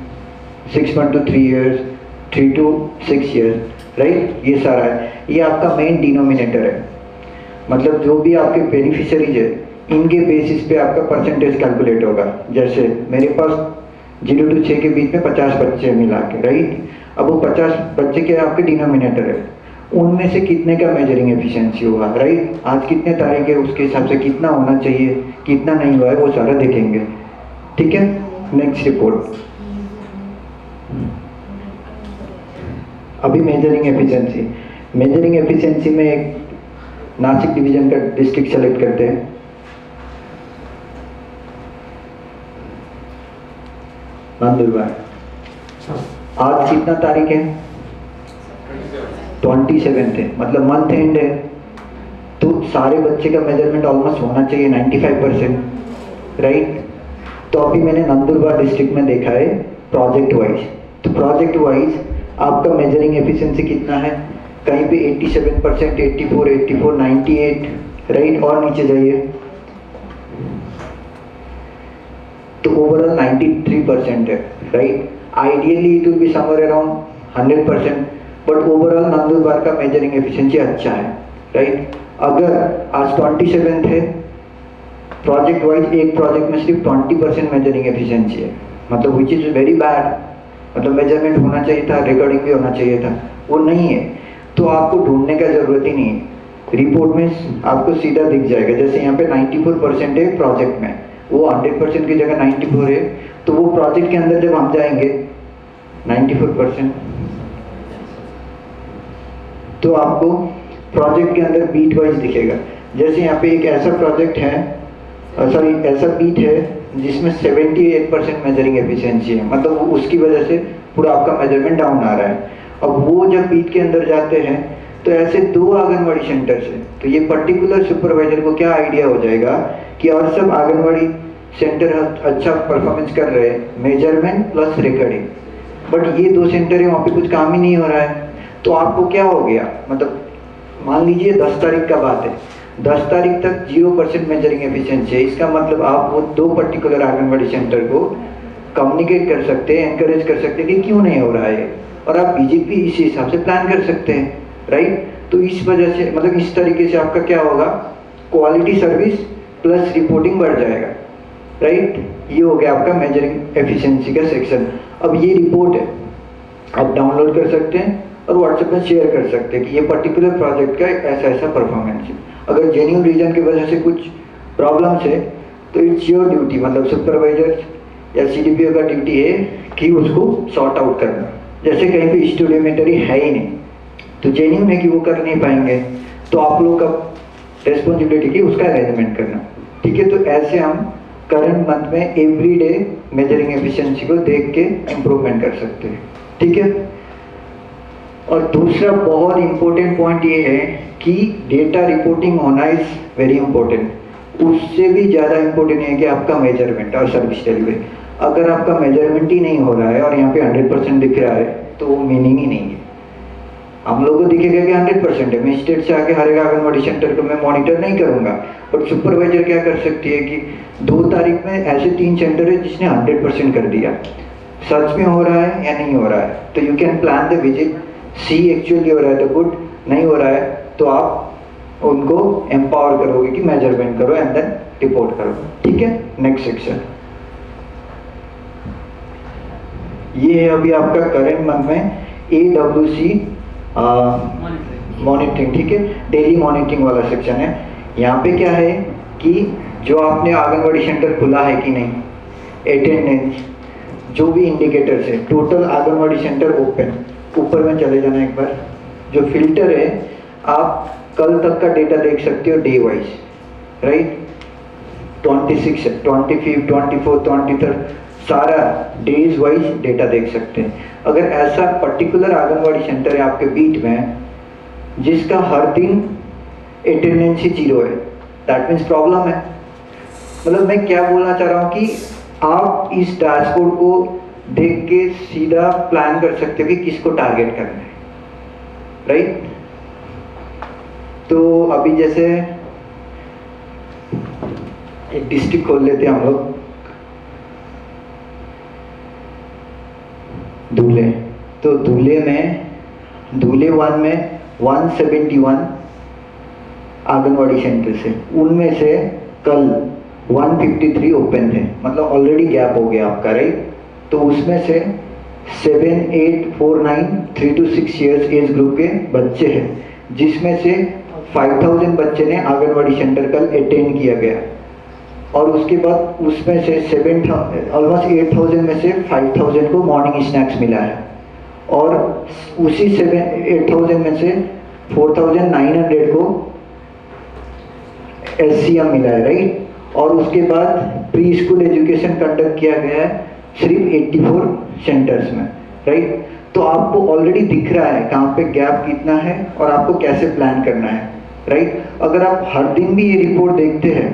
6 months to 3 years, 3 to 6 years, right. ये सारा है, ये आपका मेन डिनोमिनेटर है. मतलब जो भी आपके बेनिफिशियरीज है इनके बेसिस पे आपका परसेंटेज कैलकुलेट होगा. जैसे मेरे पास 0 to 6 के बीच में 50 बच्चे मिला के, राइट. अब वो 50 बच्चे के आपके डिनोमिनेटर है, उनमें से कितने का मेजरिंग एफिशिएंसी हुआ, राइट. आज कितने तारीख है उसके हिसाब से कितना होना चाहिए, कितना नहीं हुआ है वो सारा देखेंगे, ठीक है. Next report. अभी मेजरिंग एफिशिएंसी में एक नासिक डिवीजन का डिस्ट्रिक्ट सेलेक्ट करते हैं. नंदुरबार. आज कितना तारीख है, 27 है, मतलब मंथ एंड है. तो सारे बच्चे का मेजरमेंट ऑलमोस्ट होना चाहिए 95%, राइट. तो अभी मैंने नंदुरबार डिस्ट्रिक्ट में देखा है प्रोजेक्ट वाइज. तो प्रोजेक्ट वाइज आपका मेजरिंग एफिशिएंसी कितना है, कहीं पे 87%, 84, 98, राइट. और नीचे जाइए तो ओवरऑल 93% है, right. Ideally it will be somewhere around 100%, but overall Nandurbar का मेजरिंग एफिशिएंसी अच्छा है, राइट. अगर आज 27 है, प्रोजेक्ट वाइज एक प्रोजेक्ट में सिर्फ 20% मेजरिंग एफिशिएंसी है, मतलब विच इज वेरी बैड. मतलब मेजरमेंट होना चाहिए था, रिकॉर्डिंग भी होना चाहिए था, वो नहीं है. तो आपको ढूंढने का जरूरत ही नहीं है, रिपोर्ट में आपको सीधा दिख जाएगा. जैसे यहाँ पे 94% है प्रोजेक्ट में, वो 100% की जगह 94 है. तो वो प्रोजेक्ट के अंदर जब हम जाएंगे 94%, तो आपको प्रोजेक्ट के अंदर बीट वाइज दिखेगा. जैसे यहाँ पे एक ऐसा प्रोजेक्ट है सॉरी ऐसा बीट है जिसमें 78% मेजरिंग एफिशिएंसी है, मतलब उसकी वजह से पूरा आपका मेजरमेंट डाउन आ रहा है। अब वो जब बीट के अंदर जाते हैं तो ऐसे 2 आंगनवाड़ी सेंटर से, तो ये पर्टिकुलर सुपरवाइजर को क्या आइडिया हो जाएगा कि और सब आंगनवाड़ी सेंटर अच्छा परफॉर्मेंस कर रहे हैं, मेजरमेंट प्लस रिकॉर्डिंग, बट ये 2 सेंटर है वहाँ पे कुछ काम ही नहीं हो रहा है। तो आपको क्या हो गया, मतलब मान लीजिए 10 तारीख का बात है, 10 तारीख तक 0% मेजरिंग एफिशिएंसी है। इसका मतलब आप वो 2 पर्टिकुलर आंगनवाड़ी सेंटर को कम्युनिकेट कर सकते हैं, एनकरेज कर सकते हैं कि क्यों नहीं हो रहा है, और आप बीजेपी इस हिसाब से प्लान कर सकते हैं, राइट। तो इस वजह से मतलब इस तरीके से आपका क्या होगा, क्वालिटी सर्विस प्लस रिपोर्टिंग बढ़ जाएगा, राइट। ये हो गया आपका मेजरिंग एफिशिएंसी का सेक्शन। अब ये रिपोर्ट है, आप डाउनलोड कर सकते हैं और व्हाट्सएप में शेयर कर सकते हैं कि ये पर्टिकुलर प्रोजेक्ट का ऐसा ऐसा परफॉर्मेंस है। अगर जेन्युइन रीजन की वजह से कुछ प्रॉब्लम्स है तो इट्स योर ड्यूटी, मतलब सुपरवाइजर या सीडीपीओ का ड्यूटी है कि उसको सॉर्ट आउट करना। जैसे कहीं पे स्टूडियोमेट्री है ही नहीं तो जेन्युइन है कि वो कर नहीं पाएंगे, तो आप लोगों का रेस्पॉन्सिबिलिटी की उसका अरेंजमेंट करना, ठीक है। तो ऐसे हम करंट मंथ में एवरीडे मेजरिंग एफिशिएंसी को देख के इम्प्रूवमेंट कर सकते हैं, ठीक है। और दूसरा बहुत इंपॉर्टेंट पॉइंट ये है कि डेटा रिपोर्टिंग होना इज वेरी इंपॉर्टेंट। उससे भी ज़्यादा इंपॉर्टेंट है कि आपका मेजरमेंट और सर्विस डिलीवरी। अगर आपका मेजरमेंट ही नहीं हो रहा है और यहाँ पे 100% दिख रहा है तो वो मीनिंग ही नहीं है। हम लोगों को दिखेगा कि 100% है, मैं स्टेट से आके हर एक आंगनवाड़ी सेंटर को मैं मॉनिटर नहीं करूँगा, बट सुपरवाइजर क्या कर सकती है कि 2 तारीख में ऐसे 3 सेंटर है जिसने 100% कर दिया, सच में हो रहा है या नहीं हो रहा है, तो you can plan the visit, see actually हो रहा है तो गुड, नहीं हो रहा है तो आप उनको एम्पावर करोगे कि मेजरमेंट करो एंड देन रिपोर्ट करो, ठीक है। नेक्स्ट सेक्शन ये है अभी आपका करंट मंथ में AWC मॉनिटरिंग, ठीक है, डेली मॉनिटरिंग वाला सेक्शन है। यहाँ पे क्या है कि जो आपने आंगनवाड़ी सेंटर खुला है कि नहीं, अटेंडेंस, जो भी इंडिकेटर्स है, टोटल आंगनवाड़ी सेंटर ओपन, ऊपर में चले जाना एक बार, जो फिल्टर है आप कल तक का डेटा देख सकते हो डे वाइज, राइट। 26, 25, 24, 23 सारा डेज वाइज डेटा देख सकते हैं। अगर ऐसा पर्टिकुलर आंगनवाड़ी सेंटर है आपके बीट में जिसका हर दिन अटेंडेंस ही 0 है, दैट मीन्स प्रॉब्लम है। मतलब मैं क्या बोलना चाह रहा हूँ कि आप इस डैशबोर्ड को देख के सीधा प्लान कर सकते हो कि किसको टारगेट करना है, राइट। तो अभी जैसे एक डिस्ट्रिक्ट खोल लेते हैं हम लोग, धुले। तो धुले 1 में 171 आंगनवाड़ी सेंटर से, उनमें से कल 153 ओपन थे, मतलब ऑलरेडी गैप हो गया आपका, राइट। तो उसमें से 7, 8, 4, 9, 3 to 6 ईयर्स एज ग्रुप के बच्चे हैं, जिसमें से 5000 बच्चे ने आंगनवाड़ी सेंटर कल अटेंड किया गया, और उसके बाद उसमें से ऑलमोस्ट 8000 में से 5000 को मॉर्निंग स्नैक्स मिला है, और उसी 8000 में से 4900 को SCM मिला है, राइट। और उसके बाद प्री स्कूल एजुकेशन कंडक्ट किया गया है सिर्फ 84 सेंटर्स में, राइट। तो आपको ऑलरेडी दिख रहा है कहाँ पे गैप कितना है और आपको कैसे प्लान करना है, राइट। अगर आप हर दिन भी ये रिपोर्ट देखते हैं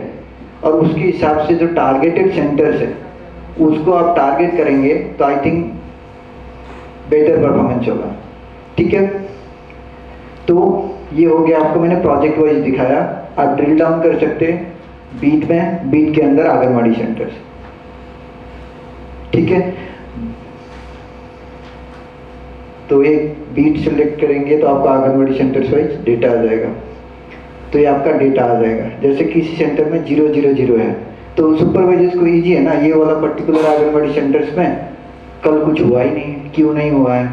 और उसके हिसाब से जो टारगेटेड सेंटर्स है उसको आप टारगेट करेंगे तो आई थिंक बेटर परफॉर्मेंस होगा, ठीक है। तो ये हो गया, आपको मैंने प्रोजेक्ट वाइज दिखाया। आप ड्रिल डाउन कर सकते हैं बीट में, बीट के अंदर आंगनवाड़ी सेंटर्स, ठीक है। तो एक बीट सेलेक्ट करेंगे तो आपका आंगनवाड़ी सेंटर्स वाइज डेटा आ जाएगा। तो ये आपका डेटा आ जाएगा, जैसे किसी सेंटर में 000 है तो सुपरवाइजर्स को इजी है ना, ये वाला पर्टिकुलर आंगनवाड़ी सेंटर्स में कल कुछ हुआ ही नहीं, क्यों नहीं हुआ है,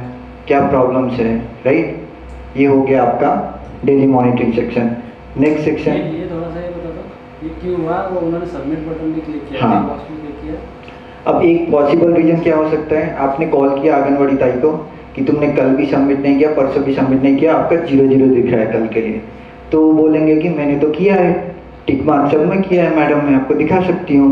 क्या प्रॉब्लम्स है, राइट। ये हो गया आपका daily monitoring section. Next section, ये थोड़ा सा ये बता दो ये क्यों हुआ, वो उन्होंने सबमिट बटन भी क्लिक किया, हाँ। बॉक्स भी क्लिक किया। अब एक पॉसिबल रीजन क्या हो सकता है, आपने कॉल किया आंगनवाड़ी ताई को कि तुमने कल भी सबमिट नहीं किया, परसों भी सबमिट नहीं किया, आपका 0 दिख रहा है कल के लिए, तो वो बोलेंगे कि मैंने तो किया है, टिक मार्क सब में किया है मैडम, मैं आपको दिखा सकती हूँ।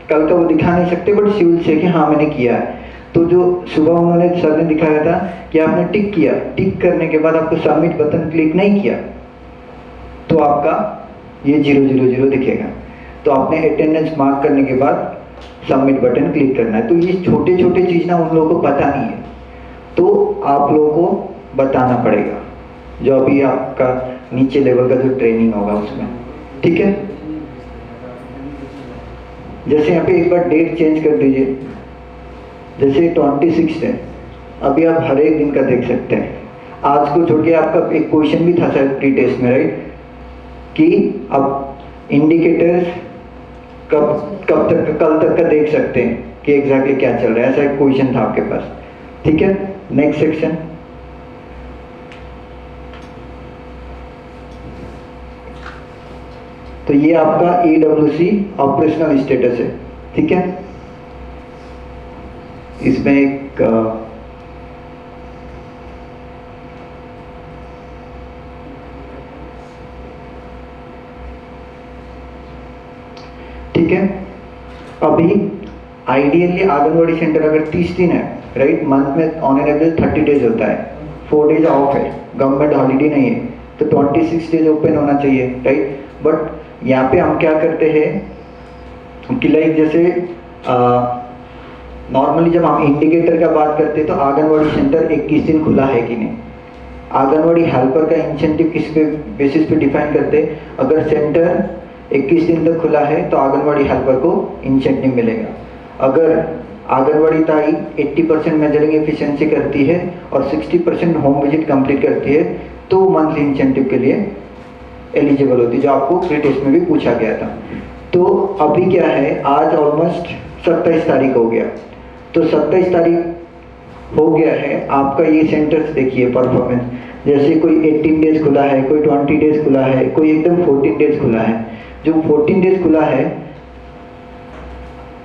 कल का वो दिखा नहीं सकते बट सिविल से कि हाँ मैंने किया है। तो जो सुबह उन्होंने सर ने दिखाया था कि आपने टिक किया, टिक करने के बाद आपको सबमिट बटन क्लिक नहीं किया तो आपका ये 000 दिखेगा। तो आपने अटेंडेंस मार्क करने के बाद सबमिट बटन क्लिक करना है। तो ये छोटे छोटे चीज़ ना उन लोगों को पता नहीं है, तो आप लोगों को बताना पड़ेगा जो अभी आपका नीचे लेवल का जो ट्रेनिंग होगा उसमें, ठीक है। जैसे यहाँ पे एक बार डेट चेंज कर दीजिए, जैसे 26 है, अभी आप हर एक दिन का देख सकते हैं। आज को छोड़ के आपका एक क्वेश्चन भी था शायद प्री टेस्ट में, राइट, कि अब इंडिकेटर्स कब तक कल तक का देख सकते हैं कि एग्जैक्टली क्या चल रहा है, ऐसा एक क्वेश्चन था आपके पास, ठीक है। नेक्स्ट सेक्शन, तो ये आपका EWC ऑपरेशनल स्टेटस है, ठीक है। इसमें एक ठीक है। अभी आइडियली आंगनवाड़ी सेंटर अगर 30 दिन है, राइट, मंथ में ऑन एन एवरेज 30 डेज होता है, 4 डेज ऑफ है, गवर्नमेंट हॉलीडे नहीं है, तो 26 डेज ओपन होना चाहिए, राइट। बट यहाँ पे हम क्या करते हैं कि लाइक जैसे नॉर्मली जब हम इंडिकेटर का बात करते हैं तो आंगनवाड़ी सेंटर 21 दिन खुला है कि नहीं, आंगनवाड़ी हेल्पर का इंसेंटिव किस पे बेसिस पे डिफाइन करते हैं। अगर सेंटर 21 दिन तक खुला है तो आंगनवाड़ी हेल्पर को इंसेंटिव मिलेगा। अगर आंगनवाड़ी ताई 80% मेजरिंग एफिशिएंसी करती है और 60% होम विजिट कंप्लीट करती है तो मंथली इंसेंटिव के लिए एलिजिबल होती है, जो आपको प्री टेस्ट में भी पूछा गया था। तो अभी क्या है, आज ऑलमोस्ट 27 तारीख हो गया, तो 27 तारीख हो गया है, आपका ये सेंटर्स देखिए परफॉर्मेंस, जैसे कोई 18 डेज खुला है, कोई 20 डेज खुला है, कोई एकदम 14 डेज खुला है। जो 14 डेज खुला है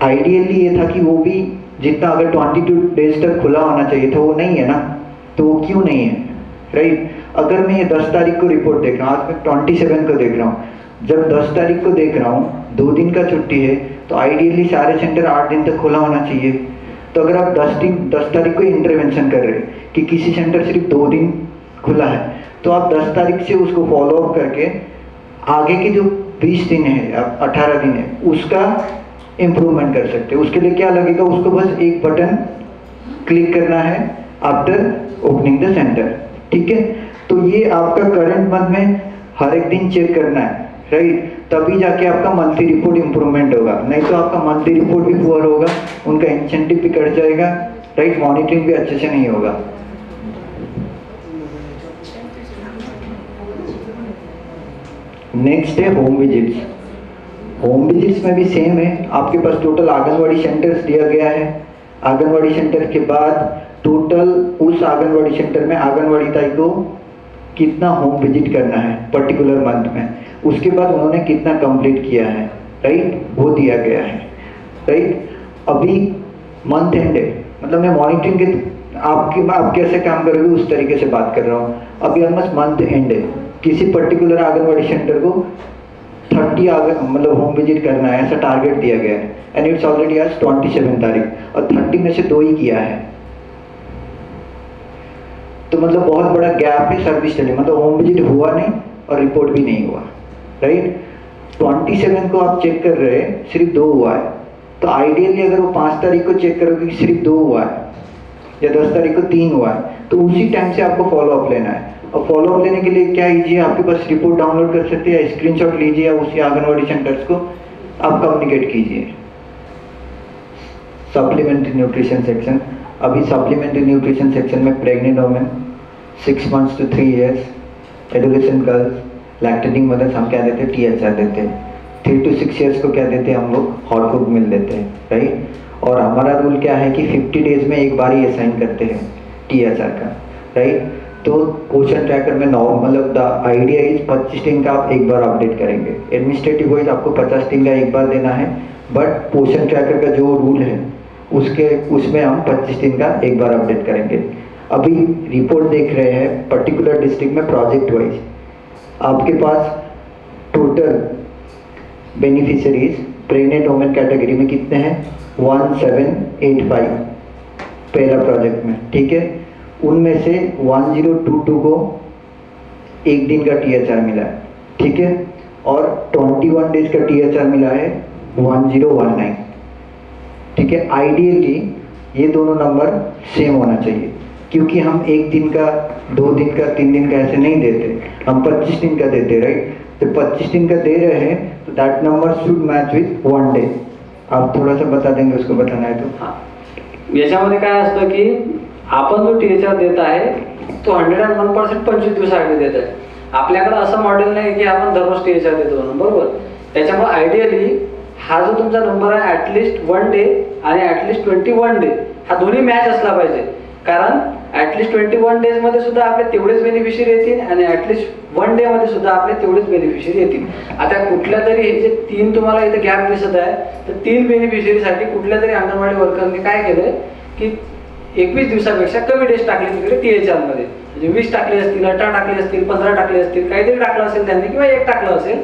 आइडियली ये था कि वो भी जितना अगर 22 डेज तक खुला होना चाहिए था वो नहीं है ना, तो वो क्यों नहीं है, राइट। अगर मैं ये 10 तारीख को रिपोर्ट देख रहा हूँ, आज मैं 27 को देख रहा हूँ, जब 10 तारीख को देख रहा हूँ 2 दिन का छुट्टी है, तो आइडियली सारे सेंटर 8 दिन तक खुला होना चाहिए। तो अगर आप 10 तारीख को इंटरवेंशन कर रहे हैं कि किसी सेंटर सिर्फ 2 दिन खुला है, तो आप 10 तारीख से उसको फॉलो अप करके आगे के जो 20 दिन है, 18 दिन है, उसका इम्प्रूवमेंट कर सकते हैं। उसके लिए क्या लगेगा, उसको बस एक बटन क्लिक करना है आफ्टर ओपनिंग द सेंटर, ठीक है। तो ये आपका करंट मंथ में हर एक दिन चेक करना है, राइट, तभी जाके आपका मंथली रिपोर्ट इम्प्रूवमेंट होगा, नहीं तो आपका मंथली रिपोर्ट भी पुअर होगा, उनका इंसेंटिव भी कट जाएगा, राइट, मॉनिटरिंग भी अच्छे से नहीं होगा। नेक्स्ट है होम विजिट्स। होम विजिट्स में भी सेम है, आपके पास टोटल आंगनवाड़ी सेंटर्स दिया गया है। आंगनवाड़ी सेंटर के बाद टोटल उस आंगनवाड़ी सेंटर में आंगनवाड़ी ताई को कितना होम विजिट करना है पर्टिकुलर मंथ में, उसके बाद उन्होंने कितना कंप्लीट किया है, राइट, वो दिया गया है, राइट। अभी मंथ एंड है, मतलब मैं मॉनिटरिंग के आप कैसे काम करोगे उस तरीके से बात कर रहा हूँ। अभी ऑलमोस्ट मंथ एंड है, किसी पर्टिकुलर आंगनवाड़ी सेंटर को 30 मतलब होम विजिट करना है, ऐसा टारगेट दिया गया है, एंड इट्स ऑलरेडी आज 27 तारीख और 30 में से 2 ही किया है, तो मतलब बहुत बड़ा गैप है सर्विस चले, मतलब होम विजिट हुआ नहीं और रिपोर्ट भी नहीं हुआ, राइट। 27 को आप चेक कर रहे हैं, सिर्फ 2 हुआ है, तो आइडियली अगर वो 5 तारीख को चेक करोगे कि सिर्फ 2 हुआ है या 10 तारीख को 3 हुआ है, तो उसी टाइम से आपको फॉलो अप लेना है। और फॉलो अप लेने के लिए क्या कीजिए, आपके पास रिपोर्ट डाउनलोड कर सकते हैं या स्क्रीनशॉट लीजिए या उसी आंगनवाड़ी सेंटर्स को आप कम्युनिकेट कीजिए। सप्लीमेंट्री न्यूट्रिशन सेक्शन, अभी सप्लीमेंट्री न्यूट्रिशन सेक्शन में pregnant women 6 months to 3 years, adolescent girls, lactating mothers हम क्या देते हैं, THR देते हैं। 3 to 6 years को क्या देते हैं हम लोग, हॉट कुक मिल देते हैं, राइट। और हमारा रूल क्या है कि 50 डेज में एक बार ही असाइन करते हैं THR का, राइट। तो पोषण ट्रैकर में मतलब द आइडिया इज 25 दिन का आप एक बार अपडेट करेंगे, एडमिनिस्ट्रेटिव वाइज आपको 50 दिन का एक बार देना है, बट पोषण ट्रैकर का जो रूल है उसमें हम 25 दिन का एक बार अपडेट करेंगे। अभी रिपोर्ट देख रहे हैं पर्टिकुलर डिस्ट्रिक्ट में प्रोजेक्ट वाइज, आपके pass total beneficiaries pregnant women category में कितने हैं? 1785 पहला प्रोजेक्ट में, ठीक है। उनमें से 1022 को एक दिन का THR मिला है, ठीक है, और 21 डेज का THR मिला है 1019, ठीक है। आइडियली ये दोनों नंबर सेम होना चाहिए, क्योंकि हम एक दिन का, 2 दिन का, 3 दिन का ऐसे नहीं देते, हम 25 दिन का देते, राइट। तो 25 दिन का दे रहे हैं तो that number should match with 1 day. आप थोड़ा सा बता देंगे, उसको बताना है तो। हां, याच्यामध्ये काय असतं की आपण जो THR देत आहे तो 101% 25 दिवसासाठी देत आहे. आपल्याकडे असं मॉडेल नाही की आपण दररोज THR देतो म्हणून, बरोबर. त्याच्यामुळे आयडियली हा जो तुमचा नंबर आहे ॲटलिस्ट 1 डे आणि ॲटलिस्ट 21 डे हा दोन्ही मॅच असला पाहिजे. कारण ॲटलिस्ट 21 डेज मध्ये सुद्धा आपले तेवढेच बेनिफिशियरी येतील आणि ॲटलिस्ट 1 डे मध्ये सुद्धा आपले तेवढेच बेनिफिशियरी येतील. आता कुठल्या तरी हे जे 3 तुम्हाला इथे गॅप दिसत आहे, तर 3 बेनिफिशियरी साठी कुठल्या तरी अंगणवाडी वर्करने काय केलंय की 21 दिवसापेक्षा कमी डेज टाकले तिकडे THR मध्ये. म्हणजे 20 टाकले असतील, 18 टाकले असतील, 15 टाकले असतील, काहीतरी टाकलं असेल त्यांनी किंवा 1 टाकलं असेल.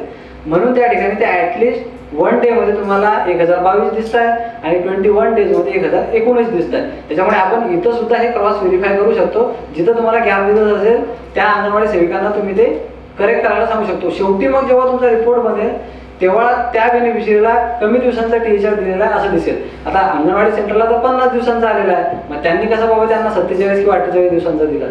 म्हणून त्या ठिकाणी ते ॲटलिस्ट 1 डे मध्ये तुम्हाला 1022 दिसत आहे आणि 21 डेज मध्ये 1019 दिसत आहे. त्याच्यामुळे आपण इथं सुद्धा हे क्रॉस व्हेरीफाय करू शकतो. जिथं तुम्हाला गॅप दिसत असेल त्या अंगणवाडी सेविकांना तुम्ही ते करेक्ट करायला सांगू शकतो. शेवटी मग जेव्हा तुमचा रिपोर्ट बनेल तेव्हा त्या बेनिफिशियरीला कमी दिवसांचा THR दिलेला आहे असं दिसेल. आता अंगणवाडी सेंटरला तर 50 दिवसांचा आलेला आहे, मग त्यांनी कसं बाबा त्यांना 47 किंवा 48 दिवसांचा दिला?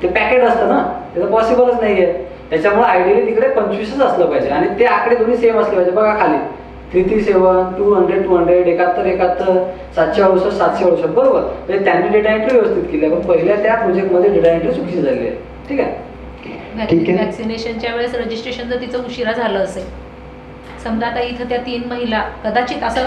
ते पॅकेट असतं ना, ते तर पॉसिबलच नाहीये. त्याच्यामुळे आयडियली तिकडे 25च असलं पाहिजे आणि ते आकडे दोन्ही सेम असले पाहिजे. बघा खाली 337, 200, 200, 71, 71, 768, 768, बरोबर. म्हणजे त्यांनी डेटा एंट्री व्यवस्थित केली आहे, पण पहिल्या त्या प्रोजेक्टमध्ये डेटा एंट्री चुकीची झाली आहे. ठीक आहे, ठीक आहे. वॅक्सिनेशनच्या वेळेस रजिस्ट्रेशन जर तिचं उशिरा झालं असेल, समजा आता इथं त्या 3 महिला कदाचित असं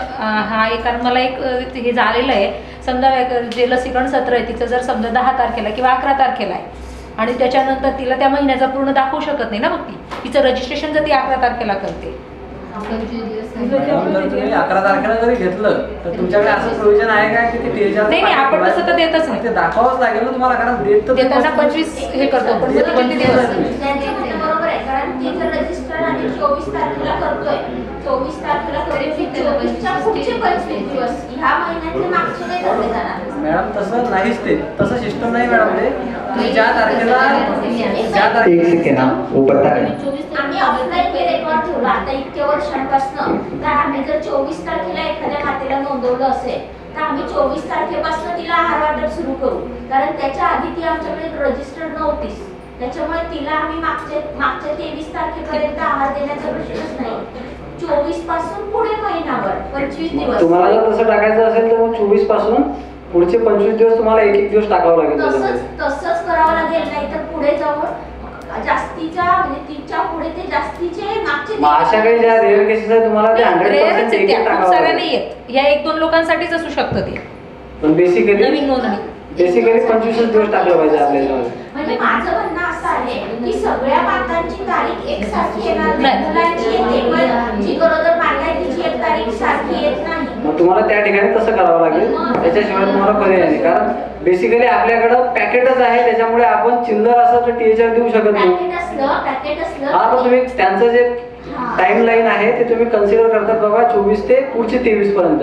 हा एक, कारण मला एक हे झालेलं आहे, समजा जे लसीकरण सत्र आहे तिचं जर समजा 10 तारखेला किंवा 11 तारखेला आहे आणि त्याच्यानंतर तिला त्या महिन्याचा पूर्ण दाखवू शकत नाही ना, मग तिचं रजिस्ट्रेशन जर ती 11 तारखेला करते. जर तुम्ही 11 तारखेला जरी घेतलं तर तुमच्याकडे असं प्रोविजन आहे का की ते THR नाही, आपण तसं तर देतच नाही, ते दाखवावंच लागेल ना तुम्हाला, कारण डेट तर देताना 25 हे करतो, पण मग किती दिवस? त्यांचं म्हणणं बरोबर आहे, कारण ती जर रजिस्टर आणि 24 तारखेला करतोय, 24 तारखेला करतोय, 24च्या पुढचे 25 दिवस ह्या महिन्याचे मागचे नाही धरले जाणार. मॅडम तसं नाहीच, ते तसं सिस्टम नाही मॅडम. ते तुम्ही ज्या तारखेला एक सेकंड ना, वो बता रहे हैं. आम्ही ऑफलाईन हे रेकॉर्ड ठेवलं आता इतक्या वर्षांपासून. तर आम्ही जर 24 तारखेला एखाद्या मातेला नोंदवलं असेल तर आम्ही 24 तारखेपासून तिला आहार वाटप सुरू करू, कारण त्याच्या आधी ती आमच्याकडे रजिस्टर्ड नव्हतीच. त्याच्यामुळे तिला आम्ही मागच्या 23 तारखेपर्यंत आहार देण्याचा प्रश्नच नाही. 24 पासून पुढे महिनाभर 25 दिवस. तुम्हाला जर तसं टाकायचं असेल तर मग 24 पासून पुढचे 25 दिवस तुम्हाला एक दिवस टाकावं लागेल. तसंच करावं लागेल, नाही तर पुढे जाऊन जास्तीच्या म्हणजे तिच्या पुढे ते जास्तीचे मागचे अशा काही ज्या रेअर केसेस आहेत तुम्हाला ते 100% एक टाकावं साऱ्या लागेल. नाही आहेत, या 1-2 लोकांसाठीच असू शकतं ते. पण बेसिकली नवीन नोंदणी 25 दिवस टाकलं पाहिजे आपल्याला. म्हणजे माझं म्हणणं असं आहे की सगळ्या मातांची तारीख एकसारखी येणार नाही. मुलांची येते पण जी गरोदर माता आहे तिची एक तारीख सारखी येत नाही. मग तुम्हाला त्या ठिकाणी तसं करावं लागेल, त्याच्याशिवाय तुम्हाला पर्याय नाही. कारण बेसिकली आपल्याकडं पॅकेटच आहे, त्याच्यामुळे आपण चिल्लर असं THR देऊ शकत नाही. पॅकेट असलं हा, पण तुम्ही त्यांचं जे टाइम लाईन आहे ते तुम्ही कन्सिडर करतात बघा, 24 ते पुढचे 23 पर्यंत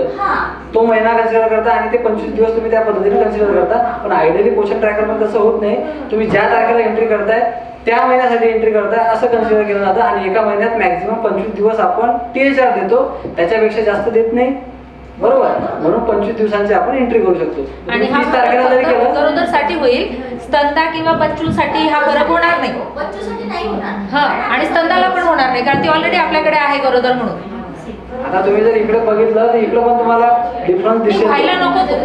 तो महिना कन्सिडर करता आणि ते 25 दिवस तुम्ही त्या पद्धतीने कन्सिडर करता. पण आयडियली पोषण ट्रॅकर मध्ये तसं होत नाही. तुम्ही ज्या तारखेला एंट्री करताय त्या महिन्यासाठी एंट्री करताय असं कन्सिडर केलं जातं आणि एका महिन्यात मॅक्झिमम 25 दिवस आपण THR देतो, त्याच्यापेक्षा जास्त देत नाही, बरोबर. म्हणून 25 दिवसांची आपण एंट्री करू शकतो. आणि 30 तारखेला जरी केलं गरोदर साठी होईल, स्तनदा किंवा बच्चूसाठी हा फरक होणार नाही. बच्चूसाठी नाही होणार. हा, आणि स्तनदाला पण होणार नाही, कारण ती ऑलरेडी आपल्याकडे आहे गरोदर म्हणून. आता तुम्ही जर इकडे बघितलं तर इकडे पण तुम्हाला डिफरन्स दिसेल. व्हायला नको तो.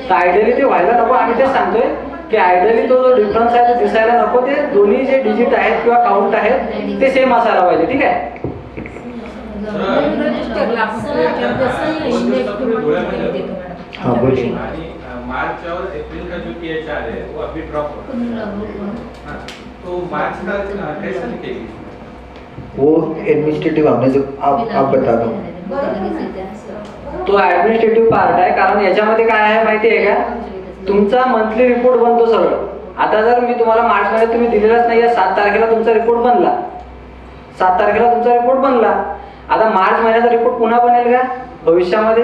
तर आयडियली ते व्हायला नको. आम्ही तेच सांगतोय की आयडियली तो जो डिफरन्स आहे तो दिसायला नको. ते दोन्ही जे डिजिट आहेत किंवा काउंट आहेत ते सेम असायला पाहिजे. ठीक आहे. हाँ बोलिए. मार्च और अप्रैल का जो THR है वो अभी ड्रॉप हो रहा है, तो मार्च का कैसे लिखेगी? वो एडमिनिस्ट्रेटिव हमने जो आप बता दो. तो ऍडमिनिस्ट्रेटिव्ह पार्ट आहे. कारण याच्यामध्ये काय आहे माहिती आहे का, तुमचा मंथली रिपोर्ट बनतो सरळ. आता जर मी तुम्हाला मार्च मध्ये तुम्ही दिलेलाच नाहीये, 7 तारखेला तुमचा रिपोर्ट बनला, 7 तारखेला तुमचा रिपोर्ट बनला आता मार्च महिन्याचा रिपोर्ट पुन्हा बनेल का भविष्यामध्ये?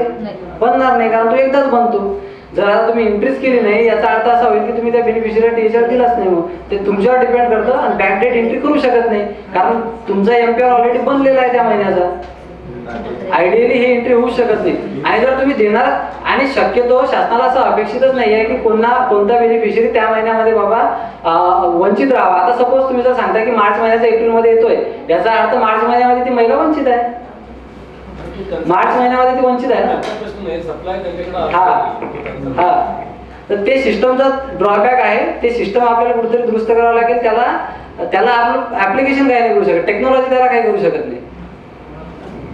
बनणार नाही, कारण तो एकदाच बनतो. जर आता तुम्ही एंट्रीज केली नाही याचा अर्थ असा होईल की तुम्ही त्या बेनिफिशियरी टीएचआर दिलाच नाही. मग ते तुमच्यावर डिपेंड करतं आणि बॅकडेट एंट्री करू शकत नाही, कारण तुमचा एमपीआर ऑलरेडी बनलेला आहे त्या महिन्याचा. आयडियली हे एंट्री होऊ शकत नाही. आणि जर तुम्ही देणार, आणि शक्यतो शासनाला असं अपेक्षितच नाही आहे की कोणता बेनिफिशियरी त्या महिन्यामध्ये बाबा वंचित राहावा. आता सपोज तुम्ही जर सांगता की मार्च महिन्याचा एप्रिलमध्ये येतोय, याचा अर्थ मार्च महिन्यामध्ये ती महिला वंचित आहे. मार्च महिन्यामध्ये ती वंचित आहे ना. हा, तर ते सिस्टमचा ड्रॉबॅक आहे. ते सिस्टम आपल्याला कुठेतरी दुरुस्त करावं लागेल. त्याला आपण ऍप्लिकेशन काही नाही करू शकत, टेक्नॉलॉजी त्याला काही करू शकत नाही.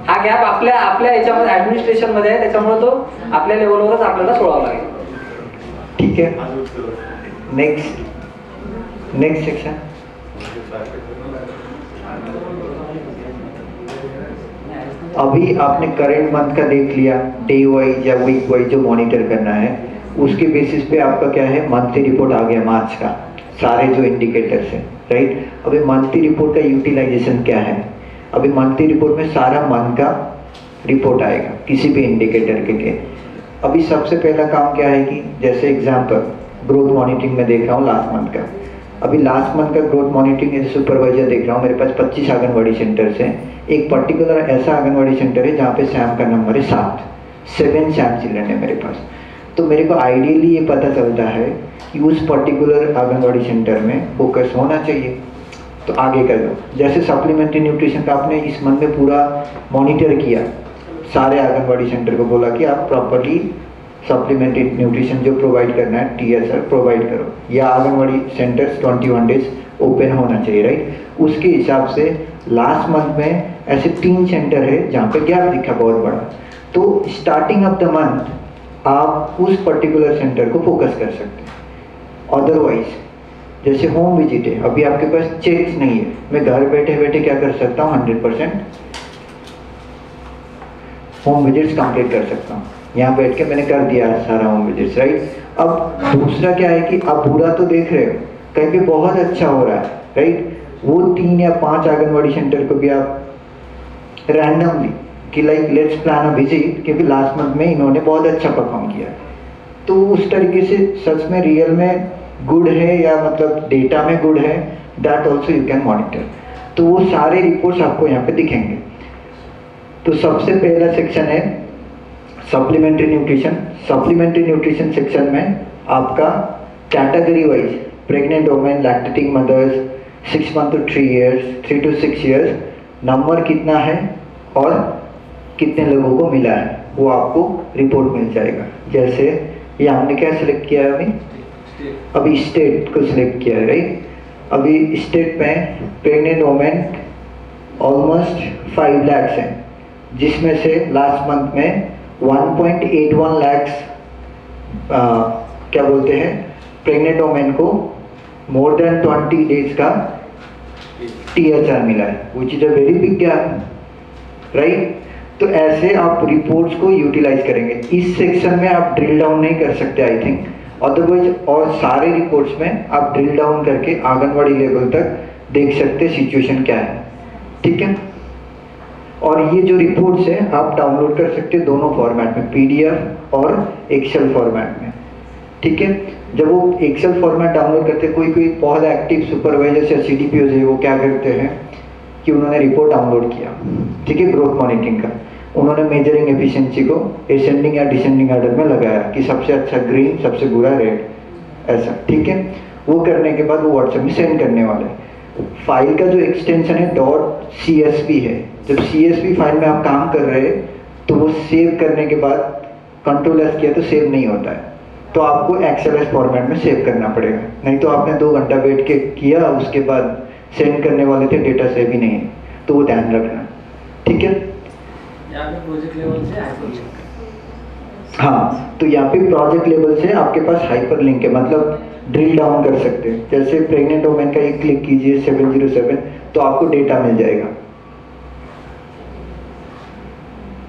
हा गॅप आपल्या याच्यामध्ये ऍडमिनिस्ट्रेशन मध्ये आहे, त्याच्यामुळे तो आपल्या लेवलवरच आपल्याला सोडावा लागेल. ठीक है, नेक्स्ट सेक्शन. अभी आपने करंट मंथ का देख लिया, डे वाइज या वीक वाइज जो मॉनिटर करना है, उसके बेसिस पे आपका क्या है, मंथली रिपोर्ट आ गया मार्च का, सारे जो इंडिकेटर्स हैं, राइट. अभी मंथली रिपोर्ट का यूटिलाइजेशन क्या है? अभी मंथली रिपोर्ट में सारा मंथ का रिपोर्ट आएगा किसी भी इंडिकेटर के लिए. अभी सबसे पहला काम क्या है कि जैसे एग्जांपल ग्रोथ मॉनिटरिंग में देख रहा हूँ लास्ट मंथ का. अभी लास्ट मंथ का ग्रोथ मॉनिटरिंग एज सुपरवाइजर देख रहा हूँ, मेरे पास 25 आंगनवाड़ी सेंटर्स हैं. एक पर्टिकुलर ऐसा आंगनवाड़ी सेंटर है जहाँ पे सैम का नंबर है 7 सैम चिल्ड्रन है मेरे पास. तो मेरे को आइडियली ये पता चलता है कि उस पर्टिकुलर आंगनवाड़ी सेंटर में फोकस होना चाहिए, तो आगे कर दो. जैसे सप्लीमेंट्री न्यूट्रिशन का आपने इस मंथ में पूरा मॉनिटर किया, सारे आंगनवाड़ी सेंटर को बोला कि आप प्रॉपरली सप्लीमेंट्री न्यूट्रिशन जो प्रोवाइड करना है टीएसआर प्रोवाइड करो, या आंगनवाड़ी सेंटर्स 21 डेज ओपन होना चाहिए, राइट. उसके हिसाब से लास्ट मंथ में ऐसे 3 सेंटर है जहाँ पे गैप दिखा बहुत बड़ा. तो स्टार्टिंग ऑफ द मंथ आप उस पर्टिकुलर सेंटर को फोकस कर सकते हैं. अदरवाइज जैसे होम विजिट है, अभी आपके पास चेक्स नहीं है, मैं घर बैठे बैठे क्या कर सकता हूँ, 100% होम विजिट्स कंप्लीट कर सकता हूँ. यहाँ बैठ के मैंने कर दिया सारा होम विजिट्स, राइट. अब दूसरा क्या है कि आप पूरा तो देख रहे हो, कहीं पे बहुत अच्छा हो रहा है, राइट. वो 3 या 5 आंगनवाड़ी सेंटर को भी आप रैंडमली कि like let's plan a visit, क्योंकि लास्ट मंथ में इन्होंने बहुत अच्छा परफॉर्म किया, तो उस तरीके से सच में रियल में गुड है या मतलब डेटा में गुड है, that also you can monitor. तो वो सारे रिपोर्ट्स आपको यहाँ पे दिखेंगे. तो सबसे पहला सेक्शन है supplementary nutrition. Supplementary nutrition section में आपका category wise pregnant women, lactating mothers, 6 month to 3 years, 3 to 6 years, number कितना है और कितने लोगों को मिला है वो आपको रिपोर्ट मिल जाएगा. जैसे ये हमने क्या सिलेक्ट किया है, अभी स्टेट को सिलेक्ट किया है, राइट. अभी स्टेट में प्रेग्नेंट वुमेन ऑलमोस्ट 5 लाख हैं, जिसमें से लास्ट मंथ में 1.81 लाख क्या बोलते हैं प्रेग्नेंट वुमेन को मोर देन 20 डेज का टीएचआर मिला है, which is a very big gap, right. तो ऐसे आप रिपोर्ट्स को यूटिलाइज करेंगे. इस सेक्शन में आप ड्रिल डाउन नहीं कर सकते आई थिंक, अदरवाइज और सारे रिपोर्ट्स में आप ड्रिल डाउन करके आंगनवाड़ी लेवल तक देख सकते सिचुएशन क्या है, ठीक है. और ये जो रिपोर्ट्स है आप डाउनलोड कर सकते हैं दोनों फॉर्मेट में, पीडीएफ और एक्सेल फॉर्मेट में, ठीक है. जब वो एक्सेल फॉर्मेट डाउनलोड करते हैं, कोई बहुत एक्टिव सुपरवाइजर्स या सीडीपीओ है वो क्या करते हैं कि उन्होंने रिपोर्ट डाउनलोड किया, ठीक है, ग्रोथ मॉनिटरिंग का, उन्होंने मेजरिंग एफिशिएंसी को एसेंडिंग या डिसेंडिंग ऑर्डर में लगाया कि सबसे अच्छा ग्रीन, सबसे बुरा रेड, ऐसा, ठीक है. वो करने के बाद वो व्हाट्सएप में सेंड करने वाले. फाइल का जो एक्सटेंशन है .csv है, जब CSV फाइल में आप काम कर रहे हैं तो वो सेव करने के बाद Ctrl+S किया तो सेव नहीं होता है, तो आपको XLS फॉर्मेट में सेव करना पड़ेगा. नहीं तो आपने 2 घंटा बैठ के किया, उसके बाद सेंड करने वाले थे, डेटा सेव ही नहीं है, तो वो ध्यान रखना, ठीक है. प्रोजेक्ट लेवल से हाइपरलिंक, हाँ, तो यहाँ पे प्रोजेक्ट लेवल से आपके पास हाइपरलिंक है, मतलब ड्रिल डाउन कर सकते हैं. जैसे प्रेग्नेंट वुमेन का एक क्लिक कीजिए 707, तो आपको डेटा मिल जाएगा,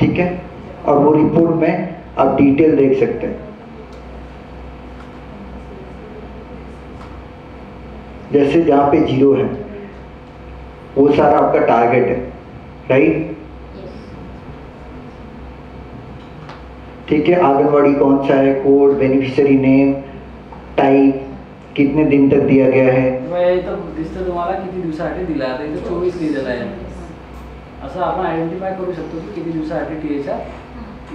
ठीक है. और वो रिपोर्ट में आप डिटेल देख सकते हैं. जैसे जहाँ पे 0 है वो सारा आपका टारगेट है, राइट. ठीक है, आंगनवाड़ी कौन सा है, कोड, बेनिफिशियरी नेम, टाइप, कितने दिन तक दिया गया है. इथं दिसतं तुम्हाला किती दिवसासाठी दिला आहे. इथं 24 लिहिलेलं आहे. असं आपण आयडेंटिफाय करू शकतो की किती दिवसासाठी टीएचा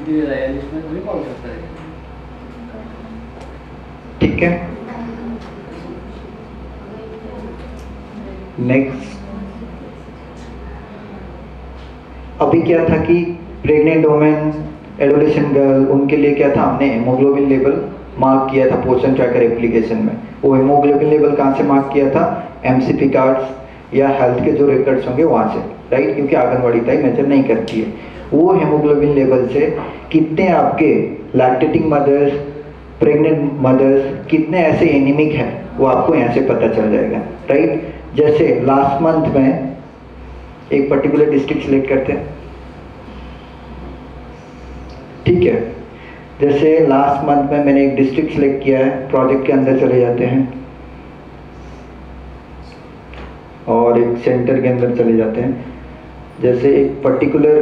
दिलेला आहे. लिस्टमध्ये तुम्ही पाहू शकता. ठीक है, नेक्स्ट. अभी क्या था कि प्रेग्नेंट वुमेन, एडोलेसेंट गर्ल, उनके लिए क्या था, हमने हेमोग्लोबिन लेवल मार्क किया था पोर्शन ट्रैकर एप्लीकेशन में. वो हेमोग्लोबिन लेवल कहाँ से मार्क किया था, एमसीपी कार्ड्स या हेल्थ के जो रिकॉर्ड्स होंगे वहाँ से, राइट, क्योंकि आंगनवाड़ी ताई मेजर नहीं करती है. वो हेमोग्लोबिन लेवल से कितने आपके लैक्टेटिंग मदर्स, प्रेग्नेंट मदर्स, कितने ऐसे एनीमिक है वो आपको यहाँ से पता चल जाएगा, राइट. जैसे लास्ट मंथ में एक पर्टिकुलर डिस्ट्रिक्ट सिलेक्ट करते हैं, ठीक है. जैसे लास्ट मंथ में मैंने एक डिस्ट्रिक्ट सिलेक्ट किया है, प्रोजेक्ट के अंदर चले जाते हैं और एक सेंटर के अंदर चले जाते हैं. जैसे एक पर्टिकुलर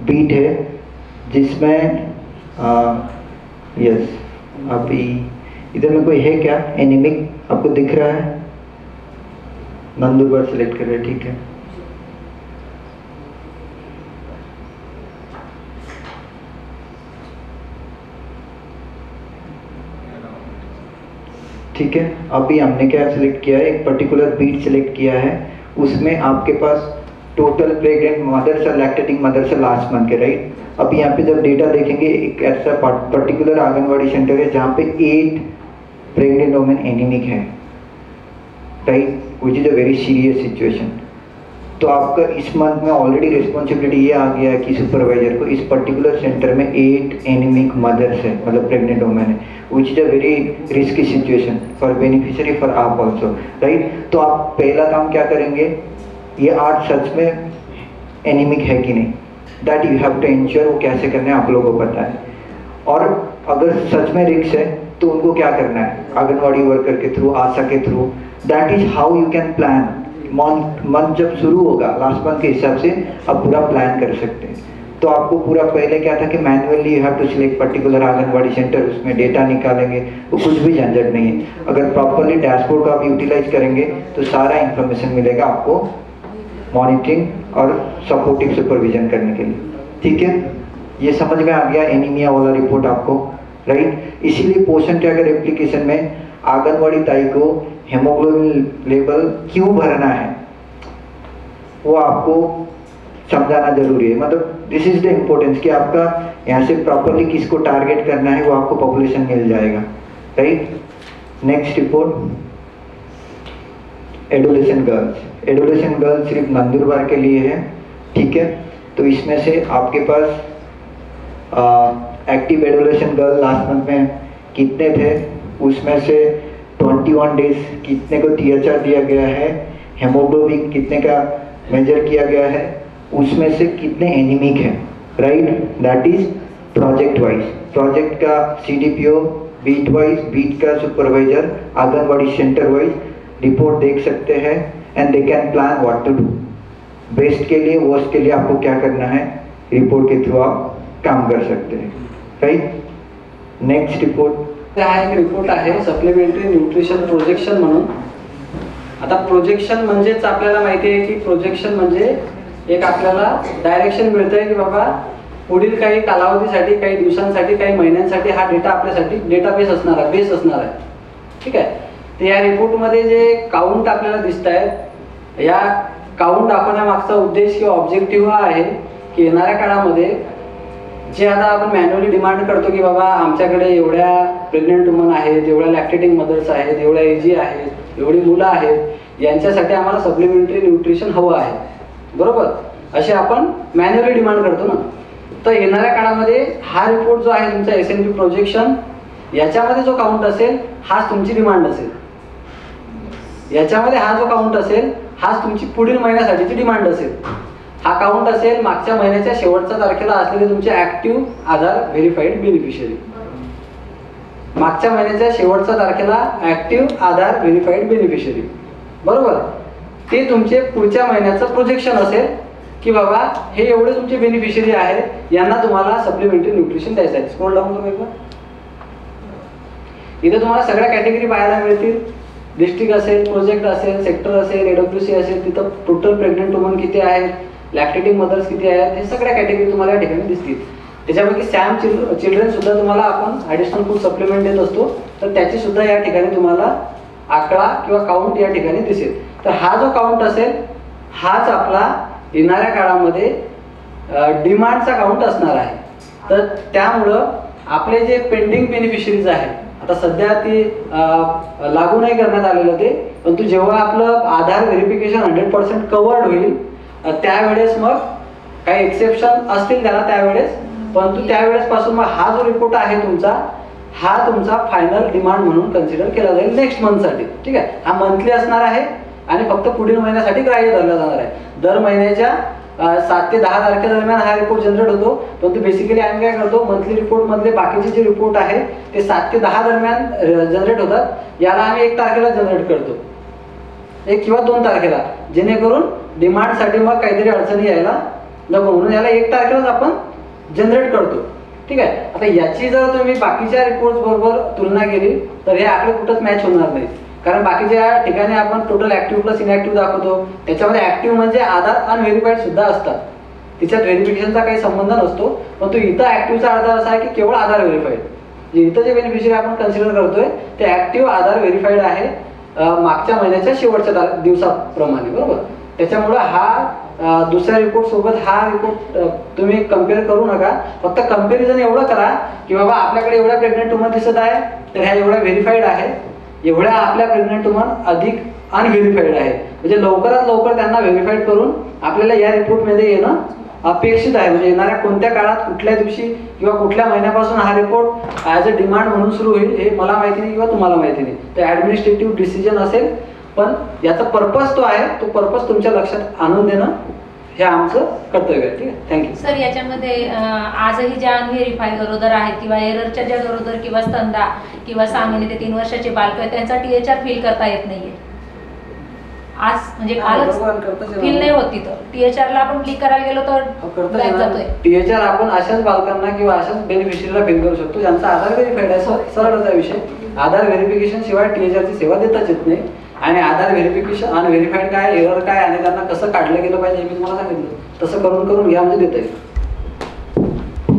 बीट है जिसमें यस, अभी इधर में कोई है क्या एनीमिक आपको दिख रहा है, नंदुरबार सिलेक्ट कर रहे हैं, ठीक है. ठीक है, अभी हमने क्या सिलेक्ट किया है, एक पर्टिकुलर बीट सिलेक्ट किया है. उसमें आपके पास टोटल प्रेग्नेंट मदर्स और लैक्टेटिंग मदर्स लास्ट मंथ के, राइट. अभी यहाँ पे जब डेटा देखेंगे, एक ऐसा पर्टिकुलर आंगनवाड़ी सेंटर है जहाँ पे 8 प्रेग्नेंट वुमेन एनीमिक है, right, which is a very serious situation. तो आपका इस मंथ में ऑलरेडी रिस्पॉन्सिबिलिटी ये आ गया है कि सुपरवाइजर को इस पर्टिकुलर सेंटर में 8 एनीमिक मदर्स है, मतलब प्रेग्नेंट वुमेन है, which is a very risky situation for beneficiary, for आप ऑल्सो, राइट. तो आप पहला काम क्या करेंगे, ये 8 सच में एनीमिक है कि नहीं, that you have to ensure. वो कैसे करना है आप लोगों को पता है. और अगर सच में रिस्क है तो उनको क्या करना है, anganwadi worker K through, Asha K through. That is how you can plan. Month जब शुरू होगा लास्ट मंथ के हिसाब से आप पूरा प्लान कर सकते हैं. तो आपको पूरा पहले क्या था कि manually you have to select particular anganwadi center, उसमें डेटा निकालेंगे, वो कुछ भी झंझट नहीं है. अगर प्रॉपरली डैशबोर्ड का आप यूटिलाइज करेंगे तो सारा इंफॉर्मेशन मिलेगा आपको मॉनिटरिंग और सपोर्टिव सुपरविजन करने के लिए. ठीक है, ये समझ में आ गया एनीमिया वाला रिपोर्ट आपको, राइट. इसीलिए पोषण ट्रैकर एप्लीकेशन में आंगनवाड़ी ताई को हेमोग्लोबिन लेवल क्यों भरना है वो आपको समझाना जरूरी है. मतलब दिस इज द इम्पोर्टेंस कि आपका यहाँ से प्रॉपरली किसको टारगेट करना है वो आपको पॉपुलेशन मिल जाएगा, right. Next report, adolescent girls. Adolescent girls सिर्फ नंदुरबार के लिए है, ठीक है. तो इसमें से आपके pass active adolescent girl last month में कितने थे, उसमें से 21 डेज कितने को THR दिया गया है, हेमोग्लोबिन कितने का मेजर किया गया है, उसमें से कितने एनीमिक है, right. That is project wise. Project का CDPO, बीट वाइज, बीट का supervisor, anganwadi centre wise report देख सकते हैं and they can plan what to do. Best के लिए, वर्स्ट के लिए आपको क्या करना है, रिपोर्ट के थ्रू आप काम कर सकते हैं, राइट. नेक्स्ट रिपोर्ट, हा एक रिपोर्ट आहे सप्लिमेंटरी न्यूट्रिशन प्रोजेक्शन म्हणून. आता प्रोजेक्शन म्हणजेच आपल्याला माहिती आहे की प्रोजेक्शन म्हणजे एक आपल्याला डायरेक्शन मिळतंय की बाबा पुढील काही कालावधीसाठी, काही दिवसांसाठी, काही महिन्यांसाठी हा डेटा आपल्यासाठी डेटाबेस असणार आहे, बेस असणार आहे, ठीक आहे. तर या रिपोर्टमध्ये जे काउंट आपल्याला दिसत आहेत, या काउंट दाखवण्यामागचा उद्देश किंवा ऑब्जेक्टिव्ह हा आहे की येणाऱ्या काळामध्ये जे आता आपण मॅन्युअली डिमांड करतो की बाबा आमच्याकडे एवढ्या प्रेग्नेंट वुमन आहेत, एवढ्या लॅक्टेटिंग मदर्स आहेत, एवढ्या एजी आहेत, एवढी मुलं आहेत, यांच्यासाठी आम्हाला सप्लिमेंटरी न्यूट्रिशन हवं आहे, बरोबर, असे आपण मॅन्युअली डिमांड करतो ना. तर येणाऱ्या काळामध्ये हा रिपोर्ट जो आहे तुमचा SNP प्रोजेक्शन, याच्यामध्ये जो काउंट असेल हाच तुमची डिमांड असेल. याच्यामध्ये हा जो काउंट असेल हाच तुमची पुढील महिन्यासाठीची डिमांड असेल. हा काउंट असेल मागच्या महिन्याच्या शेवटच्या तारखेला असलेले तुमचे ऍक्टिव्ह आधार व्हेरीफाईड बेनिफिशियरी. मागच्या महिन्याच्या शेवटच्या तारखेला ऍक्टिव्ह आधार व्हेरीफाईड बेनिफिशियरी, बरोबर, ते तुमचे पुढच्या महिन्याचं प्रोजेक्शन असेल. की बाबा हे एवढे तुमचे बेनिफिशियरी आहेत, यांना तुम्हाला सप्लिमेंटरी न्यूट्रिशन द्यायचं आहे. स्क्रोल डाऊन करू एकदा. इथे तुम्हाला सगळ्या कॅटेगरी पाहायला मिळतील. डिस्ट्रिक्ट असेल, प्रोजेक्ट असेल, सेक्टर असेल, AWC असेल, तिथं टोटल प्रेग्नंट वुमन किती आहेत, लॅक्टेटिंग मदर्स किती आहेत, हे सगळ्या कॅटेगरी तुम्हाला या ठिकाणी दिसतील. त्याच्यापैकी सॅम चिल्ड्रन सुद्धा तुम्हाला आपण ॲडिशनल फूड सप्लिमेंट देत असतो, तर त्याची सुद्धा या ठिकाणी तुम्हाला आकडा किंवा काउंट या ठिकाणी दिसेल. तर हा जो काउंट असेल हाच आपला येणाऱ्या काळामध्ये डिमांडचा काउंट असणार आहे. तर त्यामुळं आपले जे पेंडिंग बेनिफिशरीज आहेत, आता सध्या ती लागू नाही करण्यात आलेलं ते, परंतु जेव्हा आपलं आधार व्हेरिफिकेशन 100% कवर्ड होईल त्यावेळेस मग काही एक्सेप्शन असतील त्याला त्यावेळेस, परंतु त्यावेळेस पासून मग हा जो रिपोर्ट आहे तुमचा, हा तुमचा फायनल डिमांड म्हणून कन्सिडर केला जाईल नेक्स्ट मंथसाठी. ठीक आहे, हा मंथली असणार आहे आणि फक्त पुढील महिन्यासाठी ग्राह्य धरला जाणार आहे. दर महिन्याच्या 7 ते 10 तारखेदरम्यान हा रिपोर्ट जनरेट होतो, परंतु बेसिकली आम्ही काय करतो, मंथली रिपोर्ट मधले बाकीचे जे रिपोर्ट आहे ते 7 ते 10 दरम्यान जनरेट होतात. याला आम्ही 1 तारखेला जनरेट करतो, 1 किंवा 2 तारखेला, जेणेकरून डिमांडसाठी मग काहीतरी अडचणी यायला नको म्हणून याला 1 तारखेलाच आपण जनरेट करतो. ठीक आहे, आता याची जर तुम्ही बाकीच्या रिपोर्ट बरोबर तुलना केली तर हे आकडे कुठंच मॅच होणार नाही. कारण बाकीच्या ठिकाणी आपण टोटल ऍक्टिव्ह प्लस इनॅक्टिव्ह दाखवतो, त्याच्यामध्ये ऍक्टिव्ह म्हणजे आधार अनव्हेरिफाईड सुद्धा असतात, तिच्यात व्हेरिफिकेशनचा काही संबंध नसतो. परंतु इथं ऍक्टिव्हचा अर्थ असा आहे की केवळ आधार व्हेरीफाईड, जे इथं जे बेनिफिशियरी आपण कन्सिडर करतोय ते ऍक्टिव्ह आधार व्हेरीफाईड आहे मागच्या महिन्याच्या शेवटच्या दिवसाप्रमाणे, बरोबर. त्याच्यामुळे हा दुसऱ्या रिपोर्ट सोबत हा रिपोर्ट तुम्ही कम्पेअर करू नका. फक्त कम्पॅरिझन एवढं करा की बाबा आपल्याकडे एवढ्या प्रेग्नंट वुमन दिसत आहे, तर ह्या एवढ्या व्हेरीफाईड आहे, एवढ्या आपल्या प्रेग्नंट वुमन अधिक अनव्हेरीफाईड आहे. म्हणजे लवकरात लवकर त्यांना व्हेरीफाईड करून आपल्याला या रिपोर्टमध्ये येणं अपेक्षित आहे. म्हणजे येणाऱ्या कोणत्या काळात, कुठल्या दिवशी किंवा कुठल्या महिन्यापासून हा रिपोर्ट ॲज अ डिमांड म्हणून सुरू होईल हे मला माहिती नाही किंवा तुम्हाला माहिती नाही. तर ॲडमिनिस्ट्रेटिव्ह डिसिजन असेल, पण याचा पर्पज तो आहे, तो पर्पज तुमच्या लक्षात आणून देणं हे आमचं कर्तव्य आहे. ठीक आहे, थँक्यू. सर, याच्यामध्ये आजही ज्या अनव्हेरीफाय गरोदर आहेत किंवा एररच्या ज्या गरोदर किंवा स्तंदा किंवा 6 महिने ते 3 वर्षाचे बालक आहेत त्यांचा THR फिल करता येत नाहीये आज, म्हणजे कालच फिल नाही होत. तिथं THR ला आपण क्लिक करायला गेलो तर बॅक जातोय. THR आपण अशाच बालकांना किंवा अशाच बेनिफिशियरीला फिल करू शकतो ज्यांचा आधार व्हेरीफाईड आहे. सरळचा विषय, आधार व्हेरिफिकेशन शिवाय THR ची सेवा देताच येत नाही. आणि आधार व्हेरिफिकेशन अनव्हेरीफाईड काय, एरर काय आणि त्यांना कसं काढलं गेलं पाहिजे मी तुम्हाला सांगितलं, तसं करून घ्या म्हणजे देता येईल.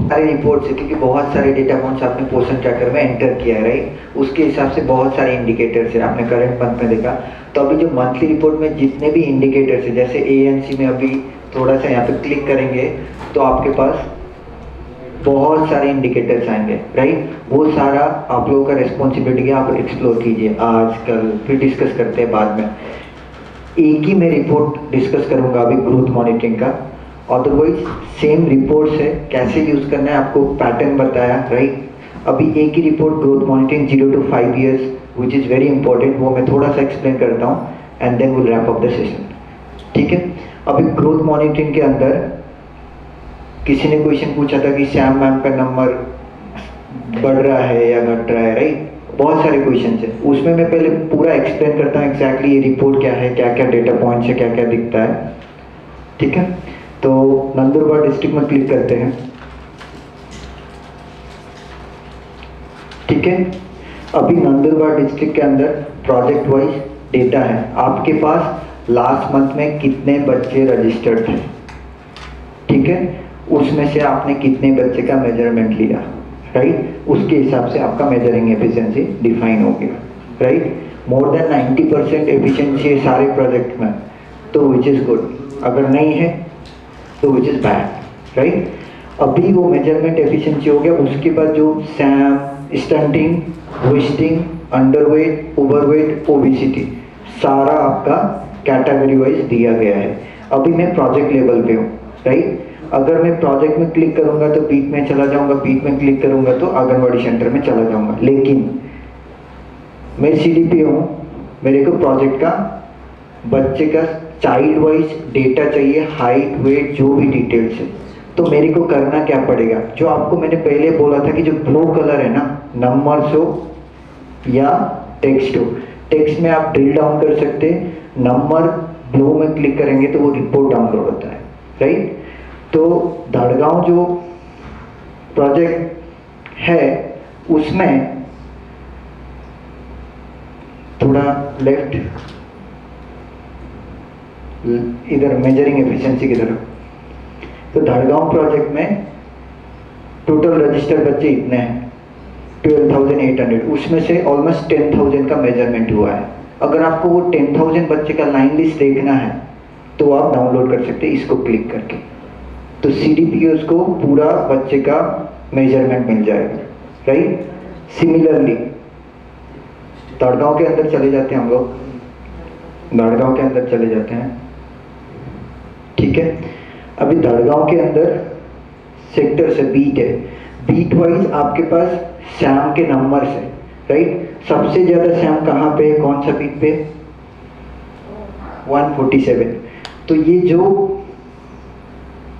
सारे रिपोर्ट से, क्योंकि बहुत सारे डेटा पॉइंट्स आपने पोषण ट्रैकर में एंटर किया है, राइट. उसके हिसाब से बहुत सारे इंडिकेटर्स है, आपने करंट मंथ में देखा. तो अभी जो मंथली रिपोर्ट में जितने भी इंडिकेटर्स है, जैसे ANC में अभी थोड़ा सा यहाँ पे क्लिक करेंगे तो आपके पास बहुत सारे इंडिकेटर्स आएंगे, राइट. वो सारा आप लोगों का रिस्पॉन्सिबिलिटी है, आप एक्सप्लोर कीजिए आज कल, फिर डिस्कस करते हैं बाद में. एक ही मैं रिपोर्ट डिस्कस करूँगा अभी ग्रोथ मॉनिटरिंग का, अदरवाइज सेम रिपोर्ट्स है, कैसे यूज़ करना है आपको पैटर्न बताया, राइट. अभी एक ही report growth monitoring 0 to 5 years which is very important, वो मैं थोड़ा सा एक्सप्लेन करता हूँ and then will wrap up the session. ठीक है, अभी ग्रोथ मॉनिटरिंग के अंदर किसी ने क्वेश्चन पूछा था कि श्याम मैम का नंबर बढ़ रहा है या घट रहा है, राइट. बहुत सारे क्वेश्चन है, उसमें मैं पहले पूरा एक्सप्लेन करता हूँ एग्जैक्टली ये रिपोर्ट क्या है, क्या क्या डेटा पॉइंट्स है, क्या क्या दिखता है. ठीक है, तो नंदुरबार डिस्ट्रिक्ट में क्लिक करते हैं. ठीक है, अभी नंदुरबार डिस्ट्रिक्ट के अंदर प्रोजेक्ट वाइज डेटा है. आपके पास लास्ट मंथ में कितने बच्चे रजिस्टर्ड थे, ठीक है, उसमें से आपने कितने बच्चे का मेजरमेंट लिया, राइट. उसके हिसाब से आपका मेजरिंग एफिशिएंसी डिफाइन हो गया, राइट. मोर देन 90% एफिशिएंसी है सारे प्रोजेक्ट में, तो विच इज़ गुड. अगर नहीं है तो विच इज़ बैड, राइट. अभी वो मेजरमेंट एफिशिएंसी हो गया. उसके बाद जो SAM, stunting, wasting, underweight, overweight, obesity सारा आपका कैटेगरी वाइज दिया गया है. अभी मैं प्रोजेक्ट लेवल पे हूँ, राइट. अगर मैं प्रोजेक्ट में क्लिक करूँगा तो बीट में चला जाऊँगा, बीट में क्लिक करूँगा तो आंगनवाड़ी सेंटर में चला जाऊँगा. लेकिन मैं CDP हूँ, मेरे को प्रोजेक्ट का बच्चे का चाइल्ड वाइज डेटा चाहिए, हाइट, वेट, जो भी डिटेल्स है. तो मेरे को करना क्या पड़ेगा, जो आपको मैंने पहले बोला था कि जो ब्लू कलर है ना, नंबर्स हो या टेक्स्ट हो, टेक्स्ट में आप ड्रिल डाउन कर सकते हैं. नंबर ब्लू में क्लिक करेंगे तो वो रिपोर्ट डाउनलोड होता है, राइट। तो धड़गांव जो प्रोजेक्ट है उसमें थोड़ा लेफ्ट इधर मेजरिंग एफिशिएंसी की तरफ, तो धड़गांव प्रोजेक्ट में टोटल रजिस्टर्ड बच्चे इतने हैं 12,800, उसमें से ऑलमोस्ट 10,000 का मेजरमेंट हुआ है। अगर आपको वो 10,000 बच्चे का लाइन लिस्ट देखना है तो आप डाउनलोड कर सकते हैं इसको क्लिक करके, तो CDPOs को पूरा बच्चे का मेजरमेंट मिल जाएगा, राइट। सिमिलरली धड़गांव के अंदर चले जाते हैं हम लोग, धड़गांव के अंदर चले जाते हैं, ठीक है। अभी धड़गांव के अंदर सेक्टर से बीट है, बीट वाइज आपके पास सैम के नंबर है, राइट। सबसे ज्यादा सैम कहाँ पे है, कौन सा बीट पे, 147। तो ये जो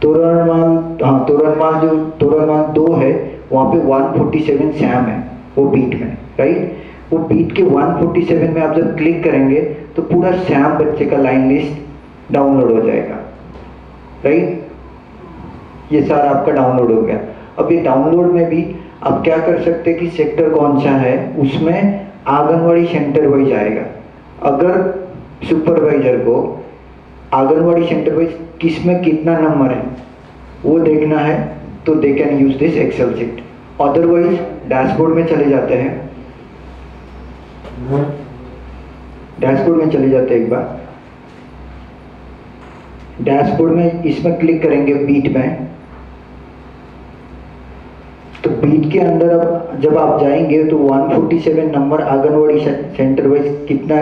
तोरणमाल जो तोरणमाल 2 है वहाँ पे 147 सैम है वो बीट में, राइट। वो बीट के 147 में आप जब क्लिक करेंगे तो पूरा सैम बच्चे का लाइन लिस्ट डाउनलोड हो जाएगा, राइट। ये सारा आपका डाउनलोड हो गया। अब ये डाउनलोड में भी आप क्या कर सकते हैं कि सेक्टर कौन सा है उसमें आंगनवाड़ी सेंटर वाइज आएगा। अगर सुपरवाइजर को आंगनवाड़ी सेंटर वाइज किस में कितना नंबर है वो देखना है तो they can use this Excel sheet. Otherwise dashboard में चले जाते हैं, डैशबोर्ड में चले जाते हैं एक बार, डैशबोर्ड में इसमें क्लिक करेंगे बीट में, तो बीट के अंदर अब जब आप जाएंगे तो 147 नंबर आंगनवाड़ी सेंटर वाइज कितना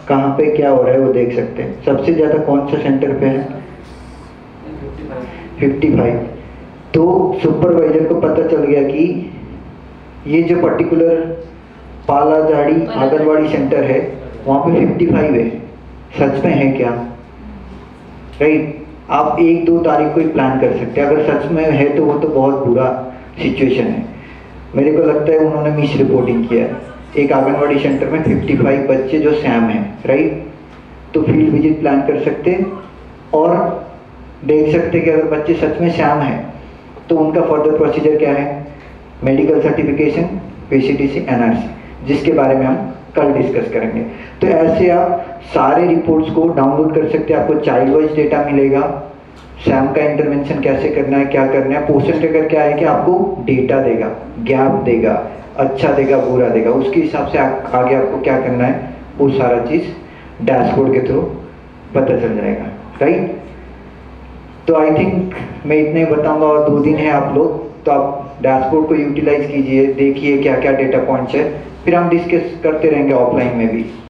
कहाँ पे क्या हो रहा है वो देख सकते हैं। सबसे ज़्यादा कौन सा सेंटर पे है, 55। तो सुपरवाइजर को पता चल गया कि ये जो पर्टिकुलर पालाजाड़ी आंगनवाड़ी सेंटर है वहाँ पे 55 है, सच में है क्या, राइट। आप 1-2 तारीख को ही प्लान कर सकते हैं, अगर सच में है तो वो तो बहुत बुरा सिचुएशन है। मेरे को लगता है उन्होंने मिस रिपोर्टिंग किया है। एक आंगनवाड़ी सेंटर में 55 बच्चे जो सैम हैं, राइट। तो फील्ड विजिट प्लान कर सकते हैं और देख सकते हैं कि अगर बच्चे सच में सैम हैं तो उनका फर्दर प्रोसीजर क्या है, मेडिकल सर्टिफिकेशन, PCTC, NRC, जिसके बारे में हम कल डिस्कस करेंगे। तो ऐसे आप सारे रिपोर्ट्स को डाउनलोड कर सकते हैं, आपको चाइल्ड वाइज डेटा मिलेगा, सैम का इंटरवेंशन कैसे करना है, क्या करना है। पोस्टल ट्रैकर क्या है कि आपको डेटा देगा, गैप देगा, अच्छा देगा, बुरा देगा, उसके हिसाब से आगे आपको क्या करना है वो सारा चीज़ डैशबोर्ड के थ्रू पता चल जाएगा, राइट। तो आई थिंक मैं इतने ही बताऊंगा, और 2 दिन है आप लोग, तो आप डैशबोर्ड को यूटिलाइज कीजिए, देखिए क्या क्या डेटा पॉइंट्स है, फिर हम डिस्कस करते रहेंगे ऑफलाइन में भी।